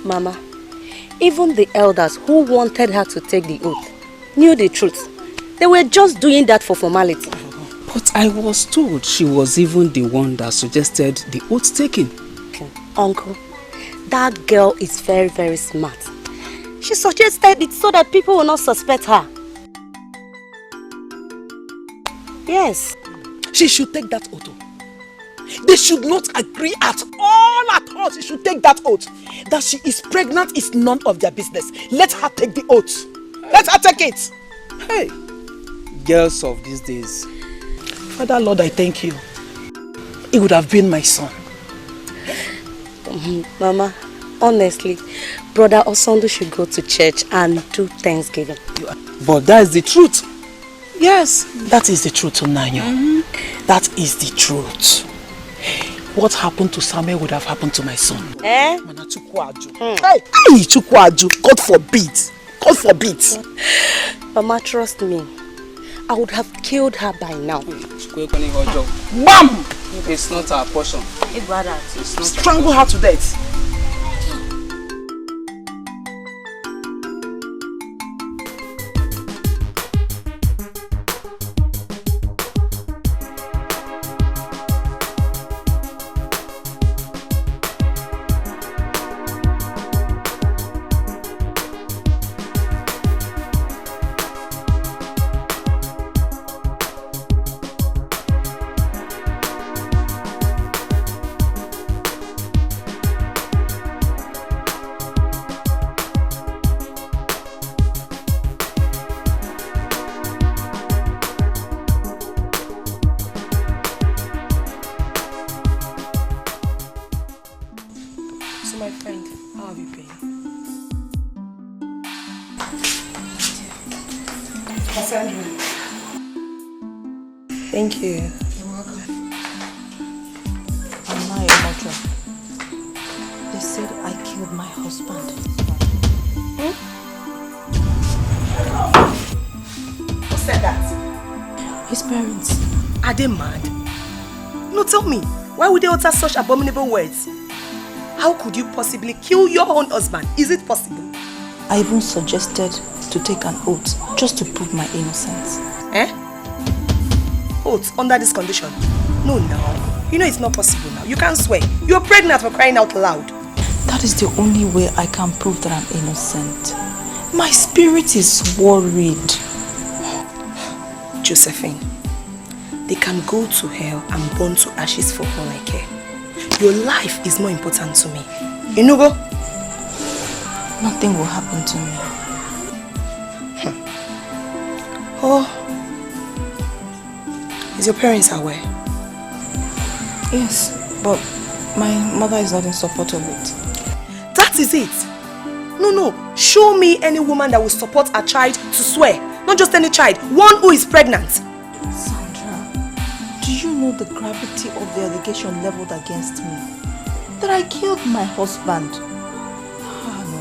S10: Mama, even the elders who wanted her to take the oath knew the truth. They were just doing that for formality.
S14: But I was told she was even the one that suggested the oath taking.
S10: Uncle, that girl is very, very smart. She suggested it so that people will not suspect her. Yes.
S22: She should take that oath. They should not agree at all. She should take that oath. That she is pregnant is none of their business. Let her take the oath. Let her take it.
S14: Hey, girls of these days.
S22: Father Lord, I thank you. It would have been my son.
S10: Mama, honestly, Brother Osondo should go to church and do Thanksgiving.
S22: But that is the truth. Yes, that is the truth, Onanyo. That is the truth. What happened to Samuel would have happened to my son.
S10: Eh?
S22: Hey, Chukwaju, God forbid. God forbid.
S10: Mama, trust me. I would have killed her by now.
S22: Bam!
S14: It's not our portion.
S22: Strangle her to death.
S8: Thank you.
S12: You're welcome. I'm not a murderer. They said I killed my husband.
S1: Who said that?
S12: His parents.
S1: Are they mad? No, tell me. Why would they utter such abominable words? How could you possibly kill your own husband? Is it possible?
S12: I even suggested to take an oath just to prove my innocence.
S1: Eh? Oath under this condition? No, now. You know it's not possible now. You can't swear. You're pregnant for crying out loud.
S12: That is the only way I can prove that I'm innocent. My spirit is worried.
S1: Josephine, they can go to hell and burn to ashes for all I care. Your life is more important to me. Inugo?
S12: Nothing will happen to me.
S1: Oh. Is your parents aware?
S12: Yes, but my mother is not in support of it.
S1: That is it. No. Show me any woman that will support a child to swear. Not just any child, one who is pregnant.
S12: Sandra, do you know the gravity of the allegation leveled against me? That I killed my husband. No.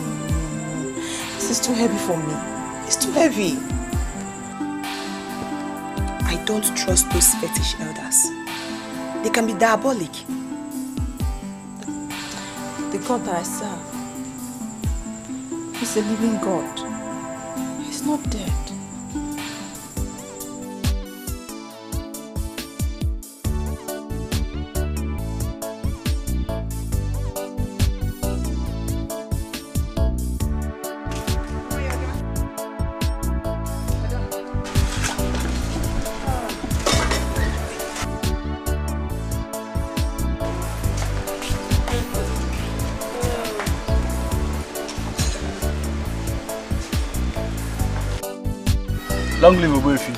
S12: This is too heavy for me. It's too heavy.
S1: I don't trust those fetish elders. They can be diabolic.
S12: The God that I serve is a living God. He's not dead.
S16: Long live Obuefi.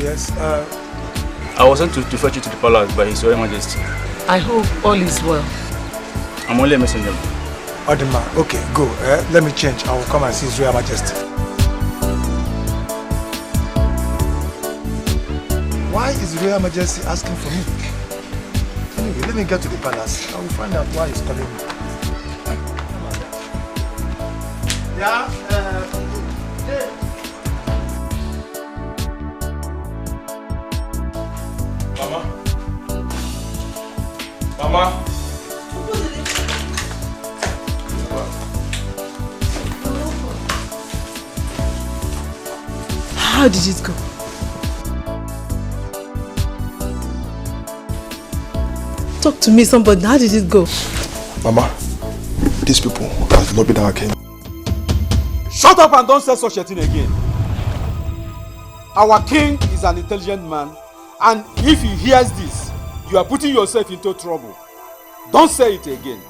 S5: Yes.
S16: I was sent to fetch you to the palace by His Royal Majesty.
S3: I hope all is well.
S16: I'm only a messenger.
S5: Odima, okay, go. Let me change. I will come and see His Royal Majesty. Why is Royal Majesty asking for me? Anyway, let me get to the palace. I will find out why he's calling me. Yeah,
S7: Mama.
S9: How did it go? Talk to me, somebody. How did it go?
S7: Mama, these people have lobbied our king.
S18: Shut up and don't say such a thing again. Our king is an intelligent man, and if he hears this, you are putting yourself into trouble. Don't say it again.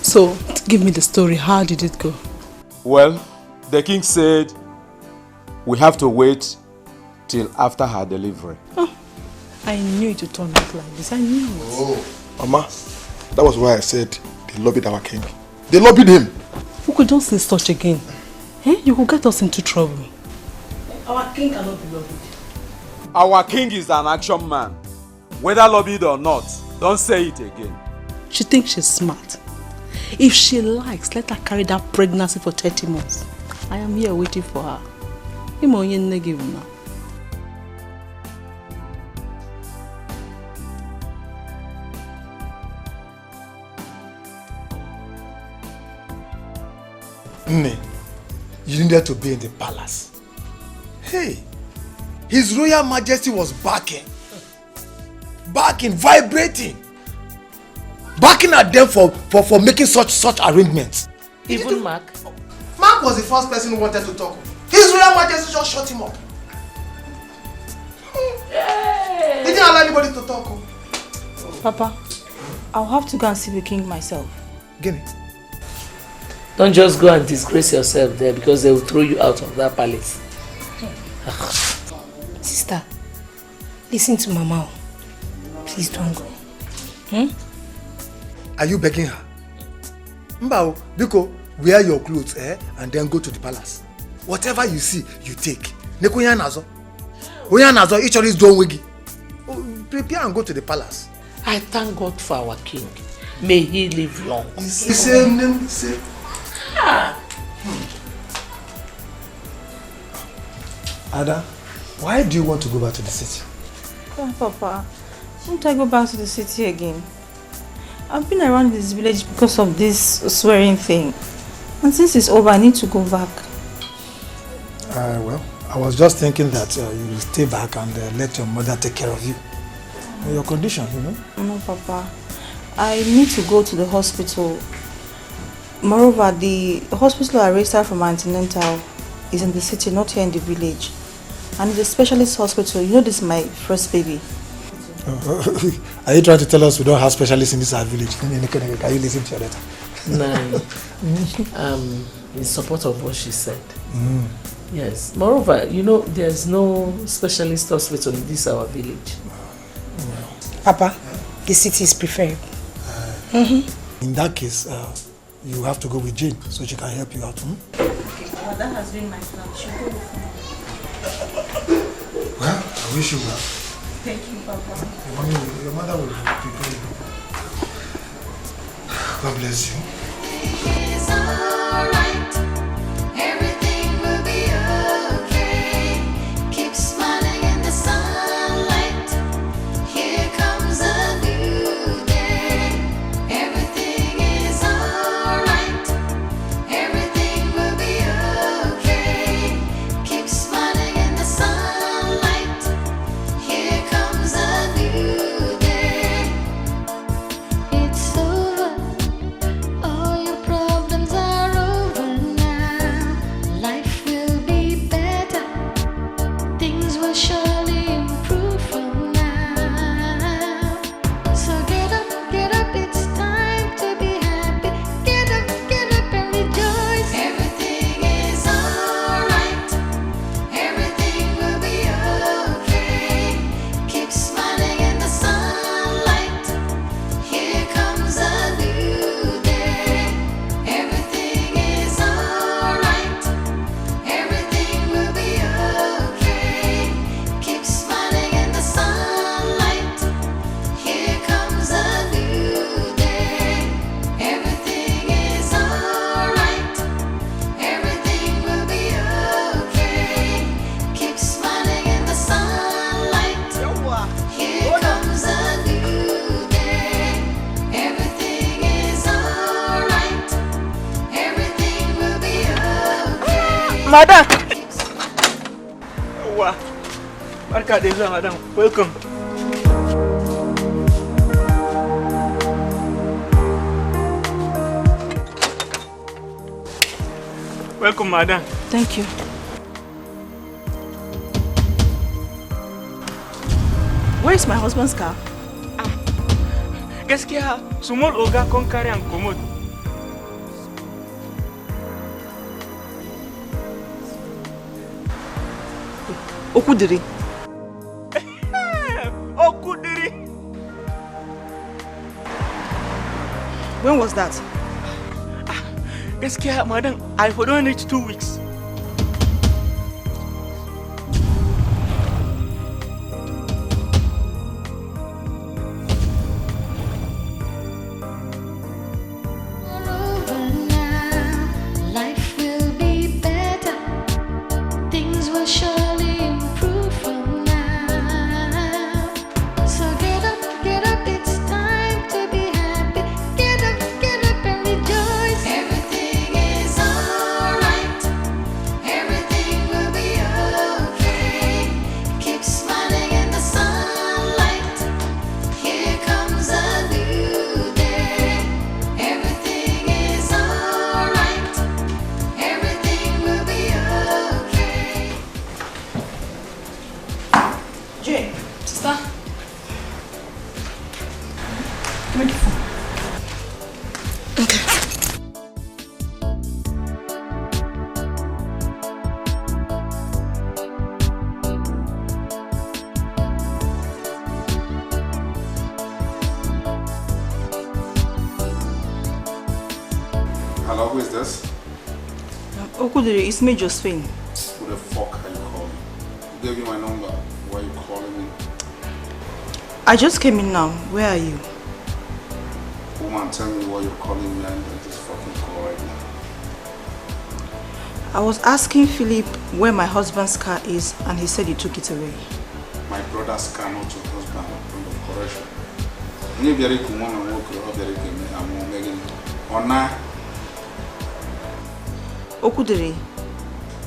S9: So, give me the story. How did it go?
S18: Well, the king said we have to wait till after her delivery.
S9: Oh, I knew it would turn out like this. I knew it.
S7: Oh, Mama, that was why I said the
S5: They lobbied our king. They lobbied him.
S9: Uko, don't say such again. Eh? You will get us into trouble. Our king cannot be lobbied.
S18: Our king is an action man. Whether lobbied or not, don't say it again.
S9: She thinks she's smart. If she likes, let her carry that pregnancy for 30 months. I am here waiting for her.
S5: Nne, you needed to be in the palace. Hey, His Royal Majesty was backing, vibrating, backing at them for making such arrangements.
S3: Even Mark?
S5: Mark was the first person who wanted to talk. His Royal Majesty just shut him up. He didn't allow anybody to talk.
S12: Papa, I'll have to go and see the king myself.
S5: Gimme.
S3: Don't just go and disgrace yourself there because they will throw you out of that palace.
S20: Sister, listen to Mama. Please don't go.
S5: Are you begging her? Mbao, Biko, wear your clothes and then go to the palace. Whatever you see, you take. Nekuya nazo. Oya nazo, each other is doing wiggy. Prepare and go to the palace.
S3: I thank God for our king. May he live long.
S5: Say. Ada, why do you want to go back to the city?
S12: Oh, Papa, won't I go back to the city again? I've been around this village because of this swearing thing. And since it's over, I need to go back.
S5: Well, I was just thinking that you will stay back and let your mother take care of you. Your condition, you know?
S12: No, Papa. I need to go to the hospital. Moreover, the hospital I raised her from antenatal is in the city, not here in the village. And it's a specialist hospital. You know this is my first baby.
S5: Are you trying to tell us we don't have specialists in this village? Can you listen to your letter?
S3: No. In support of what she said. Yes. Moreover, you know, there's no specialist hospital in this our village.
S20: Papa, the city is preferred.
S5: In that case, you have to go with Jane so she can help you out.
S12: Okay, well, that has been my plan. She'll go with me.
S5: Well, I wish you well.
S12: Thank you, Papa.
S5: Your mother will prepare you. God bless you.
S4: It's alright. Everything will be okay. Keep smiling in the sunlight. Here comes a new day. Everything is alright. Everything will be okay. Keep smiling in the sunlight. Here comes a new day. It's over. All your problems are over now. Life will be better. Things will surely improve from now. So get up, it's time to be happy. Get up and rejoice. Everything is alright. Everything will be okay. Keep smiling in the sunlight. Here comes a new day. Everything is alright. Everything will be okay. Keep smiling in the sunlight. Here comes a new day. Everything is alright. Everything will be okay. Keep smiling in the sunlight. Here comes a new day. Everything is alright. Everything will be okay.
S14: Madam! Wow. Barka da zuwa, madam. Welcome. Welcome, madam.
S12: Thank you. Where is my husband's car?
S14: Gaskiya, small oga kon carry and commode.
S12: Okudiri.
S14: Okudiri.
S12: When was that?
S14: Gaskiya, madam, I for don't need 2 weeks.
S4: Life will be better. Things will surely improve from now. So get up, it's time to be happy. Get up and rejoice. Everything is alright. Everything will be okay. Keep smiling in the sunlight. Here comes a new day. Everything is alright. Everything will be okay.
S12: Jane,
S8: Sister?
S12: give me the phone.
S15: Hello, who is this?
S12: Okudiri, it's me, Josephine.
S15: Who the fuck are you calling? Who gave you my number? Why are you calling me?
S12: I just came in now. Where are you?
S15: Woman, tell me why you're calling me and this fucking call right now.
S12: I was asking Philip where my husband's car is and he said he took it away.
S15: My brother's car, not your husband, point of correction. You very cool woman work or very good I'm making Ona.
S12: Okudiri,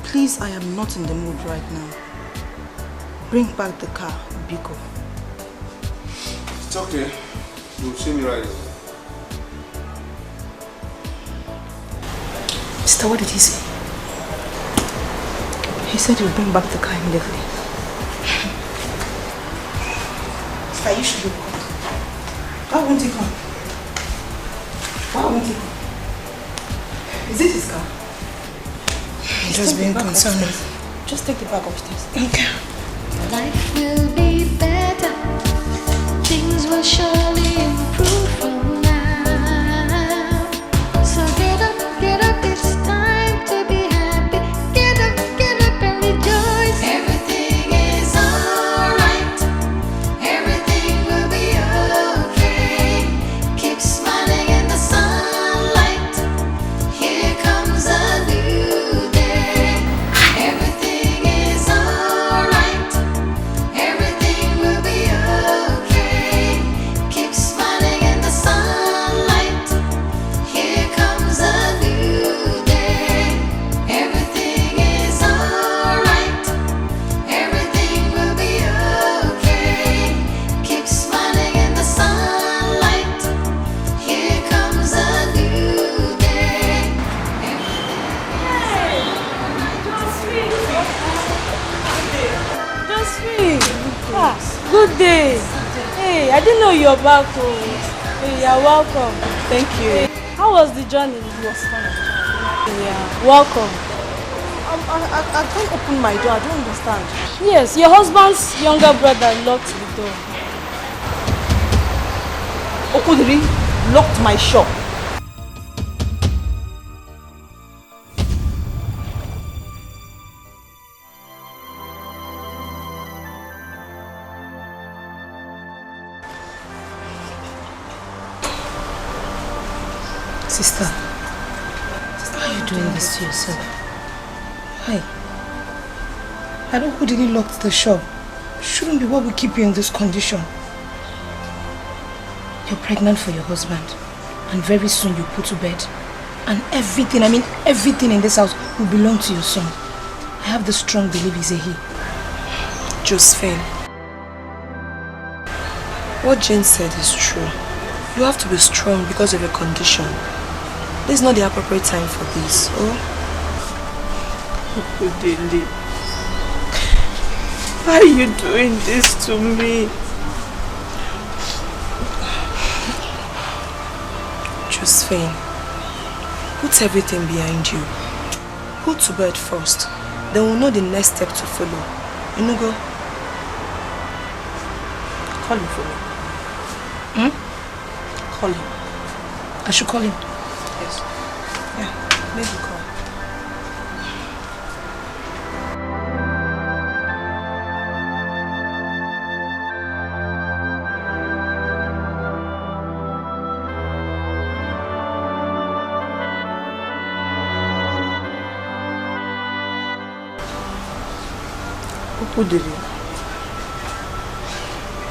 S12: please, I am not in the mood right now. Bring back the car, Biko.
S15: It's okay. You'll see me right away.
S8: Sister, what did he say?
S12: He said he'll bring back the car immediately.
S8: Sister, you should go.
S12: Why won't he come?
S8: Why won't he come?
S12: Is it his car?
S8: Just being concerned.
S12: Just take the bag upstairs.
S8: Okay.
S4: Life will be better. Things will surely improve from now. So get up, it's time to be happy. Get up and rejoice. Everything is alright. Everything will be okay. Keep smiling in the sunlight. Here comes a new day. Everything is alright. Everything will be okay. Keep smiling in the sunlight. Here comes a new day. Everything is alright. Everything will be okay. Keep smiling in the sunlight. Here comes a new day.
S12: Josephine! Good day! Hey, I didn't know you were back home. Hey, you're welcome. Thank you. How was the journey? It was fun. Yeah, welcome. I can't open my door. I don't understand. Yes, your husband's younger brother locked the door. Okudiri locked my shop.
S8: Sister, why are you doing this to yourself? Why? I know who didn't lock the shop. Shouldn't be what will keep you in this condition. You're pregnant for your husband, and very soon you put to bed. And everything, I mean everything in this house will belong to your son. I have the strong belief he's a he.
S1: Josephine, what Jane said is true. You have to be strong because of your condition. This is not the appropriate time for this, oh?
S12: Okudili, why are you doing this to me?
S1: Josephine, put everything behind you. Put to bed first. Then we'll know the next step to follow. Inugo, call him for me. Call him.
S9: I should call him.
S8: Yes. Yeah, maybe call.
S12: Okudili,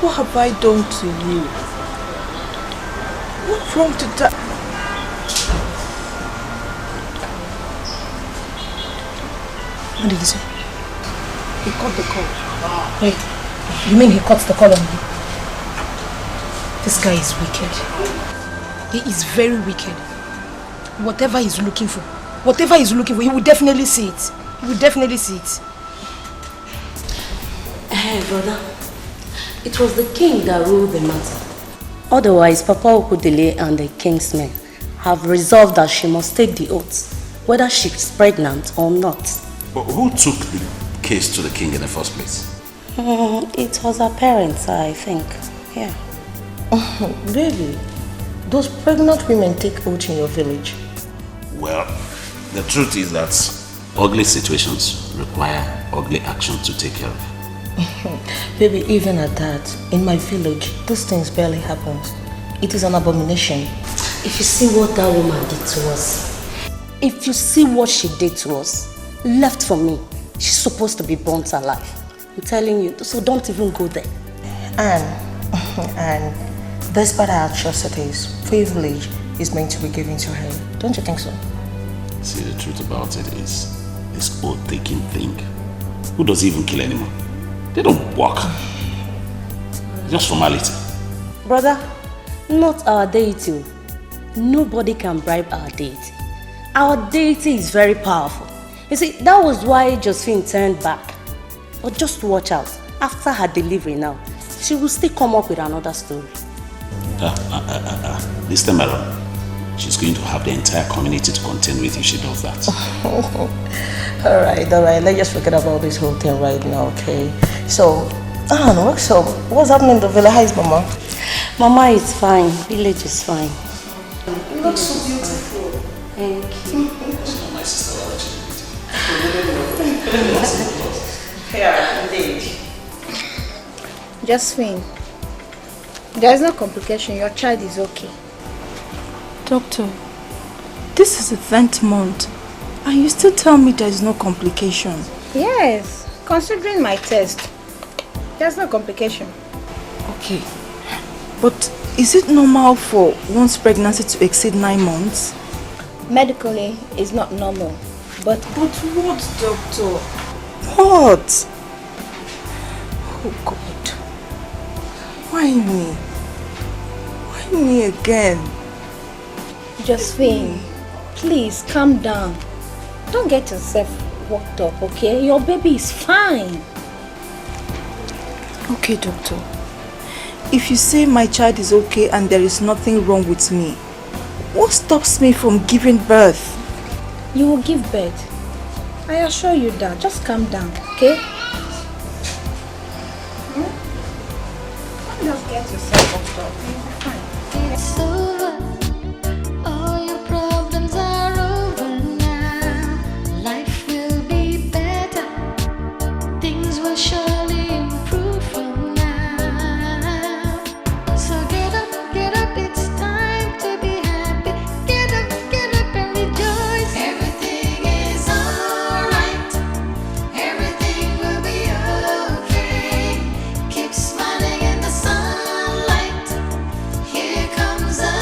S12: what have I done to you? What's wrong to that?
S9: What did he say?
S12: He cut the call.
S9: Wait, you mean he cut the call on me? This guy is wicked. He is very wicked. Whatever he's looking for, he will definitely see it. He will definitely see it.
S10: Hey, brother. It was the king that ruled the matter. Otherwise, Papa Okudili and the king's men have resolved that she must take the oath, whether she is pregnant or not.
S11: But who took the case to the king in the first place?
S10: It was her parents, I think. Yeah.
S9: Really? Those pregnant women take oath in your village?
S11: Well, the truth is that ugly situations require ugly action to take care of.
S9: Baby, even at that, in my village, these things barely happen. It is an abomination.
S10: If you see what that woman did to us, if you see what she did to us, left for me, she's supposed to be burnt alive. I'm telling you, so don't even go there.
S9: And despite our atrocities, privilege is meant to be given to her. Don't you think so?
S11: See, the truth about it is, this oath-taking thing, who does even kill anyone? They don't work. Just formality.
S10: Brother, not our deity. Nobody can bribe our deity. Our deity is very powerful. You see, that was why Josephine turned back. But just watch out. After her delivery now, she will still come up with another story.
S11: This time around, she's going to have the entire community to contend with if she does that.
S9: Alright. Let's just forget about this whole thing right now, okay? So, I don't know, so what's happening in the village? How is Mama?
S10: Mama is fine. Village is fine.
S8: You look so beautiful.
S10: Thank you.
S11: My sister
S12: Yeah, indeed.
S17: Josephine, there's no complication. Your child is okay.
S12: Doctor, this is the 10th month, and you still tell me there is no complication.
S17: Yes, considering my test, there's no complication.
S12: Okay, but is it normal for one's pregnancy to exceed 9 months?
S17: Medically, it's not normal, but
S12: what, doctor? What? Oh God, why me? Why me again?
S17: Josephine, please calm down. Don't get yourself worked up, okay? Your baby is fine.
S12: Okay, doctor. If you say my child is okay and there is nothing wrong with me, what stops me from giving birth?
S17: You will give birth. I assure you that. Just calm down, okay? Don't just get yourself worked up. You'll be fine.
S4: It's over. All your problems are over now. Life will be better. Things will surely improve from now. So get up, it's time to be happy. Get up and rejoice. Everything is alright. Everything will be okay. Keep smiling in the sunlight. Here comes a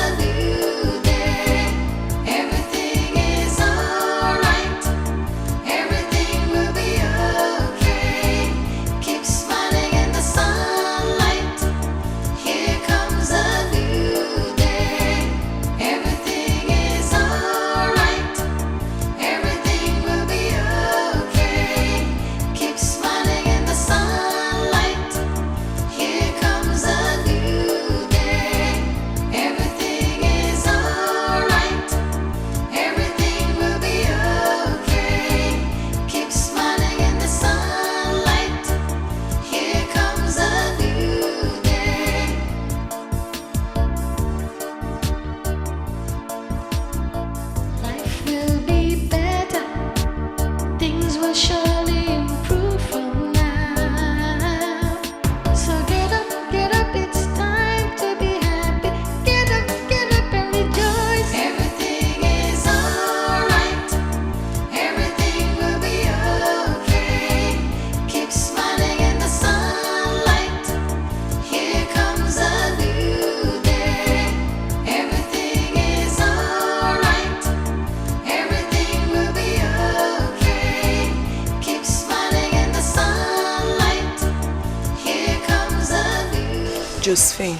S1: Josephine,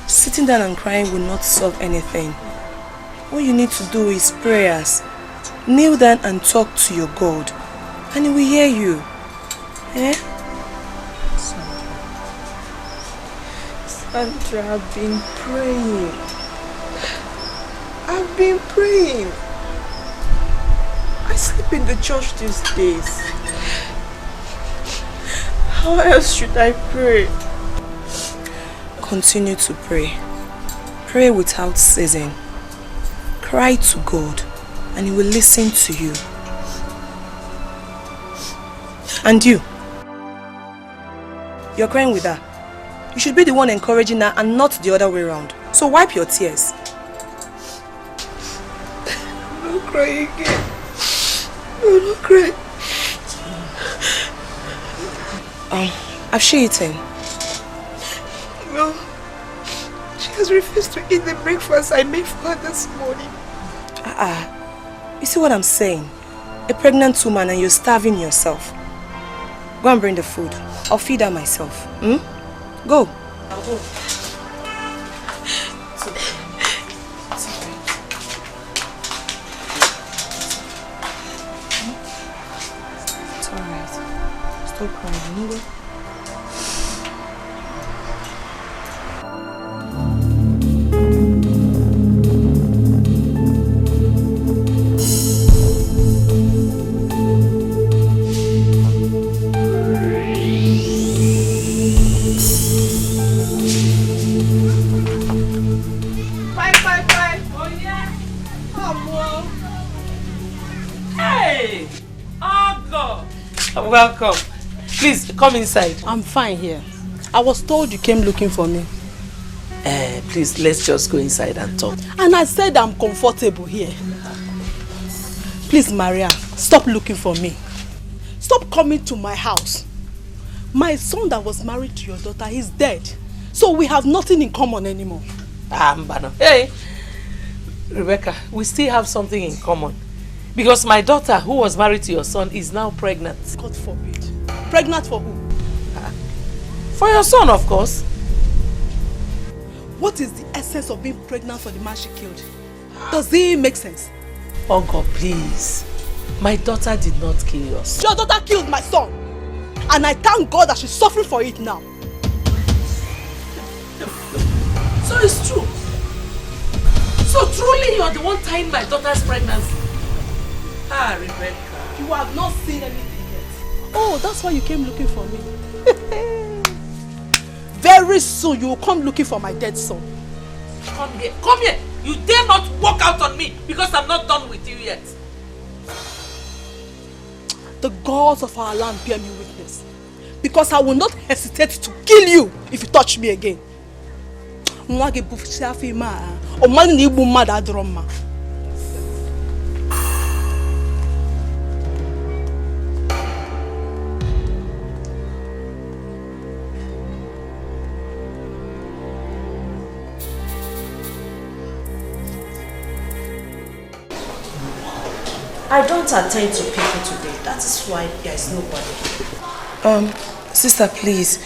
S1: sitting down and crying will not solve anything. What you need to do is prayers. Kneel down and talk to your God, and He will hear you. Eh?
S12: Sandra, I've been praying. I've been praying. I sleep in the church these days. How else should I pray?
S1: Continue to pray. Pray without ceasing. Cry to God, and He will listen to you. And you're crying with her. You should be the one encouraging her and not the other way around. So wipe your tears.
S12: Don't cry again. Don't cry.
S1: Has she eaten?
S12: No. She has refused to eat the breakfast I made for her this morning.
S1: You see what I'm saying? A pregnant woman and you're starving yourself. Go and bring the food. I'll feed her myself. Go.
S3: I'll go.
S1: It's alright. Stop crying. Go.
S3: Welcome. Please, come inside.
S9: I'm fine here. I was told you came looking for me.
S3: Please, let's just go inside and talk.
S9: And I said I'm comfortable here. Please, Maria, stop looking for me. Stop coming to my house. My son that was married to your daughter is dead. So we have nothing in common anymore.
S3: Mbano. Hey, Rebecca, we still have something in common. Because my daughter, who was married to your son, is now pregnant.
S9: God forbid. Pregnant for who?
S3: For your son, of course.
S9: What is the essence of being pregnant for the man she killed? Does it make sense?
S3: Oh God, please. My daughter did not kill your son.
S9: Your daughter killed my son. And I thank God that she's suffering for it now.
S3: So it's true. So truly you are the one tying my daughter's pregnancy. Rebecca.
S9: You have not seen anything yet. Oh, that's why you came looking for me. Very soon you will come looking for my dead son.
S3: Come here. Come here. You dare not walk out on me because I'm not done with you yet.
S9: The gods of our land bear me witness. Because I will not hesitate to kill you if you touch me again.
S19: I don't attend to people today. That is why there is nobody.
S1: Sister, please.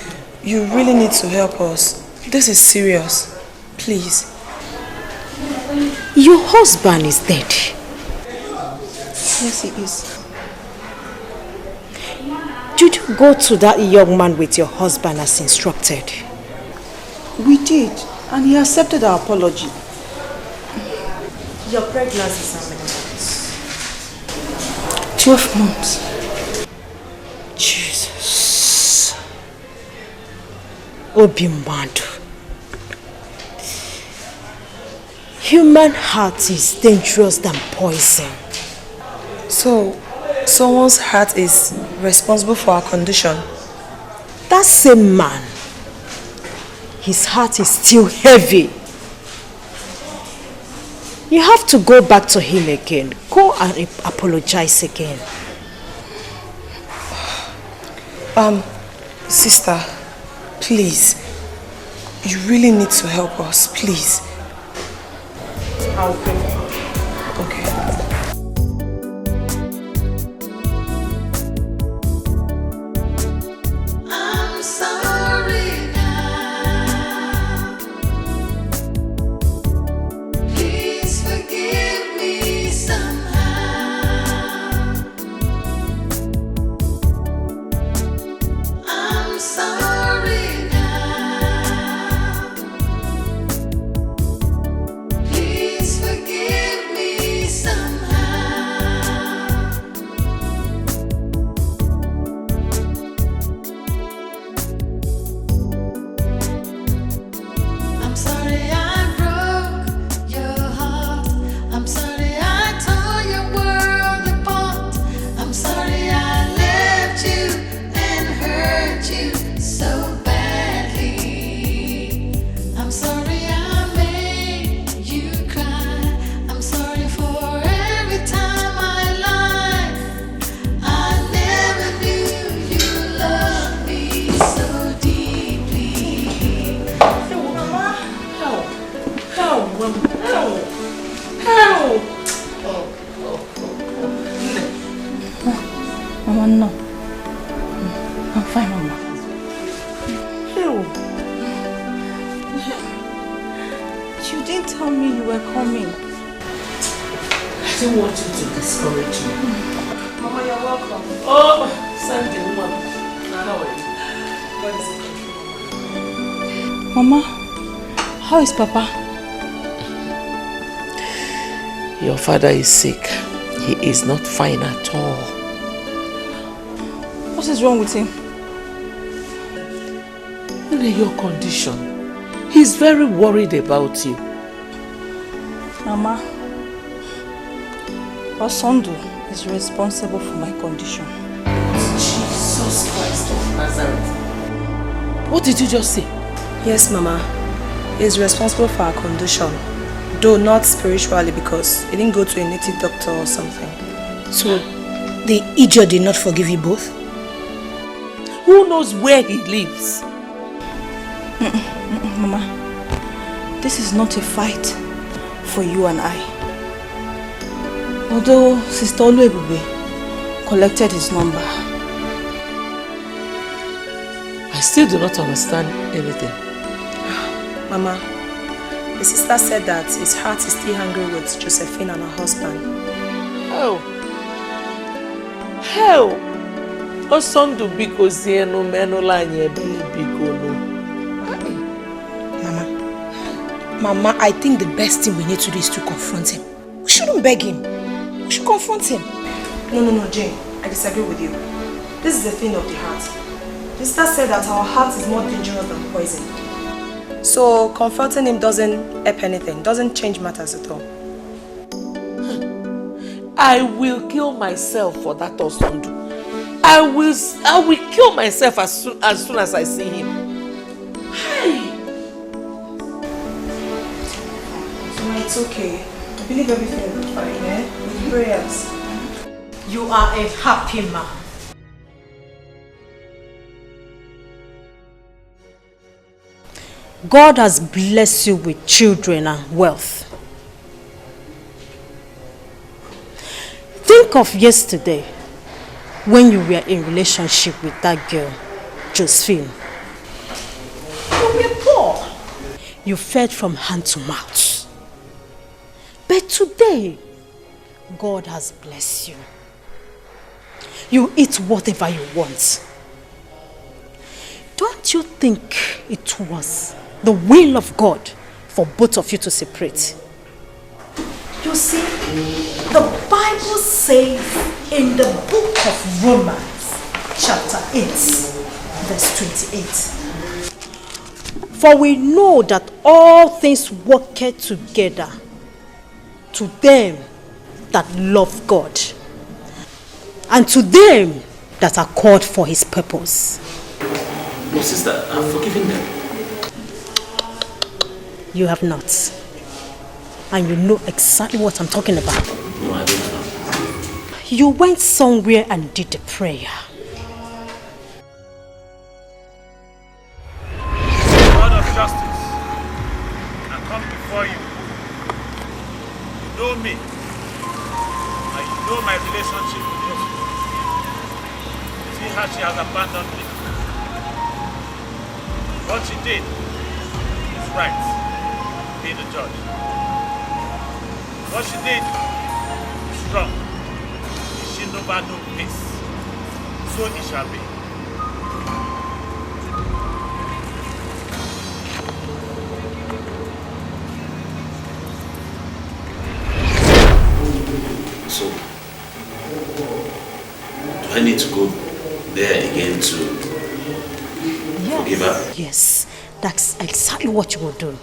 S1: You really need to help us. This is serious. Please.
S19: Your husband is dead.
S12: Yes, he is.
S19: Did you go to that young man with your husband as instructed?
S12: We did, and he accepted our apology.
S19: Your pregnancy is how many months?
S12: 12 months.
S19: Jesus. Obimbandu. Human heart is dangerous than poison.
S1: So, someone's heart is responsible for our condition?
S19: That same man, his heart is still heavy. You have to go back to him again. Go and apologize again.
S1: Sister, please. You really need to help us, please.
S19: I'll pray.
S1: Okay.
S4: I'm sorry now.
S12: didn't tell me you were coming.
S3: I didn't want you to discourage me.
S1: Mama, you're welcome.
S3: Oh, Sandy, woman. How are you?
S12: Mama, how is Papa?
S3: Your father is sick. He is not fine at all.
S12: What is wrong with him?
S3: In your condition, he's very worried about you.
S12: Mama, Osondu is responsible for my condition.
S3: Jesus Christ of Nazareth. What did you just say?
S1: Yes, Mama. He's responsible for our condition. Though not spiritually, because he didn't go to a native doctor or something.
S13: So, the idiot did not forgive you both?
S3: Who knows where he lives?
S12: Mama, this is not a fight for you and I. Although Sister Oluebube collected his number.
S3: I still do not understand anything.
S1: Mama, the sister said that his heart is still angry with Josephine and her husband.
S3: Hell. Osondu biko zienu menula nyebeli biko no.
S13: Mama, I think the best thing we need to do is to confront him. We shouldn't beg him. We should confront him.
S1: No, Jane. I disagree with you. This is a thing of the heart. The sister said that our heart is more dangerous than poison. So confronting him doesn't help anything, doesn't change matters at all.
S3: I will kill myself for that Osondu. I will kill myself as soon as I see him. Hey.
S1: It's okay. I believe everything will be fine, eh? With prayers.
S19: You are a happy man. God has blessed you with children and wealth. Think of yesterday when you were in relationship with that girl, Josephine. You were poor. You fed from hand to mouth. But today, God has blessed you. You eat whatever you want. Don't you think it was the will of God for both of you to separate? You see, the Bible says in the book of Romans, chapter 8, verse 28. For we know that all things work together to them that love God, and to them that are called for his purpose.
S11: No, sister, I've forgiven them.
S19: You have not. And you know exactly what I'm talking about.
S11: No, I don't know.
S19: You went somewhere and did the prayer.
S21: God of justice, I come before you. You know me, and you know my relationship with you. See how she has abandoned me. What she did is right. Be the judge. What she did is wrong. She never knew peace. So it shall be.
S11: So, do I need to go there again to forgive her?
S19: Yes, that's exactly what you will do.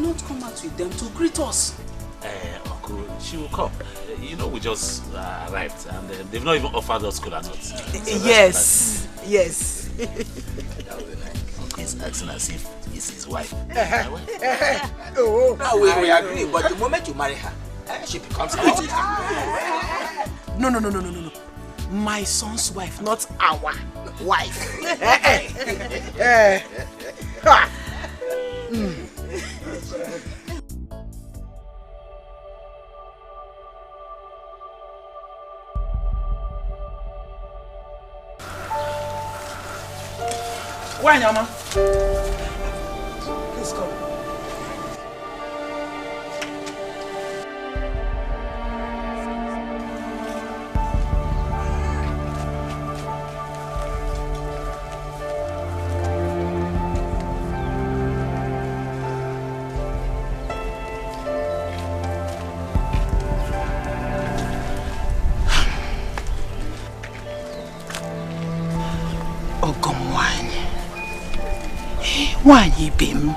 S22: not come out with them to greet us?
S11: Uncle, she will come. You know, we just arrived and they've not even offered us collaterals.
S22: Yes, yes.
S11: Uncle is acting as if it's his wife.
S2: Oh, no, we agree, but the moment you marry her, she becomes our wife.
S22: No. My son's wife, not our wife. Why, Mama? Please come. Why, Bim?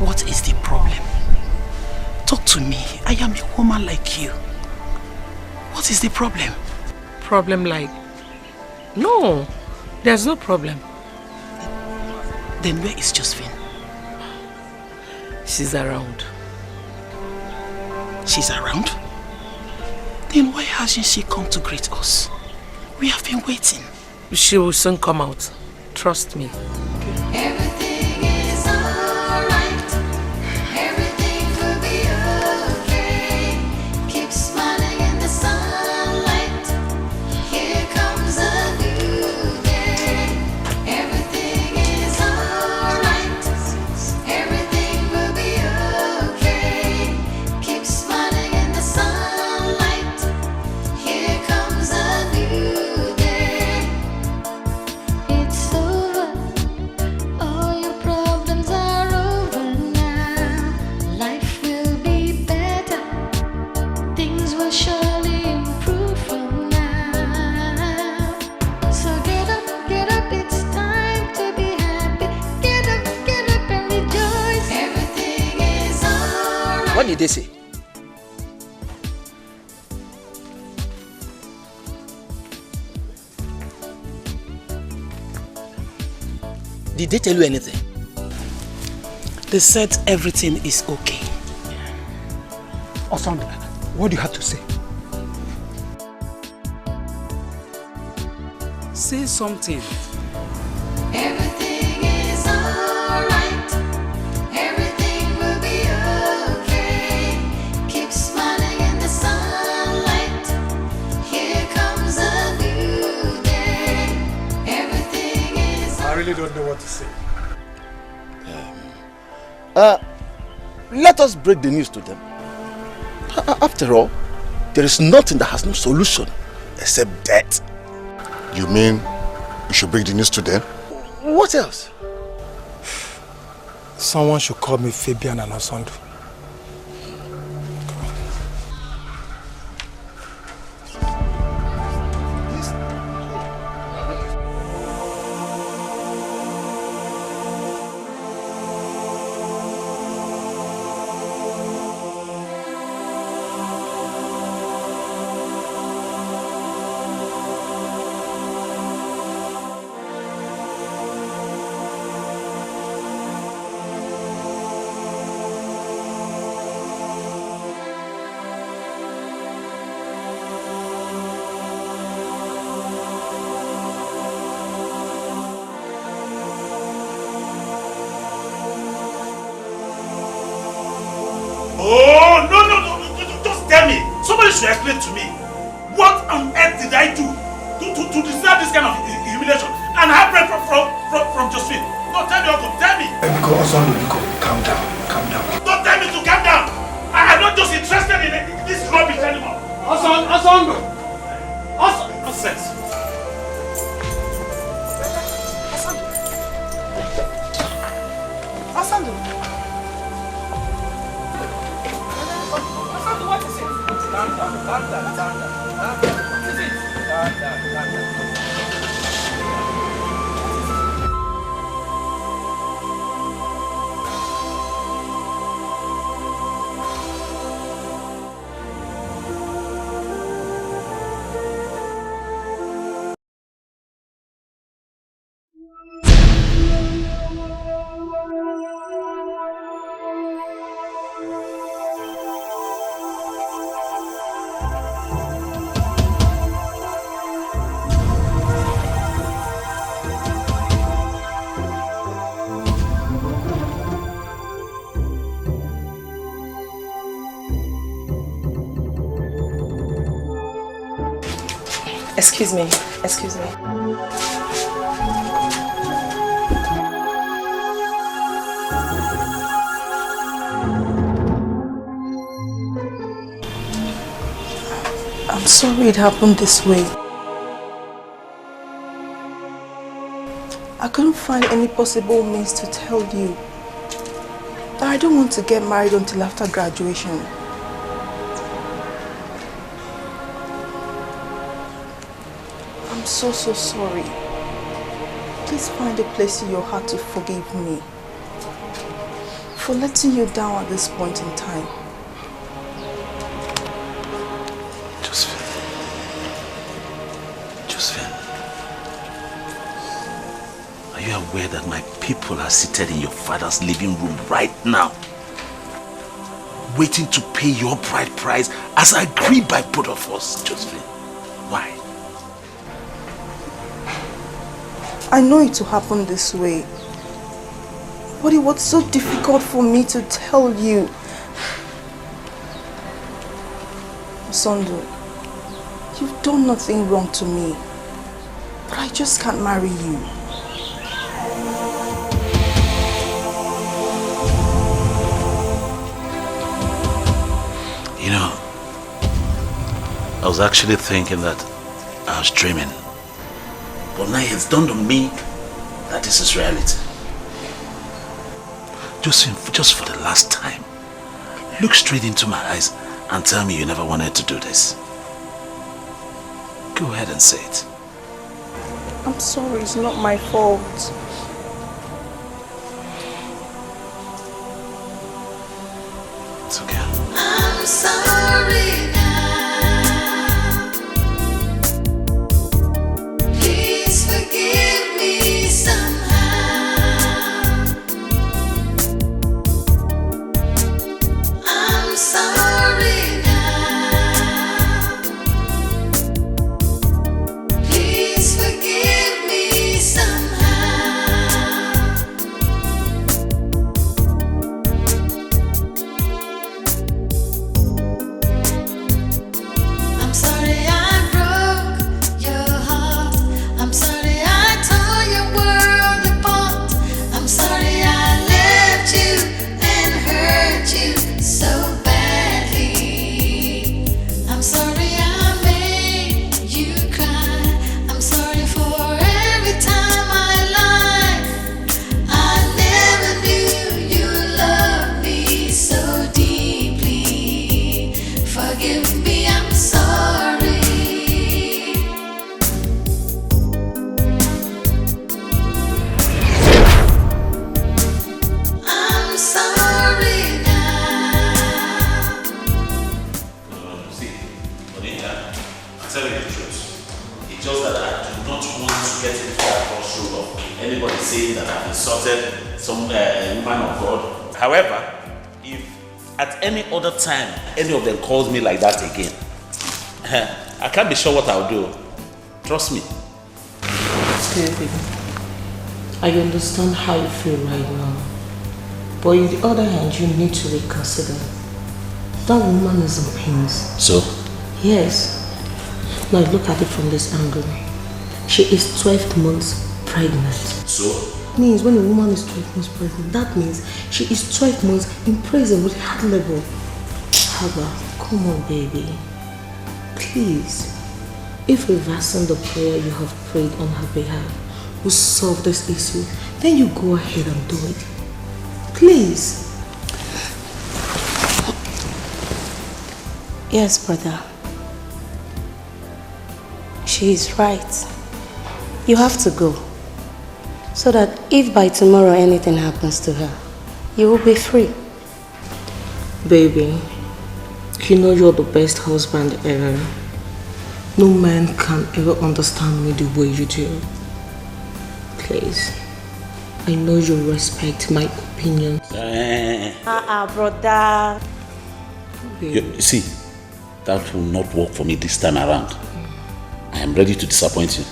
S22: What is the problem? Talk to me. I am a woman like you. What is the problem?
S3: Problem like? No, there's no problem.
S22: Then where is Josephine?
S3: She's around.
S22: She's around? Then why hasn't she come to greet us? We have been waiting.
S3: She will soon come out. Trust me.
S4: Everything is alright. Everything will be okay. Keep smiling in the sunlight. Here comes a new day. Everything is alright. Everything will be okay. Keep smiling in the sunlight. Here comes a new day. It's over. All your problems are over now. Life will be better. Things will surely improve from now. So get up, it's time to be happy. Get up and rejoice. Everything is alright.
S2: What did they say? Did they tell you anything?
S22: They said everything is okay.
S5: Osand, what do you have to say?
S22: Say something.
S4: Everything is alright. Everything will be okay. Keep smiling in the sunlight. Here comes a new day. Everything is
S5: I really don't know what to say.
S6: Let us break the news to them. After all, there is nothing that has no solution except death.
S23: You mean we should break the news to them?
S6: What else?
S5: Someone should call me Fabian and Osand.
S21: Oh, no, just tell me. Somebody should explain to me. What on earth did I do to deserve this kind of humiliation and heartbreak from Josephine? No, tell me, Uncle, tell me.
S5: Osand, calm down.
S21: Don't tell me to calm down. I'm not just interested in this rubbish anymore. Nonsense.
S1: Excuse me. Excuse me. I'm sorry it happened this way. I couldn't find any possible means to tell you that I don't want to get married until after graduation. I'm so sorry. Please find a place in your heart to forgive me for letting you down at this point in time.
S11: Josephine, are you aware that my people are seated in your father's living room right now, waiting to pay your bride price as agreed by both of us, Josephine? Why?
S1: I know it will happen this way, but it was so difficult for me to tell you. Sondo, you've done nothing wrong to me, but I just can't marry you.
S11: You know, I was actually thinking that I was dreaming. But now it's dawned on me that this is reality. Just for the last time, look straight into my eyes and tell me you never wanted to do this. Go ahead and say it.
S1: I'm sorry, it's not my fault.
S11: It's okay.
S4: I'm sorry now. Please forgive me somehow. I'm sorry now. Please forgive me somehow. I'm sorry I broke your heart. I'm sorry I tore your world apart. I'm sorry I left you and hurt you so badly. I'm sorry I made you cry. I'm sorry for every time I lied. I never knew you loved me so deeply. Forgive me, I'm sorry. I'm sorry now.
S11: See, Bonita, I'll tell you the truth. It's just that I do not want to get into that crossroad of anybody saying that I've insulted some woman of God. However, if at any other time any of them calls me like that again, I can't be sure what I'll do. Trust me.
S3: Baby, I understand how you feel right now. But on the other hand, you need to reconsider. That woman is in pains.
S11: So?
S3: Yes. Now look at it from this angle. She is 12 months pregnant.
S11: So?
S3: Means when a woman is 12 months pregnant, that means she is 12 months in prison with heart level. Haba, come on baby. Please. If reversing the prayer you have prayed on her behalf will solve this issue, then you go ahead and do it. Please.
S10: Yes, brother. She is right. You have to go. So that if by tomorrow anything happens to her, you will be free.
S3: Baby, you know you're the best husband ever. No man can ever understand me the way you do. Please, I know you respect my opinion.
S10: Brother.
S11: You see, that will not work for me this time around. I am ready to disappoint you.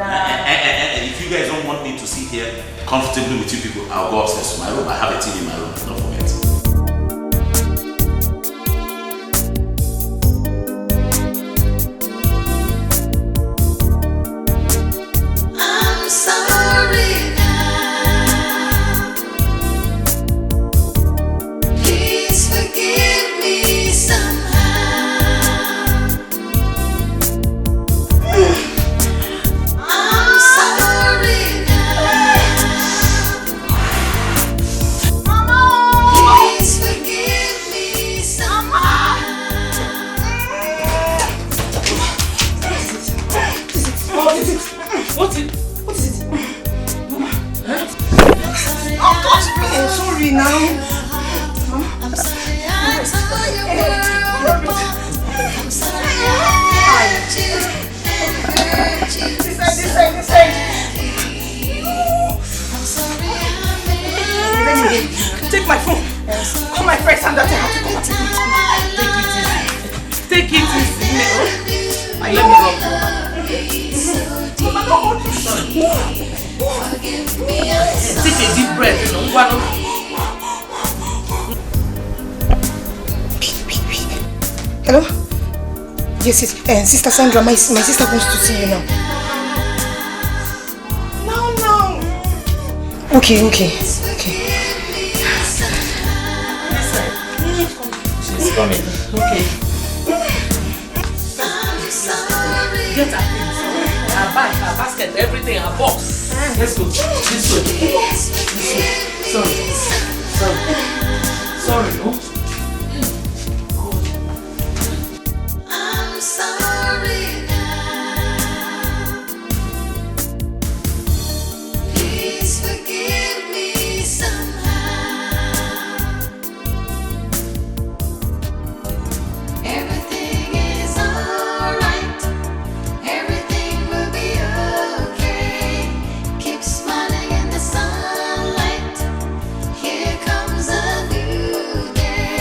S11: And if you guys don't want me to sit here comfortably with you people, I'll go upstairs to my room. I have a TV in my room, don't forget.
S3: Yes, and that's how to come. Take it easy. Let me rub. Take a deep breath.
S1: Hello? Yes, Sister Sandra, my sister wants to see you now. No. Okay.
S3: She's coming. Okay. Get her things. Her bag, her basket, everything, her box. Let's go. This way. Sorry. No?
S4: I'm sorry now. Please forgive me somehow. Everything is alright. Everything will be okay. Keep smiling in the sunlight. Here comes a new day.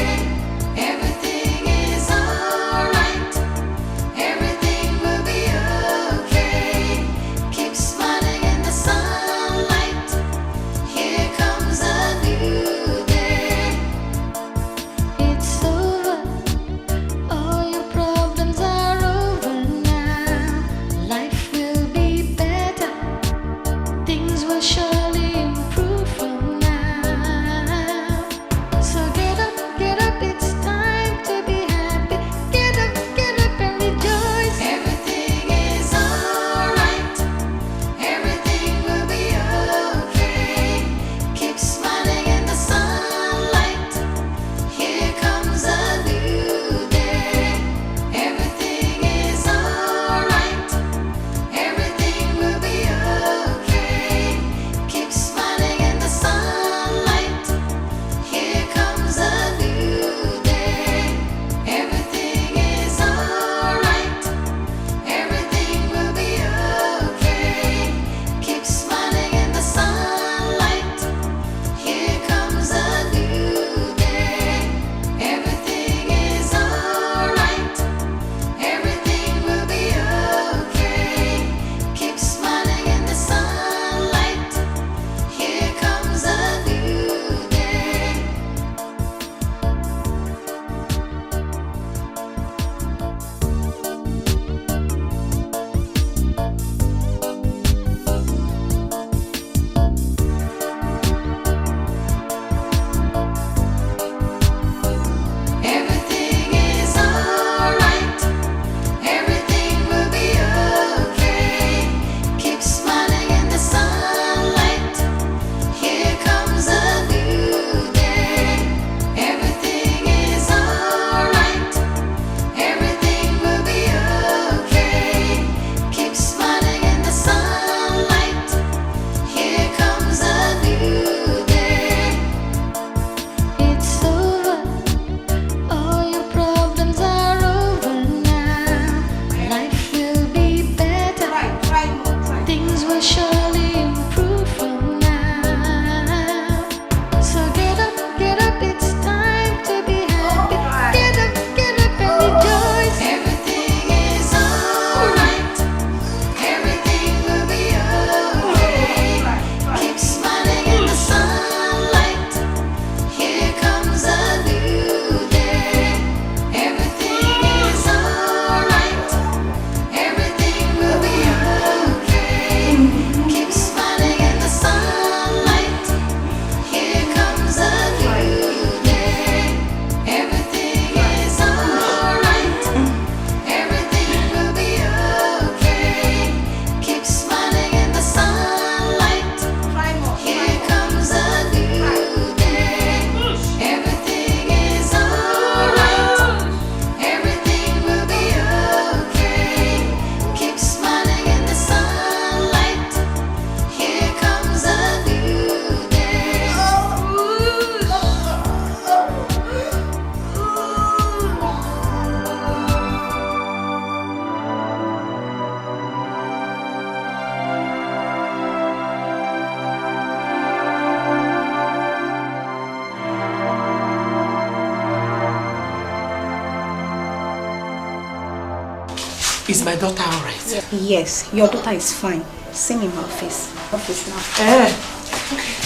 S3: Is my daughter alright?
S17: Yes, your daughter is fine. See me in my office. Office now.
S3: Okay.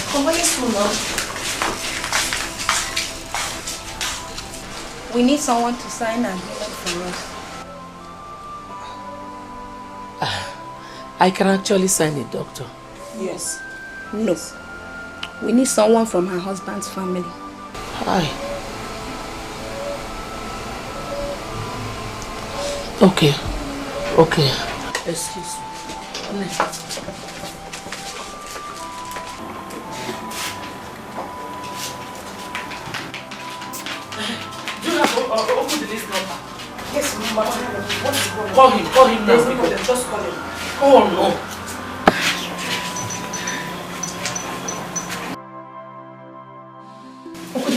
S3: Come on, let's go now.
S17: We need someone to sign an agreement for us.
S3: I can actually sign it, doctor.
S17: Yes. No. We need someone from her husband's family.
S3: Hi. Okay. Okay. Excuse me. Do you have open the list number?
S1: Yes, Mama. What is going on?
S3: Call him now.
S1: There's no problem. Just call him.
S3: Oh no.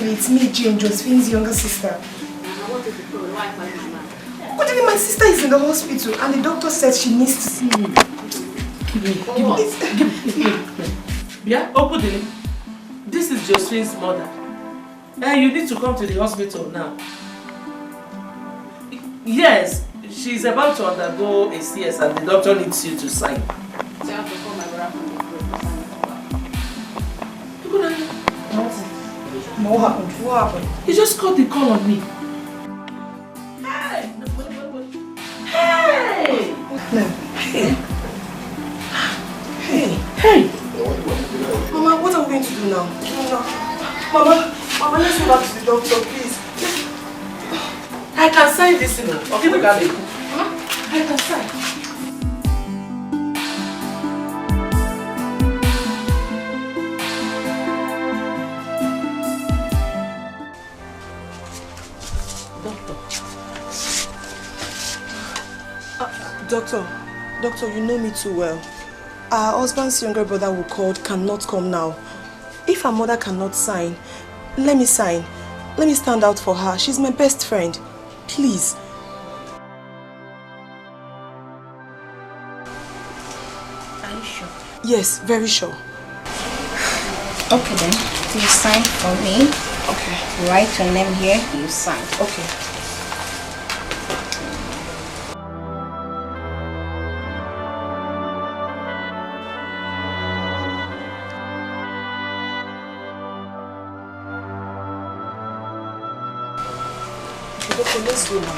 S1: It's me, Jane, Josephine's younger sister. My sister is in the hospital and the doctor said she needs to see me.
S3: Yeah, open the link. This is Josephine's mother. You need to come to the hospital now. Yes, she's about to undergo a CS and the doctor needs you to sign. So I have to call my brother from the
S1: What happened? What happened?
S3: He just got the call on me. Hey!
S1: No. Hey! Mama, what are we going to do now? Mama, let's go back to the doctor, please.
S3: I can sign this in. Okay, we got it. I can sign.
S1: Doctor, you know me too well. Our husband's younger brother who called cannot come now. If our mother cannot sign, let me sign. Let me stand out for her. She's my best friend. Please.
S17: Are you sure?
S1: Yes, very sure.
S17: Okay then. You sign for me.
S1: Okay.
S17: Write your name here. You sign.
S1: Okay. Okay, let's go now.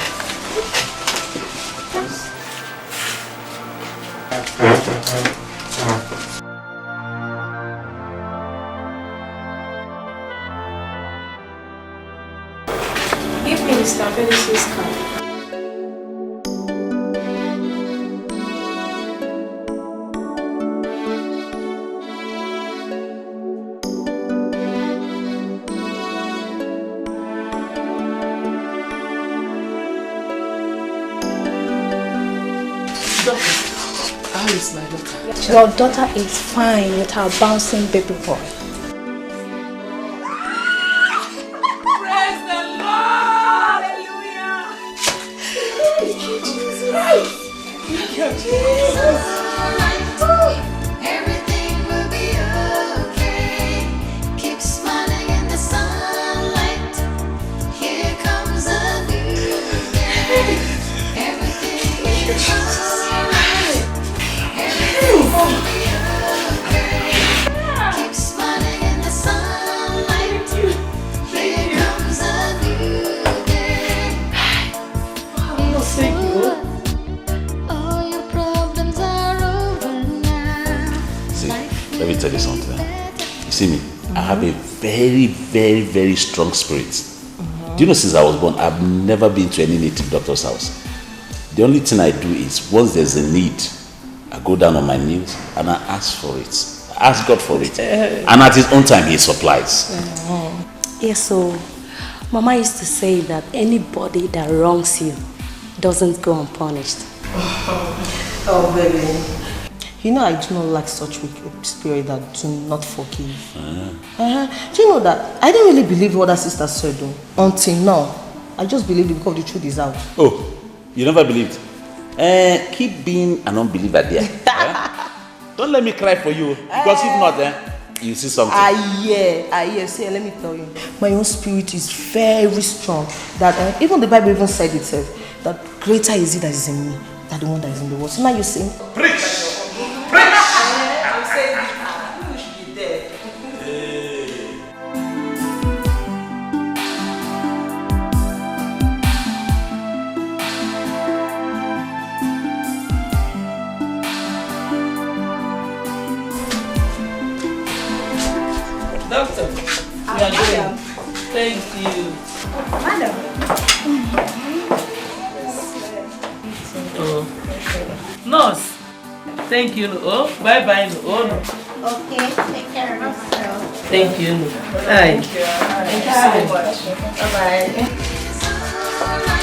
S17: Give me Mr. Felix's card.
S3: How is my daughter?
S17: Your daughter is fine with her bouncing baby boy.
S3: Praise the Lord! Hallelujah! Thank you, Jesus! Thank you, Jesus!
S4: Everything will be okay. Keep smiling in the sunlight. Here comes a new day. Everything is alright. Everything will be okay. Keep smiling in the sunlight. Here comes a new day.
S3: Thank you.
S4: All your problems are over now.
S6: See, let me tell you something. You see me? I have a very, very, very strong spirit. Do you know, since I was born, I've never been to any native doctor's house. The only thing I do is, once there's a need, I go down on my knees and I ask for it. I ask God for it. And at his own time, he supplies.
S10: Yes, so Mama used to say that anybody that wrongs you doesn't go unpunished.
S9: Oh, baby. You know, I do not like such wicked spirit that do not forgive. Do you know that I didn't really believe what that sister said though, until now. I just believed it because the truth is out.
S6: Oh, you never believed? Keep being an unbeliever there. Don't let me cry for you, because if not, you see something.
S9: Yeah. See, let me tell you. My own spirit is very strong. That even the Bible even said itself, that greater is it that is in me
S1: than the one that is in the world. So now you sing.
S21: Preach!
S12: I'm saying you should be there.
S3: Doctor, we are going. Thank you.
S17: Madam.
S3: Oh. Nurse, thank you. Oh, bye-bye. Oh, no.
S17: Okay, take care of yourself.
S3: Thank you. Bye.
S12: Thank you so much.
S17: Bye-bye.